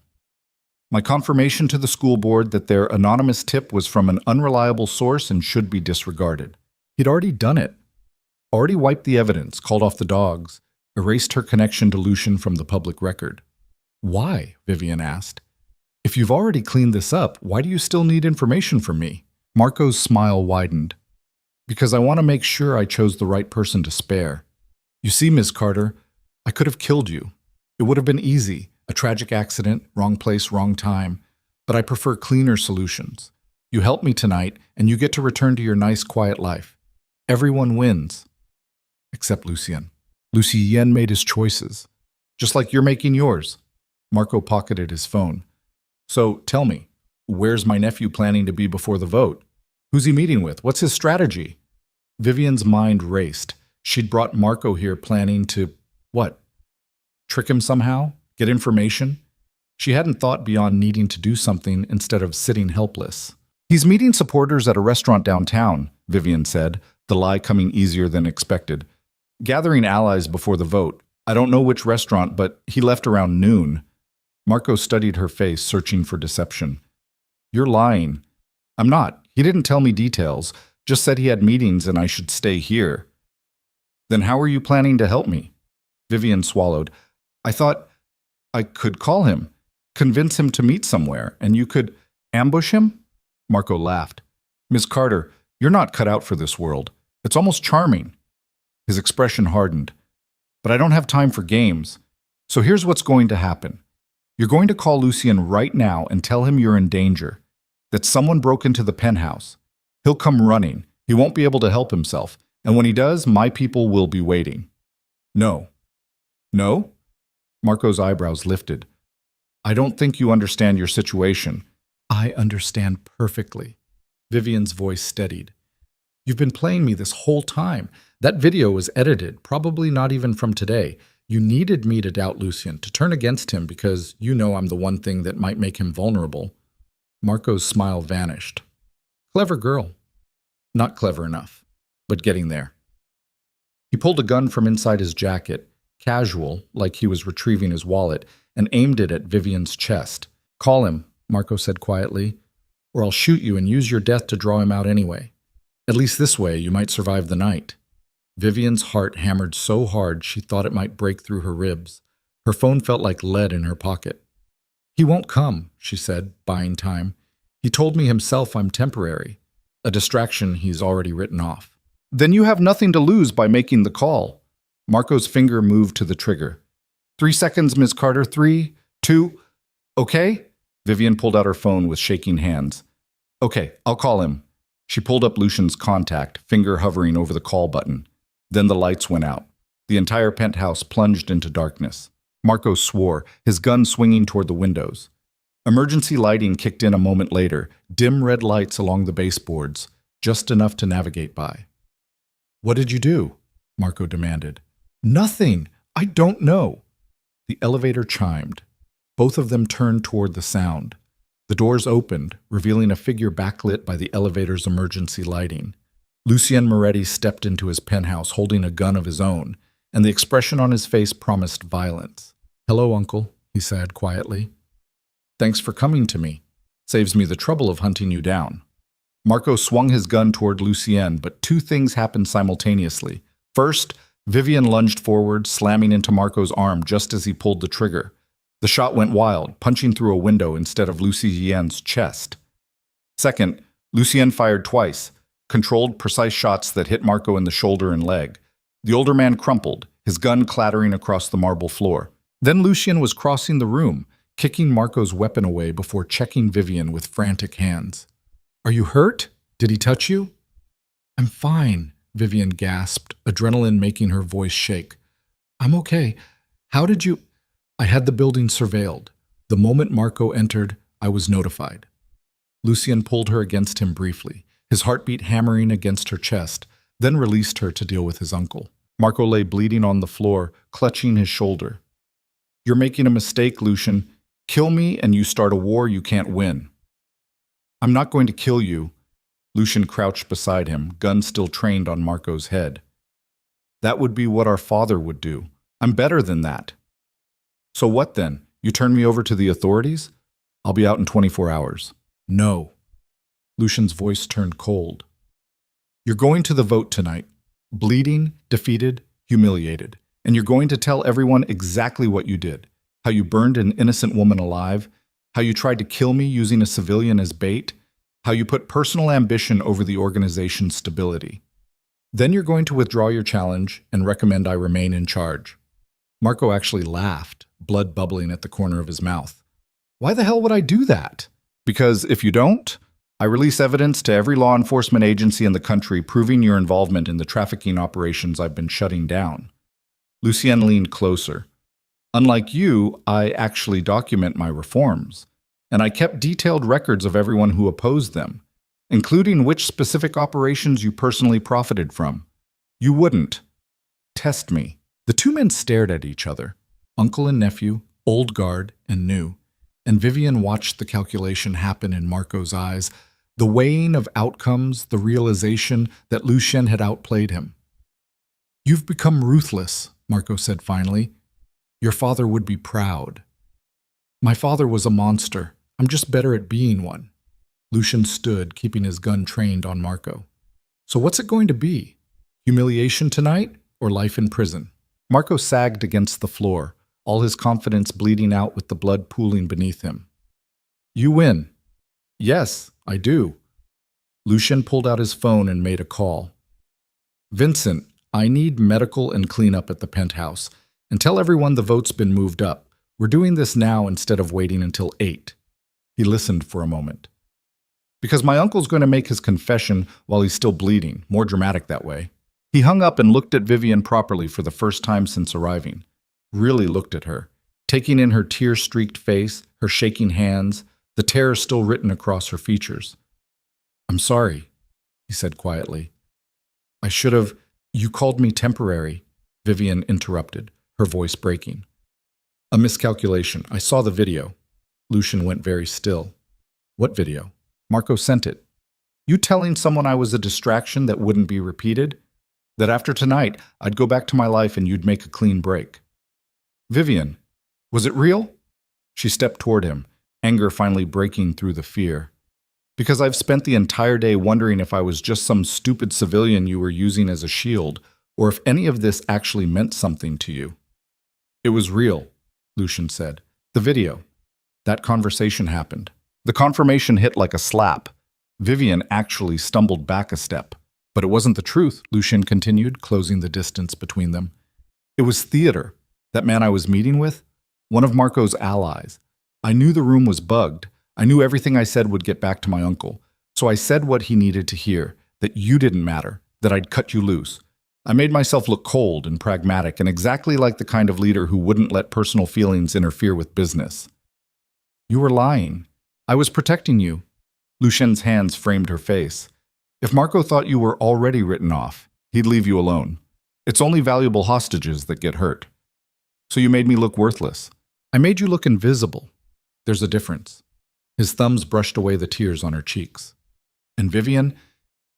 My confirmation to the school board that their anonymous tip was from an unreliable source and should be disregarded. He'd already done it. Already wiped the evidence, called off the dogs, erased her connection to Lucien from the public record. Why? Vivian asked. If you've already cleaned this up, why do you still need information from me? Marco's smile widened. Because I want to make sure I chose the right person to spare. You see, Ms. Carter, I could have killed you. It would have been easy. A tragic accident, wrong place, wrong time. But I prefer cleaner solutions. You help me tonight, and you get to return to your nice, quiet life. Everyone wins. Except Lucien. Lucien made his choices. Just like you're making yours. Marco pocketed his phone. So, tell me, where's my nephew planning to be before the vote? Who's he meeting with? What's his strategy? Vivian's mind raced. She'd brought Marco here planning to, what? Trick him somehow? Get information? She hadn't thought beyond needing to do something instead of sitting helpless. He's meeting supporters at a restaurant downtown, Vivian said, the lie coming easier than expected. Gathering allies before the vote. I don't know which restaurant, but he left around noon. Marco studied her face, searching for deception. You're lying. I'm not. He didn't tell me details, just said he had meetings and I should stay here. Then how are you planning to help me? Vivian swallowed. I thought I could call him, convince him to meet somewhere, and you could ambush him? Marco laughed. Ms. Carter, you're not cut out for this world. It's almost charming. His expression hardened. But I don't have time for games. So here's what's going to happen. You're going to call Lucien right now and tell him you're in danger, that someone broke into the penthouse. He'll come running. He won't be able to help himself. And when he does, my people will be waiting. No. No? Marco's eyebrows lifted. I don't think you understand your situation. I understand perfectly. Vivian's voice steadied. You've been playing me this whole time. That video was edited, probably not even from today. You needed me to doubt Lucien, to turn against him because you know I'm the one thing that might make him vulnerable. Marco's smile vanished. Clever girl. Not clever enough, but getting there. He pulled a gun from inside his jacket, casual, like he was retrieving his wallet, and aimed it at Vivian's chest. Call him, Marco said quietly, or I'll shoot you and use your death to draw him out anyway. At least this way you might survive the night. Vivian's heart hammered so hard she thought it might break through her ribs. Her phone felt like lead in her pocket. He won't come, she said, buying time. He told me himself I'm temporary, a distraction he's already written off. Then you have nothing to lose by making the call. Marco's finger moved to the trigger. 3 seconds, Ms. Carter. 3, 2, okay? Vivian pulled out her phone with shaking hands. Okay, I'll call him. She pulled up Lucien's contact, finger hovering over the call button. Then the lights went out. The entire penthouse plunged into darkness. Marco swore, his gun swinging toward the windows. Emergency lighting kicked in a moment later, dim red lights along the baseboards, just enough to navigate by. What did you do? Marco demanded. Nothing. I don't know. The elevator chimed. Both of them turned toward the sound. The doors opened, revealing a figure backlit by the elevator's emergency lighting. Lucien Moretti stepped into his penthouse holding a gun of his own, and the expression on his face promised violence. "Hello, Uncle," he said quietly. "Thanks for coming to me. Saves me the trouble of hunting you down." Marco swung his gun toward Lucien, but two things happened simultaneously. First, Vivian lunged forward, slamming into Marco's arm just as he pulled the trigger. The shot went wild, punching through a window instead of Lucien's chest. Second, Lucien fired twice, controlled, precise shots that hit Marco in the shoulder and leg. The older man crumpled, his gun clattering across the marble floor. Then Lucien was crossing the room, kicking Marco's weapon away before checking Vivian with frantic hands. "Are you hurt? Did he touch you?" "I'm fine," Vivian gasped, adrenaline making her voice shake. "I'm okay. How did you—" "I had the building surveilled. The moment Marco entered, I was notified." Lucien pulled her against him briefly, his heartbeat hammering against her chest, then released her to deal with his uncle. Marco lay bleeding on the floor, clutching his shoulder. "You're making a mistake, Lucien. Kill me and you start a war you can't win." "I'm not going to kill you." Lucien crouched beside him, gun still trained on Marco's head. "That would be what our father would do. I'm better than that." "So what then? You turn me over to the authorities? I'll be out in 24 hours. "No." Lucien's voice turned cold. "You're going to the vote tonight. Bleeding, defeated, humiliated. And you're going to tell everyone exactly what you did. How you burned an innocent woman alive. How you tried to kill me using a civilian as bait. How you put personal ambition over the organization's stability. Then you're going to withdraw your challenge and recommend I remain in charge." Marco actually laughed, blood bubbling at the corner of his mouth. "Why the hell would I do that?" "Because if you don't, I release evidence to every law enforcement agency in the country proving your involvement in the trafficking operations I've been shutting down." Lucien leaned closer. "Unlike you, I actually document my reforms, and I kept detailed records of everyone who opposed them, including which specific operations you personally profited from. You wouldn't. Test me." The two men stared at each other, uncle and nephew, old guard and new, and Vivian watched the calculation happen in Marco's eyes, the weighing of outcomes, the realization that Lucien had outplayed him. "You've become ruthless," Marco said finally. "Your father would be proud." "My father was a monster. I'm just better at being one." Lucien stood, keeping his gun trained on Marco. "So what's it going to be? Humiliation tonight or life in prison?" Marco sagged against the floor, all his confidence bleeding out with the blood pooling beneath him. "You win." "Yes, I do." Lucien pulled out his phone and made a call. "Vincent, I need medical and cleanup at the penthouse. And tell everyone the vote's been moved up. We're doing this now instead of waiting until 8. He listened for a moment. "Because my uncle's going to make his confession while he's still bleeding, more dramatic that way." He hung up and looked at Vivian properly for the first time since arriving. Really looked at her, taking in her tear-streaked face, her shaking hands, the terror still written across her features. "I'm sorry," he said quietly. "I should have—" "You called me temporary," Vivian interrupted, her voice breaking. "A miscalculation. I saw the video." Lucien went very still. "What video?" "Marco sent it. You telling someone I was a distraction that wouldn't be repeated? That after tonight, I'd go back to my life and you'd make a clean break." "Vivian, was it real?" She stepped toward him, anger finally breaking through the fear. "Because I've spent the entire day wondering if I was just some stupid civilian you were using as a shield, or if any of this actually meant something to you." "It was real," Lucien said. "The video. That conversation happened." The confirmation hit like a slap. Vivian actually stumbled back a step. "But it wasn't the truth," Lucien continued, closing the distance between them. "It was theater. That man I was meeting with? One of Marco's allies. I knew the room was bugged. I knew everything I said would get back to my uncle. So I said what he needed to hear, that you didn't matter, that I'd cut you loose. I made myself look cold and pragmatic and exactly like the kind of leader who wouldn't let personal feelings interfere with business." "You were lying. I was protecting you." Lucien's hands framed her face. "If Marco thought you were already written off, he'd leave you alone. It's only valuable hostages that get hurt. So you made me look worthless. I made you look invisible. There's a difference. His thumbs brushed away the tears on her cheeks. And Vivian,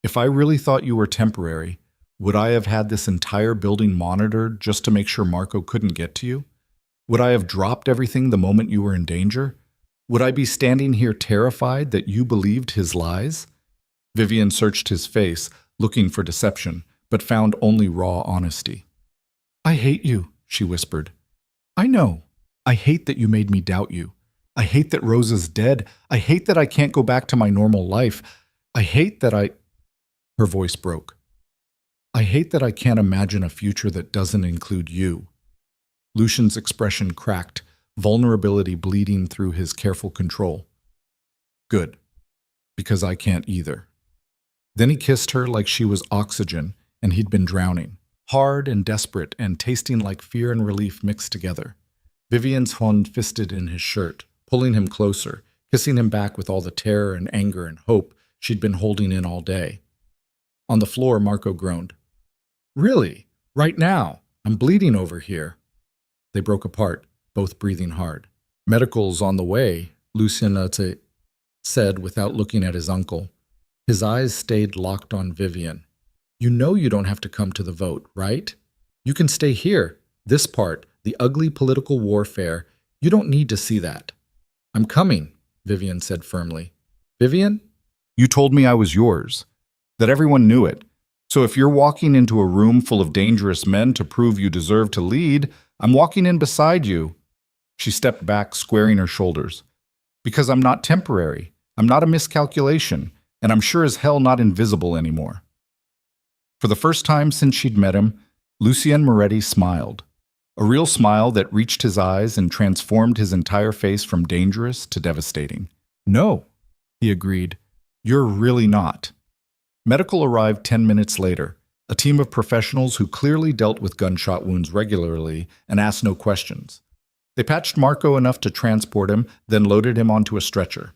if I really thought you were temporary, would I have had this entire building monitored just to make sure Marco couldn't get to you? Would I have dropped everything the moment you were in danger? Would I be standing here terrified that you believed his lies? Vivian searched his face, looking for deception, but found only raw honesty. I hate you, she whispered. I know. I hate that you made me doubt you. I hate that Rose is dead. I hate that I can't go back to my normal life. I hate that Her voice broke. I hate that I can't imagine a future that doesn't include you. Lucian's expression cracked, vulnerability bleeding through his careful control. Good, because I can't either. Then he kissed her like she was oxygen and he'd been drowning, hard and desperate and tasting like fear and relief mixed together. Vivian's hand fisted in his shirt, pulling him closer, kissing him back with all the terror and anger and hope she'd been holding in all day. On the floor, Marco groaned. Really? Right now? I'm bleeding over here. They broke apart, both breathing hard. Medical's on the way, Lucian said without looking at his uncle. His eyes stayed locked on Vivian. You know you don't have to come to the vote, right? You can stay here. This part, the ugly political warfare, you don't need to see that. I'm coming, Vivian said firmly. Vivian? You told me I was yours, that everyone knew it. So if you're walking into a room full of dangerous men to prove you deserve to lead, I'm walking in beside you. She stepped back, squaring her shoulders. Because I'm not temporary. I'm not a miscalculation. And I'm sure as hell not invisible anymore. For the first time since she'd met him, Lucien Moretti smiled. A real smile that reached his eyes and transformed his entire face from dangerous to devastating. No, he agreed. You're really not. Medical arrived 10 minutes later, a team of professionals who clearly dealt with gunshot wounds regularly and asked no questions. They patched Marco enough to transport him, then loaded him onto a stretcher.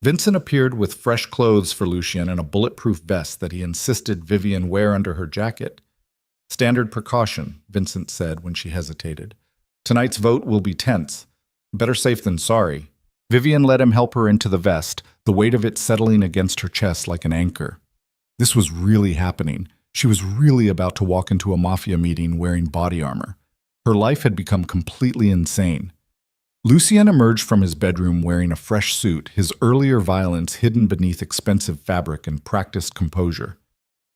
Vincent appeared with fresh clothes for Lucien and a bulletproof vest that he insisted Vivian wear under her jacket. Standard precaution, Vincent said when she hesitated. Tonight's vote will be tense. Better safe than sorry. Vivian let him help her into the vest, the weight of it settling against her chest like an anchor. This was really happening. She was really about to walk into a Mafia meeting wearing body armor. Her life had become completely insane. Lucien emerged from his bedroom wearing a fresh suit, his earlier violence hidden beneath expensive fabric and practiced composure.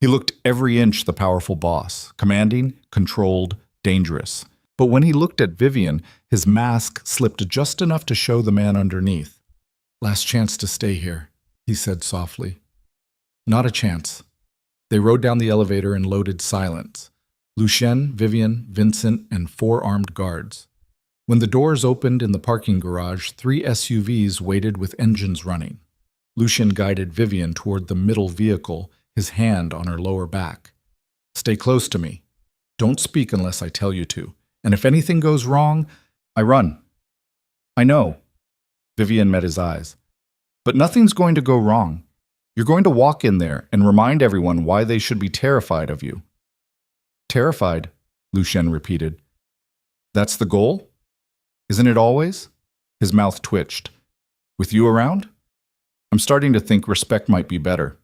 He looked every inch the powerful boss, commanding, controlled, dangerous. But when he looked at Vivian, his mask slipped just enough to show the man underneath. Last chance to stay here, he said softly. Not a chance. They rode down the elevator in loaded silence. Lucien, Vivian, Vincent, and 4 armed guards. When the doors opened in the parking garage, 3 SUVs waited with engines running. Lucien guided Vivian toward the middle vehicle, his hand on her lower back. Stay close to me. Don't speak unless I tell you to. And if anything goes wrong, I run. I know. Vivian met his eyes. But nothing's going to go wrong. You're going to walk in there and remind everyone why they should be terrified of you. Terrified, Lucien repeated. That's the goal? Isn't it always? His mouth twitched. With you around? I'm starting to think respect might be better.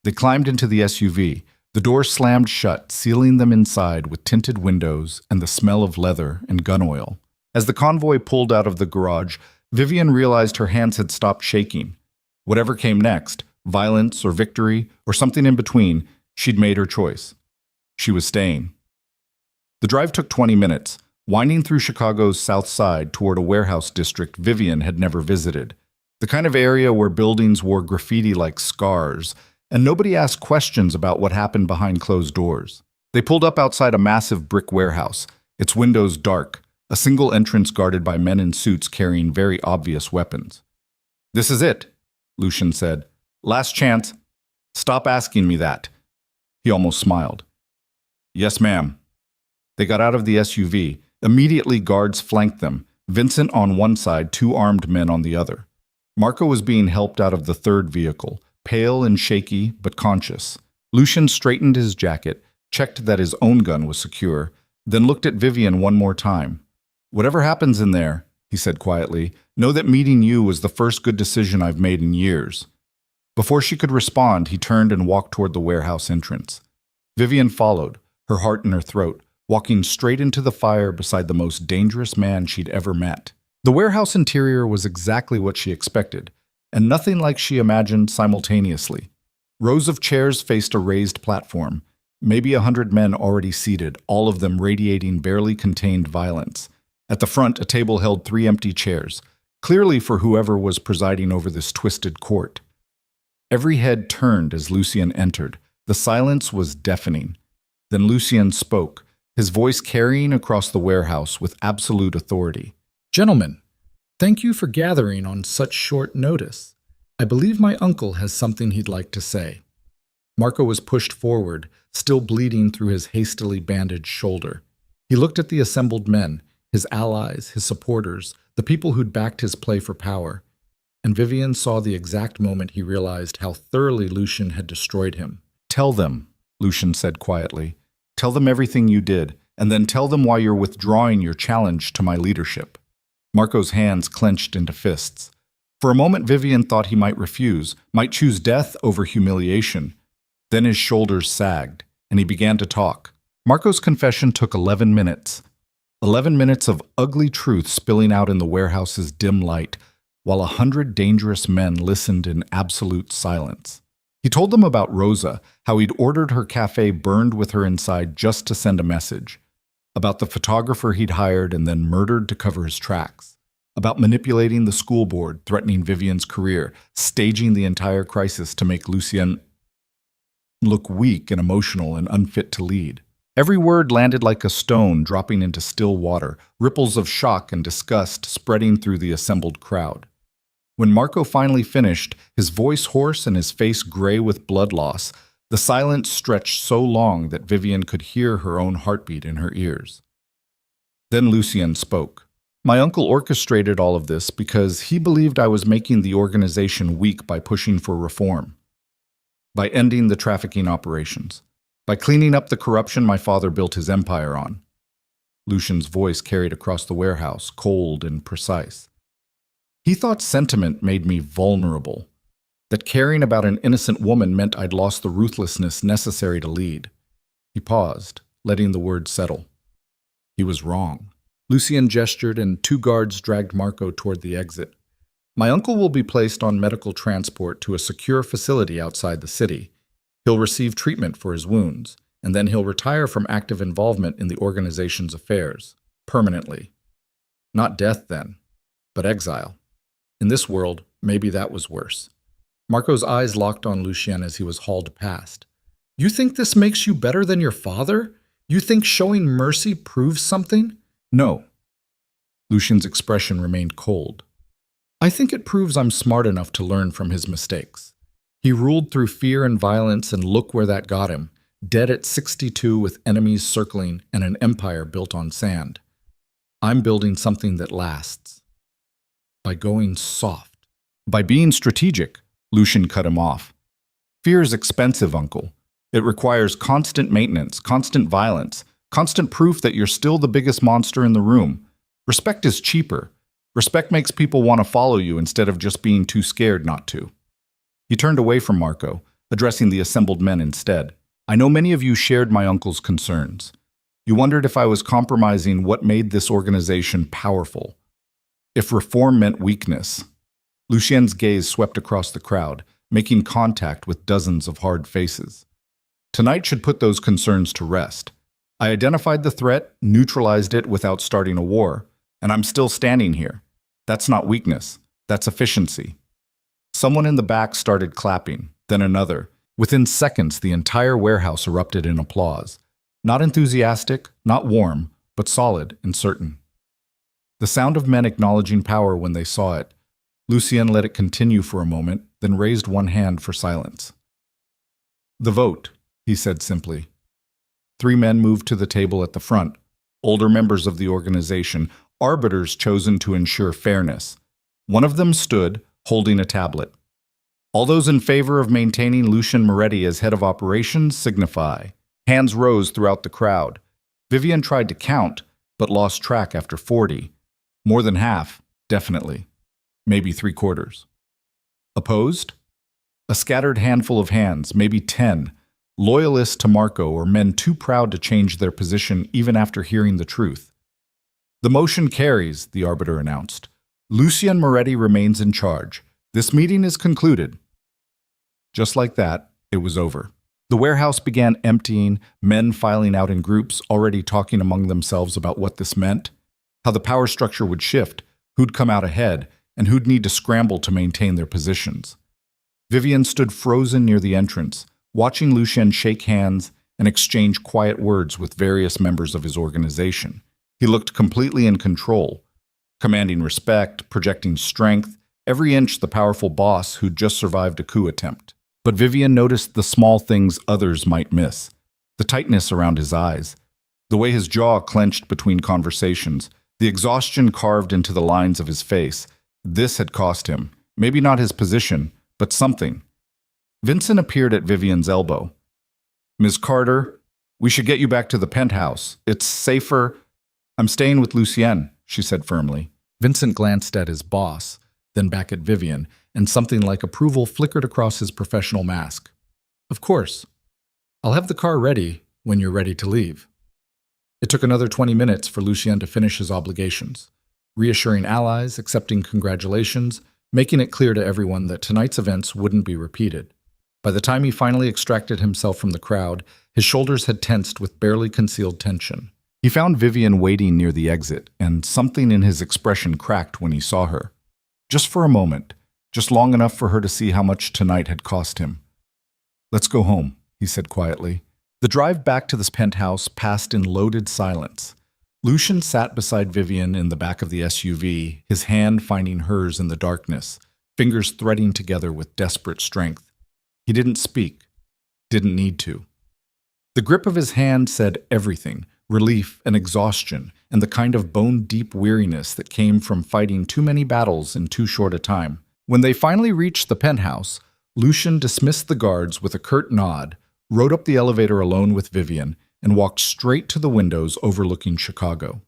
They climbed into the SUV. The door slammed shut, sealing them inside with tinted windows and the smell of leather and gun oil. As the convoy pulled out of the garage, Vivian realized her hands had stopped shaking. Whatever came next, violence or victory or something in between, she'd made her choice. She was staying. The drive took 20 minutes, winding through Chicago's South Side toward a warehouse district Vivian had never visited. The kind of area where buildings wore graffiti like scars, and nobody asked questions about what happened behind closed doors. They pulled up outside a massive brick warehouse, its windows dark, a single entrance guarded by men in suits carrying very obvious weapons. This is it, Lucien said. Last chance. Stop asking me that. He almost smiled. Yes, ma'am. They got out of the SUV. Immediately, guards flanked them, Vincent on one side, 2 armed men on the other. Marco was being helped out of the third vehicle, pale and shaky, but conscious. Lucien straightened his jacket, checked that his own gun was secure, then looked at Vivian one more time. Whatever happens in there, he said quietly, know that meeting you was the first good decision I've made in years. Before she could respond, he turned and walked toward the warehouse entrance. Vivian followed, her heart in her throat, walking straight into the fire beside the most dangerous man she'd ever met. The warehouse interior was exactly what she expected, and nothing like she imagined simultaneously. Rows of chairs faced a raised platform, maybe 100 men already seated, all of them radiating barely contained violence. At the front, a table held 3 empty chairs, clearly for whoever was presiding over this twisted court. Every head turned as Lucien entered. The silence was deafening. Then Lucien spoke, his voice carrying across the warehouse with absolute authority. Gentlemen, thank you for gathering on such short notice. I believe my uncle has something he'd like to say. Marco was pushed forward, still bleeding through his hastily bandaged shoulder. He looked at the assembled men, his allies, his supporters, the people who'd backed his play for power. And Vivian saw the exact moment he realized how thoroughly Lucien had destroyed him. Tell them, Lucien said quietly. Tell them everything you did, and then tell them why you're withdrawing your challenge to my leadership. Marco's hands clenched into fists. For a moment, Vivian thought he might refuse, might choose death over humiliation. Then his shoulders sagged, and he began to talk. Marco's confession took 11 minutes. 11 minutes of ugly truth spilling out in the warehouse's dim light, while 100 dangerous men listened in absolute silence. He told them about Rosa, how he'd ordered her cafe burned with her inside just to send a message. About the photographer he'd hired and then murdered to cover his tracks. About manipulating the school board, threatening Vivian's career, staging the entire crisis to make Lucien look weak and emotional and unfit to lead. Every word landed like a stone dropping into still water, ripples of shock and disgust spreading through the assembled crowd. When Marco finally finished, his voice hoarse and his face gray with blood loss, the silence stretched so long that Vivian could hear her own heartbeat in her ears. Then Lucien spoke. My uncle orchestrated all of this because he believed I was making the organization weak by pushing for reform, by ending the trafficking operations, by cleaning up the corruption my father built his empire on. Lucien's voice carried across the warehouse, cold and precise. He thought sentiment made me vulnerable, that caring about an innocent woman meant I'd lost the ruthlessness necessary to lead. He paused, letting the words settle. He was wrong. Lucien gestured and 2 guards dragged Marco toward the exit. My uncle will be placed on medical transport to a secure facility outside the city. He'll receive treatment for his wounds, and then he'll retire from active involvement in the organization's affairs, permanently. Not death then, but exile. In this world, maybe that was worse. Marco's eyes locked on Lucien as he was hauled past. You think this makes you better than your father? You think showing mercy proves something? No. Lucien's expression remained cold. I think it proves I'm smart enough to learn from his mistakes. He ruled through fear and violence, and look where that got him, dead at 62 with enemies circling and an empire built on sand. I'm building something that lasts. By going soft. By being strategic, Lucien cut him off. Fear is expensive, Uncle. It requires constant maintenance, constant violence, constant proof that you're still the biggest monster in the room. Respect is cheaper. Respect makes people want to follow you instead of just being too scared not to. He turned away from Marco, addressing the assembled men instead. I know many of you shared my uncle's concerns. You wondered if I was compromising what made this organization powerful. If reform meant weakness. Lucien's gaze swept across the crowd, making contact with dozens of hard faces. Tonight should put those concerns to rest. I identified the threat, neutralized it without starting a war, and I'm still standing here. That's not weakness. That's efficiency. Someone in the back started clapping, then another. Within seconds, the entire warehouse erupted in applause. Not enthusiastic, not warm, but solid and certain. The sound of men acknowledging power when they saw it. Lucien let it continue for a moment, then raised one hand for silence. The vote, he said simply. 3 men moved to the table at the front, older members of the organization, arbiters chosen to ensure fairness. One of them stood, holding a tablet. All those in favor of maintaining Lucien Moretti as head of operations signify. Hands rose throughout the crowd. Vivian tried to count, but lost track after 40. More than half, definitely. Maybe 3/4. Opposed? A scattered handful of hands, maybe 10, loyalists to Marco or men too proud to change their position even after hearing the truth. The motion carries, the arbiter announced. Lucien Moretti remains in charge. This meeting is concluded. Just like that, it was over. The warehouse began emptying, men filing out in groups, already talking among themselves about what this meant, how the power structure would shift, who'd come out ahead, and who'd need to scramble to maintain their positions. Vivian stood frozen near the entrance, watching Lucien shake hands and exchange quiet words with various members of his organization. He looked completely in control, commanding respect, projecting strength, every inch the powerful boss who'd just survived a coup attempt. But Vivian noticed the small things others might miss. The tightness around his eyes, the way his jaw clenched between conversations, the exhaustion carved into the lines of his face. This had cost him, maybe not his position, but something. Vincent appeared at Vivian's elbow. "Ms. Carter, we should get you back to the penthouse. It's safer." "I'm staying with Lucien," she said firmly. Vincent glanced at his boss, then back at Vivian, and something like approval flickered across his professional mask. "Of course. I'll have the car ready when you're ready to leave." It took another 20 minutes for Lucien to finish his obligations, reassuring allies, accepting congratulations, making it clear to everyone that tonight's events wouldn't be repeated. By the time he finally extracted himself from the crowd, his shoulders had tensed with barely concealed tension. He found Vivian waiting near the exit, and something in his expression cracked when he saw her. Just for a moment, just long enough for her to see how much tonight had cost him. "Let's go home," he said quietly. The drive back to this penthouse passed in loaded silence. Lucien sat beside Vivian in the back of the SUV, his hand finding hers in the darkness, fingers threading together with desperate strength. He didn't speak, didn't need to. The grip of his hand said everything, relief and exhaustion, and the kind of bone-deep weariness that came from fighting too many battles in too short a time. When they finally reached the penthouse, Lucien dismissed the guards with a curt nod, rode up the elevator alone with Vivian, and walked straight to the windows overlooking Chicago.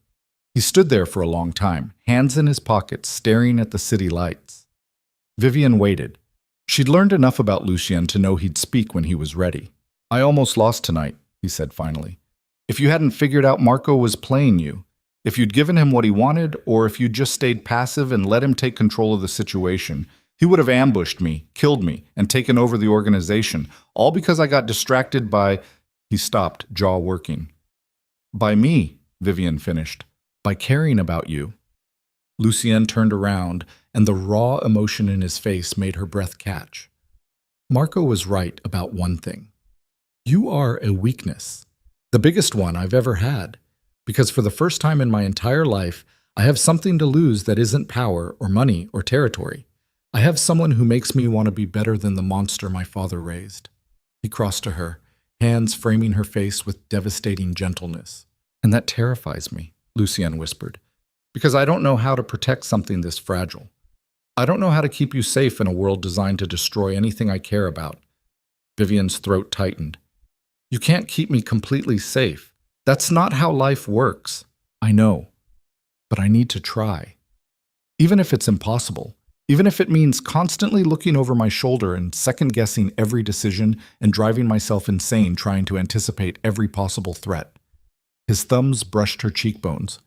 He stood there for a long time, hands in his pockets, staring at the city lights. Vivian waited. She'd learned enough about Lucien to know he'd speak when he was ready. "I almost lost tonight," he said finally. "If you hadn't figured out Marco was playing you, if you'd given him what he wanted, or if you'd just stayed passive and let him take control of the situation, he would have ambushed me, killed me, and taken over the organization, all because I got distracted by—" He stopped, jaw working. "By me," Vivian finished. "By caring about you." Lucien turned around, and the raw emotion in his face made her breath catch. Marco was right about one thing. You are a weakness. The biggest one I've ever had. Because for the first time in my entire life, I have something to lose that isn't power or money or territory. I have someone who makes me want to be better than the monster my father raised. He crossed to her, hands framing her face with devastating gentleness. "And that terrifies me," Lucien whispered, "because I don't know how to protect something this fragile. I don't know how to keep you safe in a world designed to destroy anything I care about." Vivian's throat tightened. "You can't keep me completely safe. That's not how life works." "I know, but I need to try. Even if it's impossible, even if it means constantly looking over my shoulder and second-guessing every decision and driving myself insane trying to anticipate every possible threat." His thumbs brushed her cheekbones.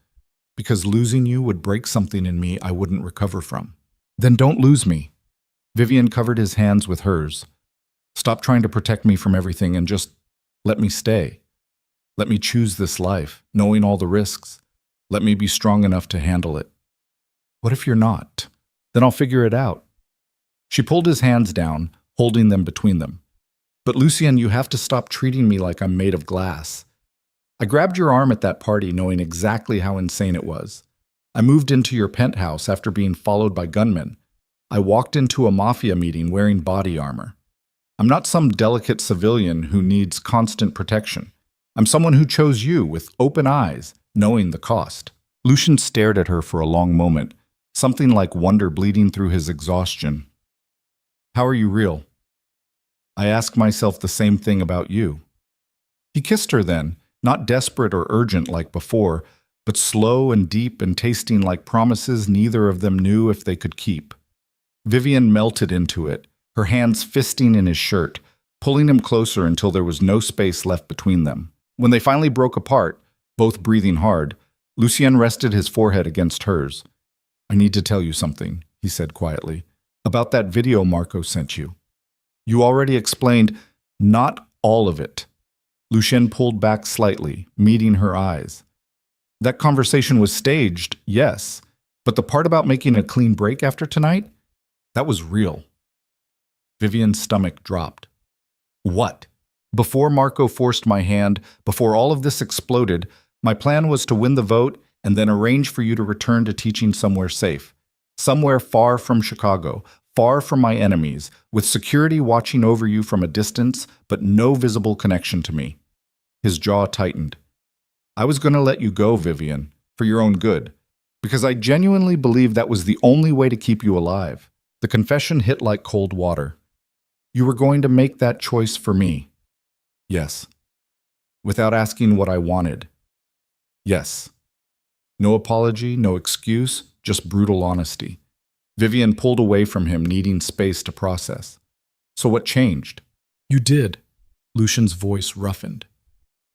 "Because losing you would break something in me I wouldn't recover from." "Then don't lose me." Vivian covered his hands with hers. "Stop trying to protect me from everything and just let me stay. Let me choose this life, knowing all the risks. Let me be strong enough to handle it." "What if you're not? Then I'll figure it out." She pulled his hands down, holding them between them. "But Lucien, you have to stop treating me like I'm made of glass. I grabbed your arm at that party knowing exactly how insane it was. I moved into your penthouse after being followed by gunmen. I walked into a Mafia meeting wearing body armor. I'm not some delicate civilian who needs constant protection. I'm someone who chose you with open eyes, knowing the cost." Lucien stared at her for a long moment, something like wonder bleeding through his exhaustion. "How are you real?" "I ask myself the same thing about you." He kissed her then, not desperate or urgent like before, but slow and deep and tasting like promises neither of them knew if they could keep. Vivian melted into it, her hands fisting in his shirt, pulling him closer until there was no space left between them. When they finally broke apart, both breathing hard, Lucien rested his forehead against hers. "I need to tell you something," he said quietly, "about that video Marco sent you. You already explained not all of it." Lucien pulled back slightly, meeting her eyes. "That conversation was staged, yes, but the part about making a clean break after tonight? That was real." Vivian's stomach dropped. "What? Before Marco forced my hand, before all of this exploded, my plan was to win the vote and then arrange for you to return to teaching somewhere safe. Somewhere far from Chicago, far from my enemies, with security watching over you from a distance, but no visible connection to me." His jaw tightened. "I was going to let you go, Vivian, for your own good, because I genuinely believed that was the only way to keep you alive." The confession hit like cold water. "You were going to make that choice for me." "Yes." "Without asking what I wanted." "Yes." No apology, no excuse, just brutal honesty. Vivian pulled away from him, needing space to process. "So what changed?" "You did." Lucian's voice roughened.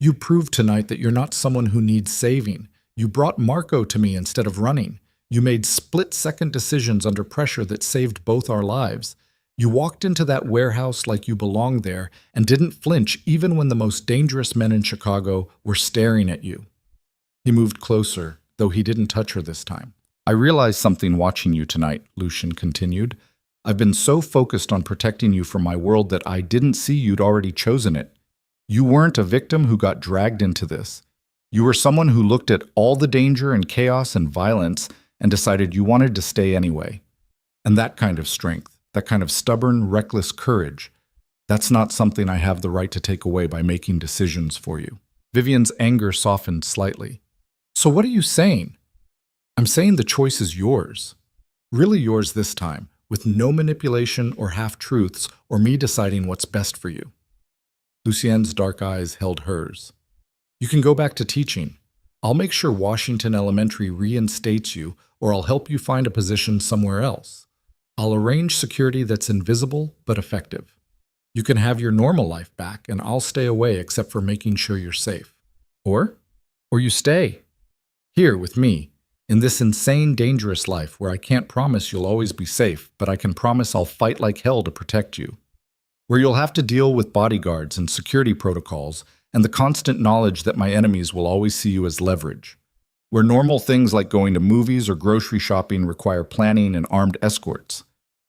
"You proved tonight that you're not someone who needs saving. You brought Marco to me instead of running. You made split-second decisions under pressure that saved both our lives. You walked into that warehouse like you belonged there and didn't flinch even when the most dangerous men in Chicago were staring at you." He moved closer, though he didn't touch her this time. "I realized something watching you tonight," Lucien continued. "I've been so focused on protecting you from my world that I didn't see you'd already chosen it. You weren't a victim who got dragged into this. You were someone who looked at all the danger and chaos and violence and decided you wanted to stay anyway. And that kind of strength, that kind of stubborn, reckless courage, that's not something I have the right to take away by making decisions for you." Vivian's anger softened slightly. "So what are you saying?" "I'm saying the choice is yours. Really yours this time, with no manipulation or half-truths or me deciding what's best for you." Lucien's dark eyes held hers. "You can go back to teaching. I'll make sure Washington Elementary reinstates you, or I'll help you find a position somewhere else. I'll arrange security that's invisible but effective. You can have your normal life back, and I'll stay away except for making sure you're safe. Or you stay here with me, in this insane, dangerous life where I can't promise you'll always be safe, but I can promise I'll fight like hell to protect you. Where you'll have to deal with bodyguards and security protocols and the constant knowledge that my enemies will always see you as leverage. Where normal things like going to movies or grocery shopping require planning and armed escorts."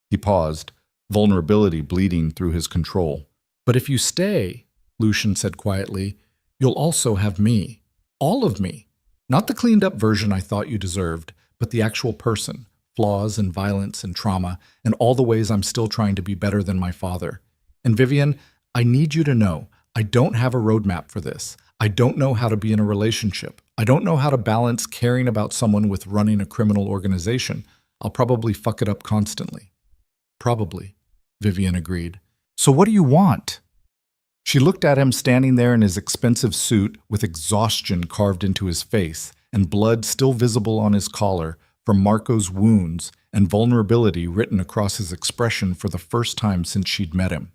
He paused, vulnerability bleeding through his control. "But if you stay," Lucien said quietly, "you'll also have me. All of me. Not the cleaned-up version I thought you deserved, but the actual person, flaws and violence and trauma, and all the ways I'm still trying to be better than my father. And Vivian, I need you to know, I don't have a roadmap for this. I don't know how to be in a relationship. I don't know how to balance caring about someone with running a criminal organization. I'll probably fuck it up constantly." "Probably," Vivian agreed. "So what do you want?" She looked at him standing there in his expensive suit with exhaustion carved into his face and blood still visible on his collar from Marco's wounds and vulnerability written across his expression for the first time since she'd met him.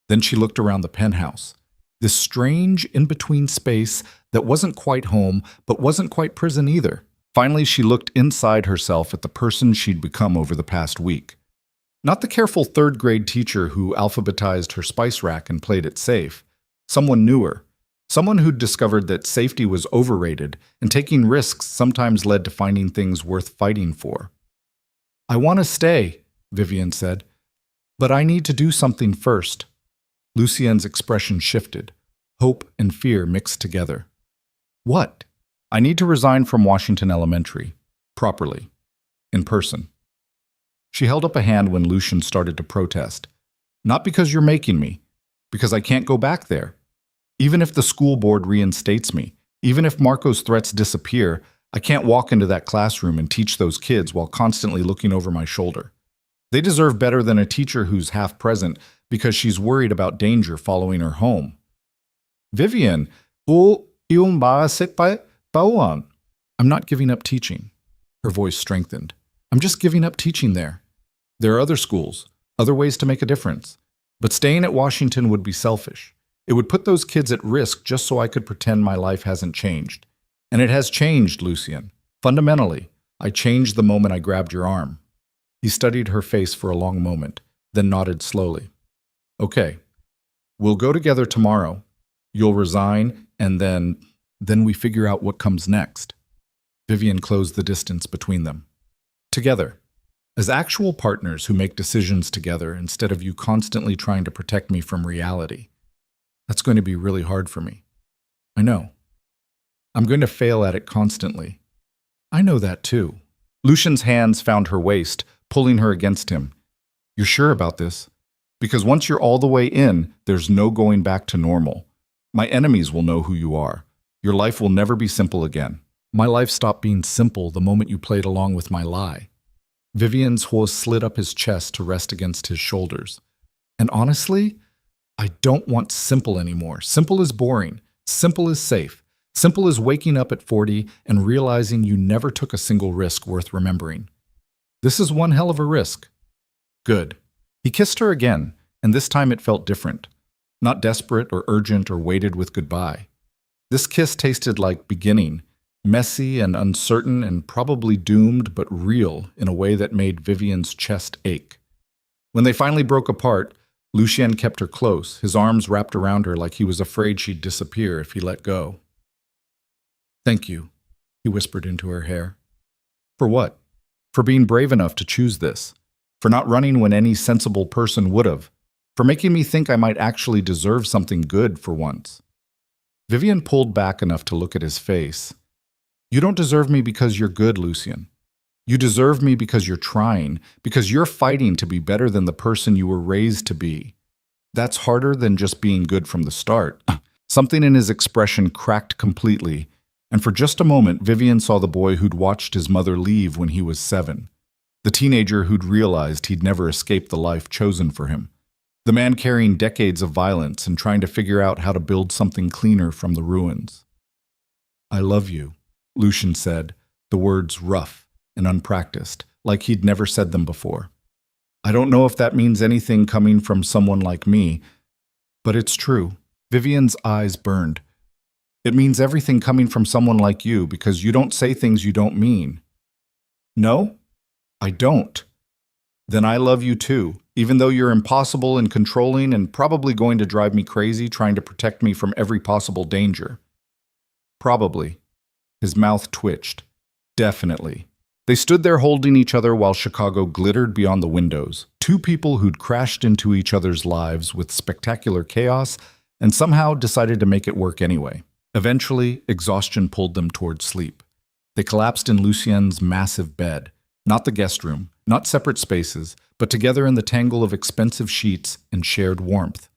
Then she looked around the penthouse, this strange in-between space that wasn't quite home but wasn't quite prison either. Finally, she looked inside herself at the person she'd become over the past week. Not the careful third-grade teacher who alphabetized her spice rack and played it safe. Someone newer. Someone who'd discovered that safety was overrated and taking risks sometimes led to finding things worth fighting for. "I want to stay," Vivian said, "but I need to do something first." Lucien's expression shifted. Hope and fear mixed together. "What?" "I need to resign from Washington Elementary. Properly. In person." She held up a hand when Lucien started to protest. "Not because you're making me. Because I can't go back there. Even if the school board reinstates me, even if Marco's threats disappear, I can't walk into that classroom and teach those kids while constantly looking over my shoulder. They deserve better than a teacher who's half present because she's worried about danger following her home." "Vivian, yung ba sit pa pauan?" I'm not giving up teaching. Her voice strengthened. I'm just giving up teaching there. There are other schools, other ways to make a difference. But staying at Washington would be selfish. It would put those kids at risk just so I could pretend my life hasn't changed. And it has changed, Lucien. Fundamentally, I changed the moment I grabbed your arm. He studied her face for a long moment, then nodded slowly. Okay, we'll go together tomorrow. You'll resign, and then we figure out what comes next. Vivian closed the distance between them. Together, as actual partners who make decisions together instead of you constantly trying to protect me from reality. That's going to be really hard for me. I know. I'm going to fail at it constantly. I know that too. Lucien's hands found her waist, pulling her against him. You're sure about this? Because once you're all the way in, there's no going back to normal. My enemies will know who you are. Your life will never be simple again. My life stopped being simple the moment you played along with my lie. Vivian's horse slid up his chest to rest against his shoulders. And honestly, I don't want simple anymore. Simple is boring. Simple is safe. Simple is waking up at 40 and realizing you never took a single risk worth remembering. This is one hell of a risk. Good. He kissed her again, and this time it felt different. Not desperate or urgent or weighted with goodbye. This kiss tasted like beginning, messy and uncertain and probably doomed but real in a way that made Vivian's chest ache. When they finally broke apart, Lucien kept her close, his arms wrapped around her like he was afraid she'd disappear if he let go. Thank you, he whispered into her hair. For what? For being brave enough to choose this. For not running when any sensible person would have. For making me think I might actually deserve something good for once. Vivian pulled back enough to look at his face. You don't deserve me because you're good, Lucien. You deserve me because you're trying, because you're fighting to be better than the person you were raised to be. That's harder than just being good from the start. Something in his expression cracked completely, and for just a moment Vivian saw the boy who'd watched his mother leave when he was 7. The teenager who'd realized he'd never escape the life chosen for him. The man carrying decades of violence and trying to figure out how to build something cleaner from the ruins. I love you, Lucien said, the words rough and unpracticed, like he'd never said them before. I don't know if that means anything coming from someone like me, but it's true. Vivian's eyes burned. It means everything coming from someone like you because you don't say things you don't mean. No, I don't. Then I love you too, even though you're impossible and controlling and probably going to drive me crazy trying to protect me from every possible danger. Probably. His mouth twitched. Definitely. They stood there holding each other while Chicago glittered beyond the windows. Two people who'd crashed into each other's lives with spectacular chaos and somehow decided to make it work anyway. Eventually, exhaustion pulled them toward sleep. They collapsed in Lucien's massive bed. Not the guest room, not separate spaces, but together in the tangle of expensive sheets and shared warmth.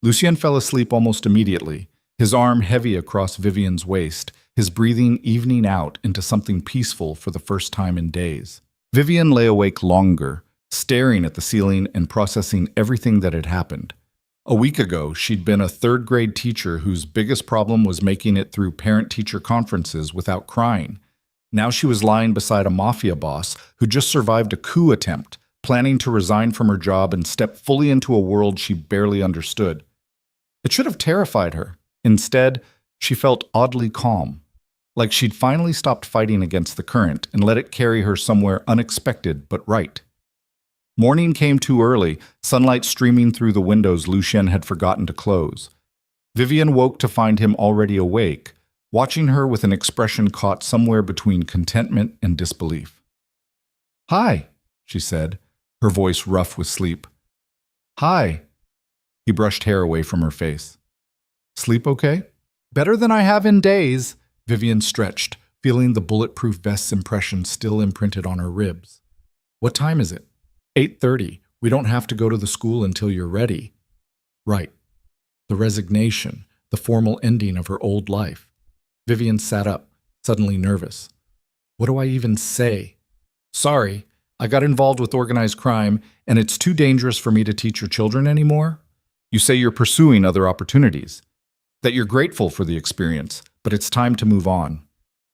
Lucien fell asleep almost immediately, his arm heavy across Vivian's waist, his breathing evening out into something peaceful for the first time in days. Vivian lay awake longer, staring at the ceiling and processing everything that had happened. A week ago, she'd been a third-grade teacher whose biggest problem was making it through parent-teacher conferences without crying. Now she was lying beside a Mafia boss who just survived a coup attempt, planning to resign from her job and step fully into a world she barely understood. It should have terrified her. Instead, she felt oddly calm, like she'd finally stopped fighting against the current and let it carry her somewhere unexpected but right. Morning came too early, sunlight streaming through the windows Lucien had forgotten to close. Vivian woke to find him already awake, watching her with an expression caught somewhere between contentment and disbelief. Hi, she said, her voice rough with sleep. Hi. He brushed hair away from her face. Sleep okay? Better than I have in days. Vivian stretched, feeling the bulletproof vest's impression still imprinted on her ribs. What time is it? 8:30. We don't have to go to the school until you're ready. Right. The resignation, the formal ending of her old life. Vivian sat up, suddenly nervous. What do I even say? Sorry, I got involved with organized crime, and it's too dangerous for me to teach your children anymore? You say you're pursuing other opportunities, that you're grateful for the experience, but it's time to move on.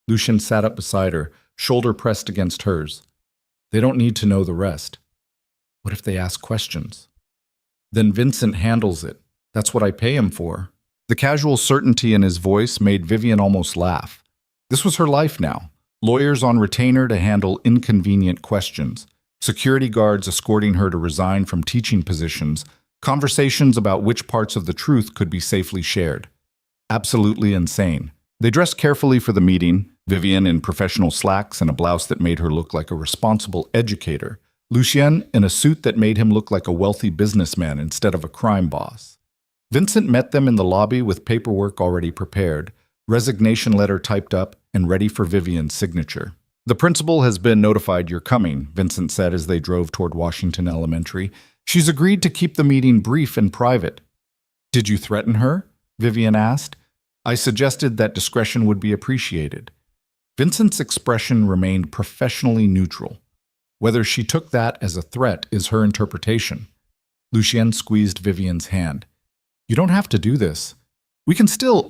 Lucien sat up beside her, shoulder pressed against hers. They don't need to know the rest. What if they ask questions? Then Vincent handles it. That's what I pay him for. The casual certainty in his voice made Vivian almost laugh. This was her life now. Lawyers on retainer to handle inconvenient questions, security guards escorting her to resign from teaching positions, conversations about which parts of the truth could be safely shared. Absolutely insane. They dressed carefully for the meeting, Vivian in professional slacks and a blouse that made her look like a responsible educator, Lucien in a suit that made him look like a wealthy businessman instead of a crime boss. Vincent met them in the lobby with paperwork already prepared, resignation letter typed up and ready for Vivian's signature. The principal has been notified you're coming, Vincent said as they drove toward Washington Elementary. She's agreed to keep the meeting brief and private. Did you threaten her? Vivian asked. I suggested that discretion would be appreciated. Vincent's expression remained professionally neutral. Whether she took that as a threat is her interpretation. Lucien squeezed Vivian's hand. You don't have to do this. We can still...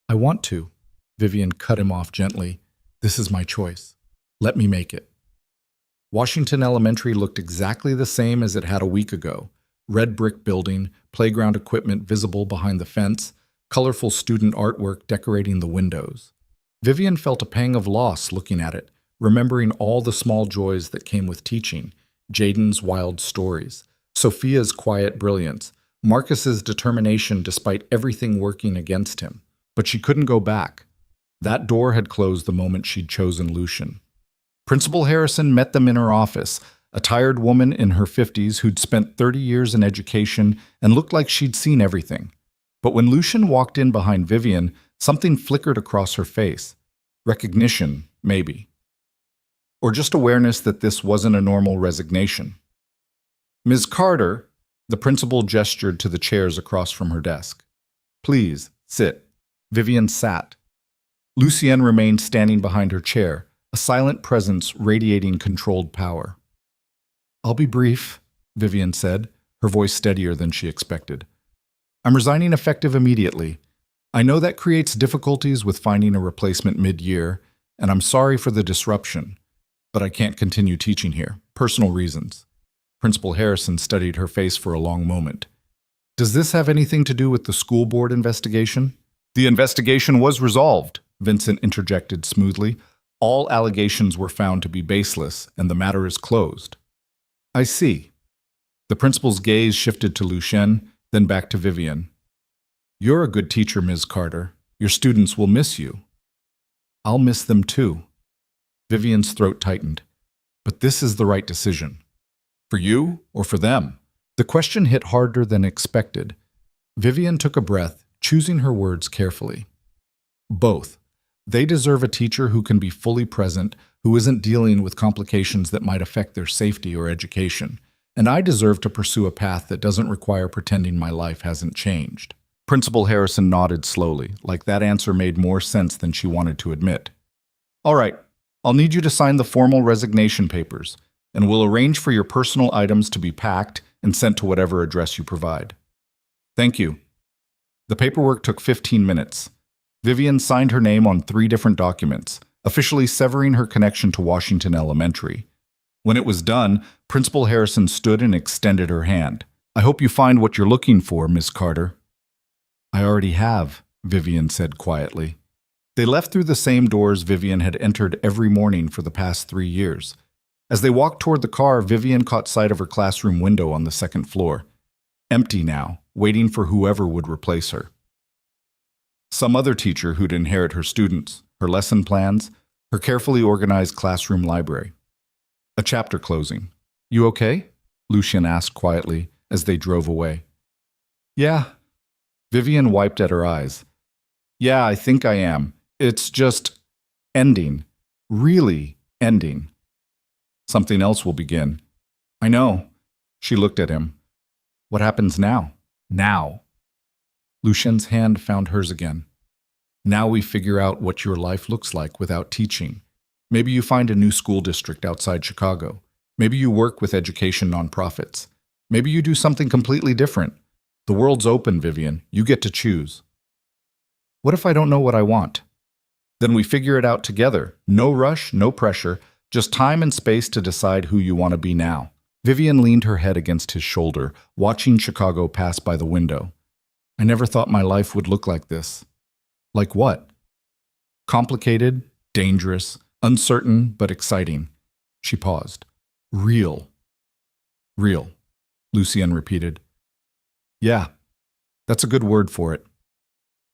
I want to. Vivian cut him off gently. This is my choice. Let me make it. Washington Elementary looked exactly the same as it had a week ago. Red brick building, playground equipment visible behind the fence, colorful student artwork decorating the windows. Vivian felt a pang of loss looking at it, remembering all the small joys that came with teaching, Jaden's wild stories, Sophia's quiet brilliance, Marcus's determination despite everything working against him. But she couldn't go back. That door had closed the moment she'd chosen Lucien. Principal Harrison met them in her office, a tired woman in her 50s who'd spent 30 years in education and looked like she'd seen everything. But when Lucien walked in behind Vivian, something flickered across her face. Recognition, maybe. Or just awareness that this wasn't a normal resignation. Ms. Carter, the principal gestured to the chairs across from her desk. Please, sit. Vivian sat. Lucien remained standing behind her chair, a silent presence radiating controlled power. I'll be brief, Vivian said, her voice steadier than she expected. I'm resigning effective immediately. I know that creates difficulties with finding a replacement mid-year, and I'm sorry for the disruption, but I can't continue teaching here. Personal reasons. Principal Harrison studied her face for a long moment. Does this have anything to do with the school board investigation? The investigation was resolved, Vincent interjected smoothly. All allegations were found to be baseless, and the matter is closed. I see. The principal's gaze shifted to Lucien, then back to Vivian. You're a good teacher, Ms. Carter. Your students will miss you. I'll miss them too. Vivian's throat tightened. But this is the right decision. For you or for them? The question hit harder than expected. Vivian took a breath, choosing her words carefully. Both. They deserve a teacher who can be fully present, who isn't dealing with complications that might affect their safety or education. And I deserve to pursue a path that doesn't require pretending my life hasn't changed. Principal Harrison nodded slowly, like that answer made more sense than she wanted to admit. All right, I'll need you to sign the formal resignation papers, and we'll arrange for your personal items to be packed and sent to whatever address you provide. Thank you. The paperwork took 15 minutes. Vivian signed her name on 3 different documents, officially severing her connection to Washington Elementary. When it was done, Principal Harrison stood and extended her hand. I hope you find what you're looking for, Miss Carter. I already have, Vivian said quietly. They left through the same doors Vivian had entered every morning for the past 3 years. As they walked toward the car, Vivian caught sight of her classroom window on the 2nd floor. Empty now, waiting for whoever would replace her. Some other teacher who'd inherit her students, her lesson plans, her carefully organized classroom library. A chapter closing. You okay? Lucien asked quietly as they drove away. Yeah. Vivian wiped at her eyes. Yeah, I think I am. It's just ending. Really ending. Something else will begin. I know. She looked at him. What happens now? Now. Lucien's hand found hers again. Now we figure out what your life looks like without teaching. Maybe you find a new school district outside Chicago. Maybe you work with education nonprofits. Maybe you do something completely different. The world's open, Vivian. You get to choose. What if I don't know what I want? Then we figure it out together. No rush, no pressure, just time and space to decide who you want to be now. Vivian leaned her head against his shoulder, watching Chicago pass by the window. I never thought my life would look like this. Like what? Complicated, dangerous, uncertain, but exciting. She paused. Real. Real, Lucien repeated. Yeah, that's a good word for it.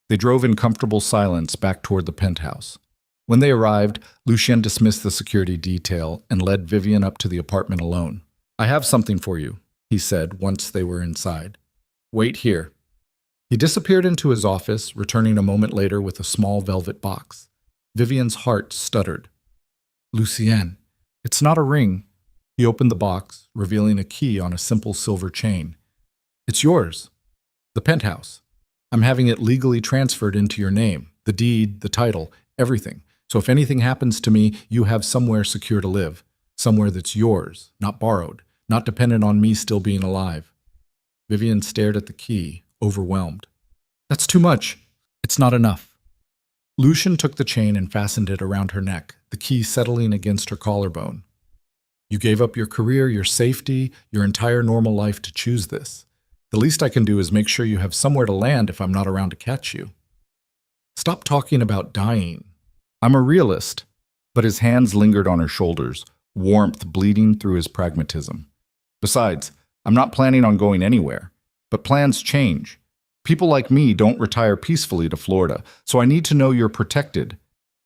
They drove in comfortable silence back toward the penthouse. When they arrived, Lucien dismissed the security detail and led Vivian up to the apartment alone. I have something for you, he said once they were inside. Wait here. He disappeared into his office, returning a moment later with a small velvet box. Vivian's heart stuttered. Lucien, it's not a ring. He opened the box, revealing a key on a simple silver chain. It's yours. The penthouse. I'm having it legally transferred into your name, the deed, the title, everything. So if anything happens to me, you have somewhere secure to live, somewhere that's yours, not borrowed, not dependent on me still being alive. Vivian stared at the key, overwhelmed. That's too much. It's not enough. Lucien took the chain and fastened it around her neck, the key settling against her collarbone. You gave up your career, your safety, your entire normal life to choose this. The least I can do is make sure you have somewhere to land if I'm not around to catch you. Stop talking about dying. I'm a realist. But his hands lingered on her shoulders, warmth bleeding through his pragmatism. Besides, I'm not planning on going anywhere. But plans change. People like me don't retire peacefully to Florida, so I need to know you're protected,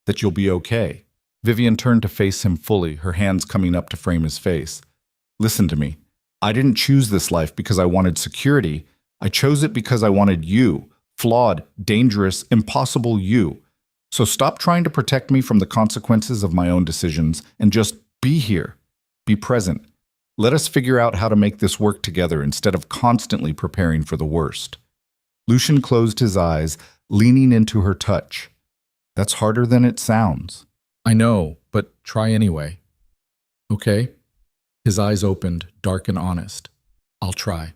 that you'll be okay. Vivian turned to face him fully, her hands coming up to frame his face. Listen to me. I didn't choose this life because I wanted security. I chose it because I wanted you. Flawed, dangerous, impossible you. So stop trying to protect me from the consequences of my own decisions and just be here. Be present. Let us figure out how to make this work together instead of constantly preparing for the worst. Lucien closed his eyes, leaning into her touch. That's harder than it sounds. I know, but try anyway. Okay? His eyes opened, dark and honest. I'll try.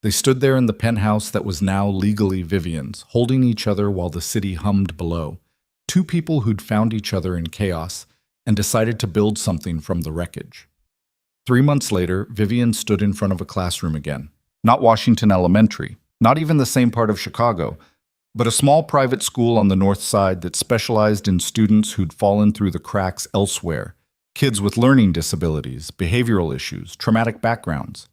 They stood there in the penthouse that was now legally Vivian's, holding each other while the city hummed below. Two people who'd found each other in chaos and decided to build something from the wreckage. 3 months later, Vivian stood in front of a classroom again. Not Washington Elementary, not even the same part of Chicago, but a small private school on the north side that specialized in students who'd fallen through the cracks elsewhere. Kids with learning disabilities, behavioral issues, traumatic backgrounds.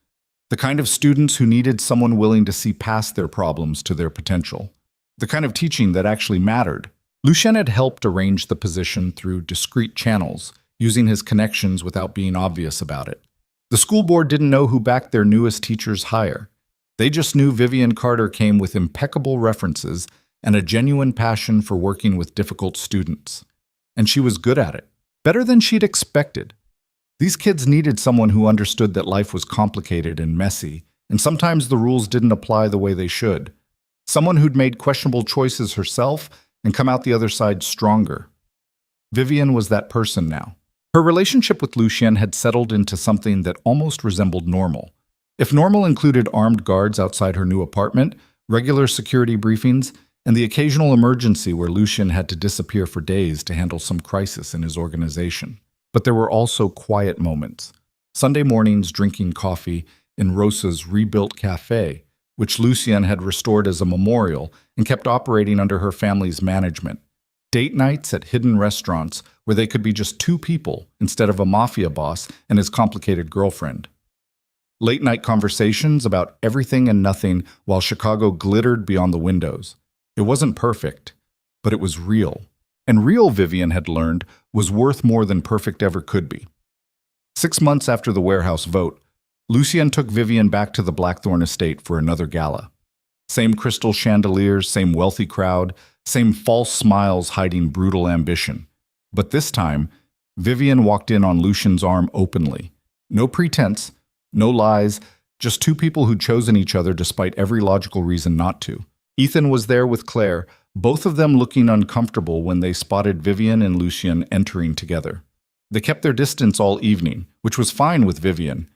The kind of students who needed someone willing to see past their problems to their potential. The kind of teaching that actually mattered. Lucien had helped arrange the position through discreet channels, using his connections without being obvious about it. The school board didn't know who backed their newest teacher's hire. They just knew Vivian Carter came with impeccable references and a genuine passion for working with difficult students. And she was good at it. Better than she'd expected. These kids needed someone who understood that life was complicated and messy, and sometimes the rules didn't apply the way they should. Someone who'd made questionable choices herself and come out the other side stronger. Vivian was that person now. Her relationship with Lucien had settled into something that almost resembled normal. If normal included armed guards outside her new apartment, regular security briefings, and the occasional emergency where Lucien had to disappear for days to handle some crisis in his organization. But there were also quiet moments. Sunday mornings drinking coffee in Rosa's rebuilt cafe, which Lucien had restored as a memorial and kept operating under her family's management. Date nights at hidden restaurants where they could be just two people instead of a mafia boss and his complicated girlfriend. Late-night conversations about everything and nothing while Chicago glittered beyond the windows. It wasn't perfect, but it was real. And real, Vivian had learned, was worth more than perfect ever could be. 6 months after the warehouse vote, Lucien took Vivian back to the Blackthorn estate for another gala. Same crystal chandeliers, same wealthy crowd, same false smiles hiding brutal ambition. But this time, Vivian walked in on Lucien's arm openly. No pretense, no lies, just two people who'd chosen each other despite every logical reason not to. Ethan was there with Claire, both of them looking uncomfortable when they spotted Vivian and Lucien entering together. They kept their distance all evening, which was fine with Vivian.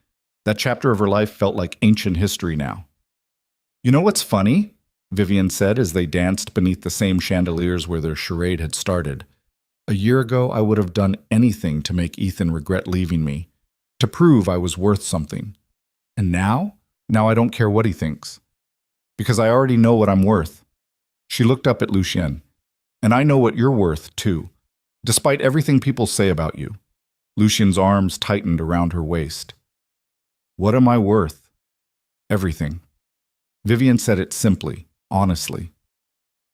That chapter of her life felt like ancient history now. You know what's funny? Vivian said as they danced beneath the same chandeliers where their charade had started. A year ago, I would have done anything to make Ethan regret leaving me, to prove I was worth something. And now? Now I don't care what he thinks. Because I already know what I'm worth. She looked up at Lucien. And I know what you're worth, too, despite everything people say about you. Lucien's arms tightened around her waist. What am I worth? Everything. Vivian said it simply, honestly.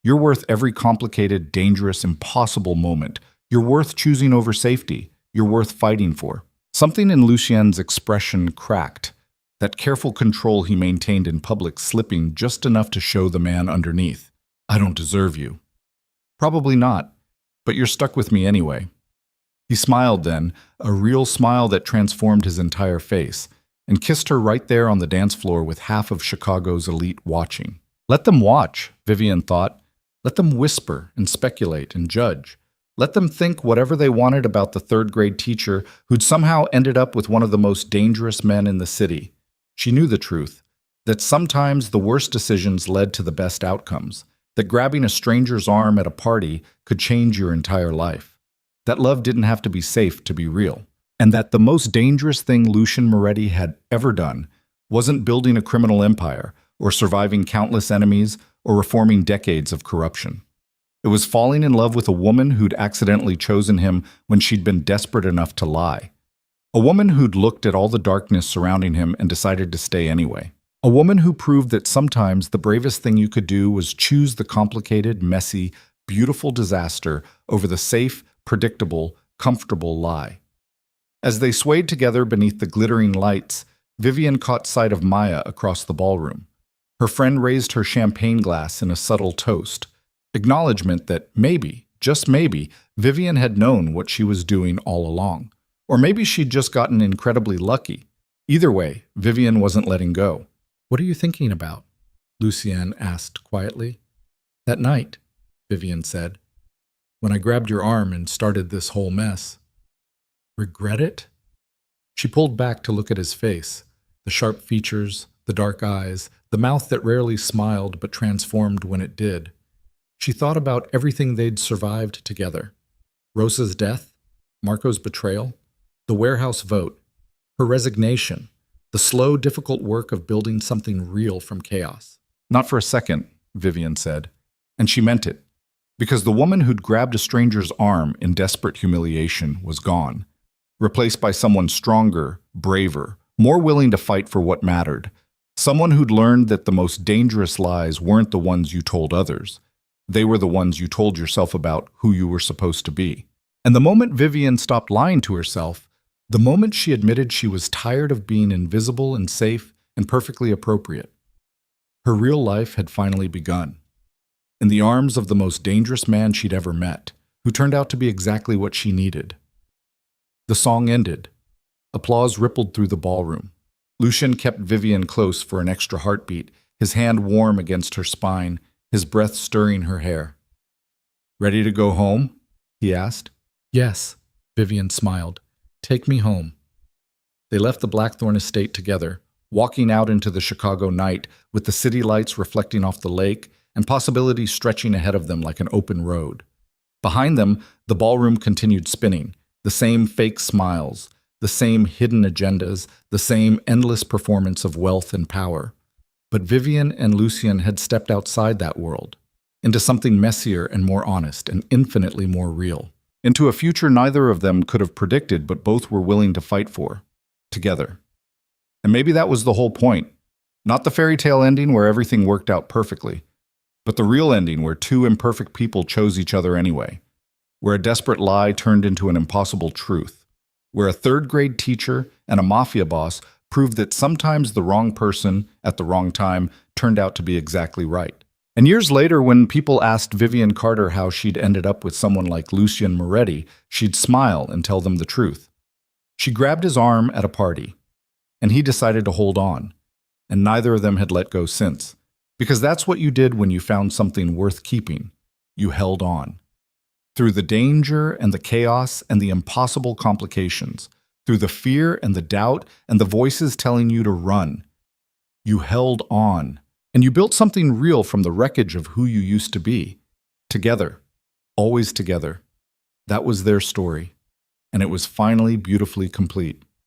You're worth every complicated, dangerous, impossible moment. You're worth choosing over safety. You're worth fighting for. Something in Lucien's expression cracked, that careful control he maintained in public slipping just enough to show the man underneath. I don't deserve you. Probably not, but you're stuck with me anyway. He smiled then, a real smile that transformed his entire face, and kissed her right there on the dance floor with half of Chicago's elite watching. Let them watch, Vivian thought. Let them whisper and speculate and judge. Let them think whatever they wanted about the third-grade teacher who'd somehow ended up with one of the most dangerous men in the city. She knew the truth, that sometimes the worst decisions led to the best outcomes, that grabbing a stranger's arm at a party could change your entire life, that love didn't have to be safe to be real, and that the most dangerous thing Lucien Moretti had ever done wasn't building a criminal empire or surviving countless enemies or reforming decades of corruption. It was falling in love with a woman who'd accidentally chosen him when she'd been desperate enough to lie. A woman who'd looked at all the darkness surrounding him and decided to stay anyway. A woman who proved that sometimes the bravest thing you could do was choose the complicated, messy, beautiful disaster over the safe, predictable, comfortable lie. As they swayed together beneath the glittering lights, Vivian caught sight of Maya across the ballroom. Her friend raised her champagne glass in a subtle toast, acknowledgement that maybe, just maybe, Vivian had known what she was doing all along. Or maybe she'd just gotten incredibly lucky. Either way, Vivian wasn't letting go. What are you thinking about? Lucien asked quietly. That night, Vivian said, when I grabbed your arm and started this whole mess. Regret it? She pulled back to look at his face, the sharp features, the dark eyes, the mouth that rarely smiled but transformed when it did. She thought about everything they'd survived together. Rosa's death, Marco's betrayal, the warehouse vote, her resignation, the slow, difficult work of building something real from chaos. Not for a second, Vivian said, and she meant it, because the woman who'd grabbed a stranger's arm in desperate humiliation was gone, replaced by someone stronger, braver, more willing to fight for what mattered, someone who'd learned that the most dangerous lies weren't the ones you told others. They were the ones you told yourself about who you were supposed to be. And the moment Vivian stopped lying to herself, the moment she admitted she was tired of being invisible and safe and perfectly appropriate, her real life had finally begun. In the arms of the most dangerous man she'd ever met, who turned out to be exactly what she needed. The song ended. Applause rippled through the ballroom. Lucien kept Vivian close for an extra heartbeat, his hand warm against her spine, his breath stirring her hair. Ready to go home? He asked. Yes, Vivian smiled. Take me home. They left the Blackthorn estate together, walking out into the Chicago night with the city lights reflecting off the lake and possibilities stretching ahead of them like an open road. Behind them, the ballroom continued spinning, the same fake smiles, the same hidden agendas, the same endless performance of wealth and power. But Vivian and Lucien had stepped outside that world, into something messier and more honest and infinitely more real, into a future neither of them could have predicted but both were willing to fight for, together. And maybe that was the whole point. Not the fairy tale ending where everything worked out perfectly, but the real ending where two imperfect people chose each other anyway, where a desperate lie turned into an impossible truth, where a third-grade teacher and a mafia boss proved that sometimes the wrong person at the wrong time turned out to be exactly right. And years later, when people asked Vivian Carter how she'd ended up with someone like Lucien Moretti, she'd smile and tell them the truth. She grabbed his arm at a party, and he decided to hold on, and neither of them had let go since. Because that's what you did when you found something worth keeping. You held on. Through the danger and the chaos and the impossible complications, through the fear and the doubt and the voices telling you to run, you held on And you built something real from the wreckage of who you used to be. Together. Always together. That was their story. And it was finally beautifully complete.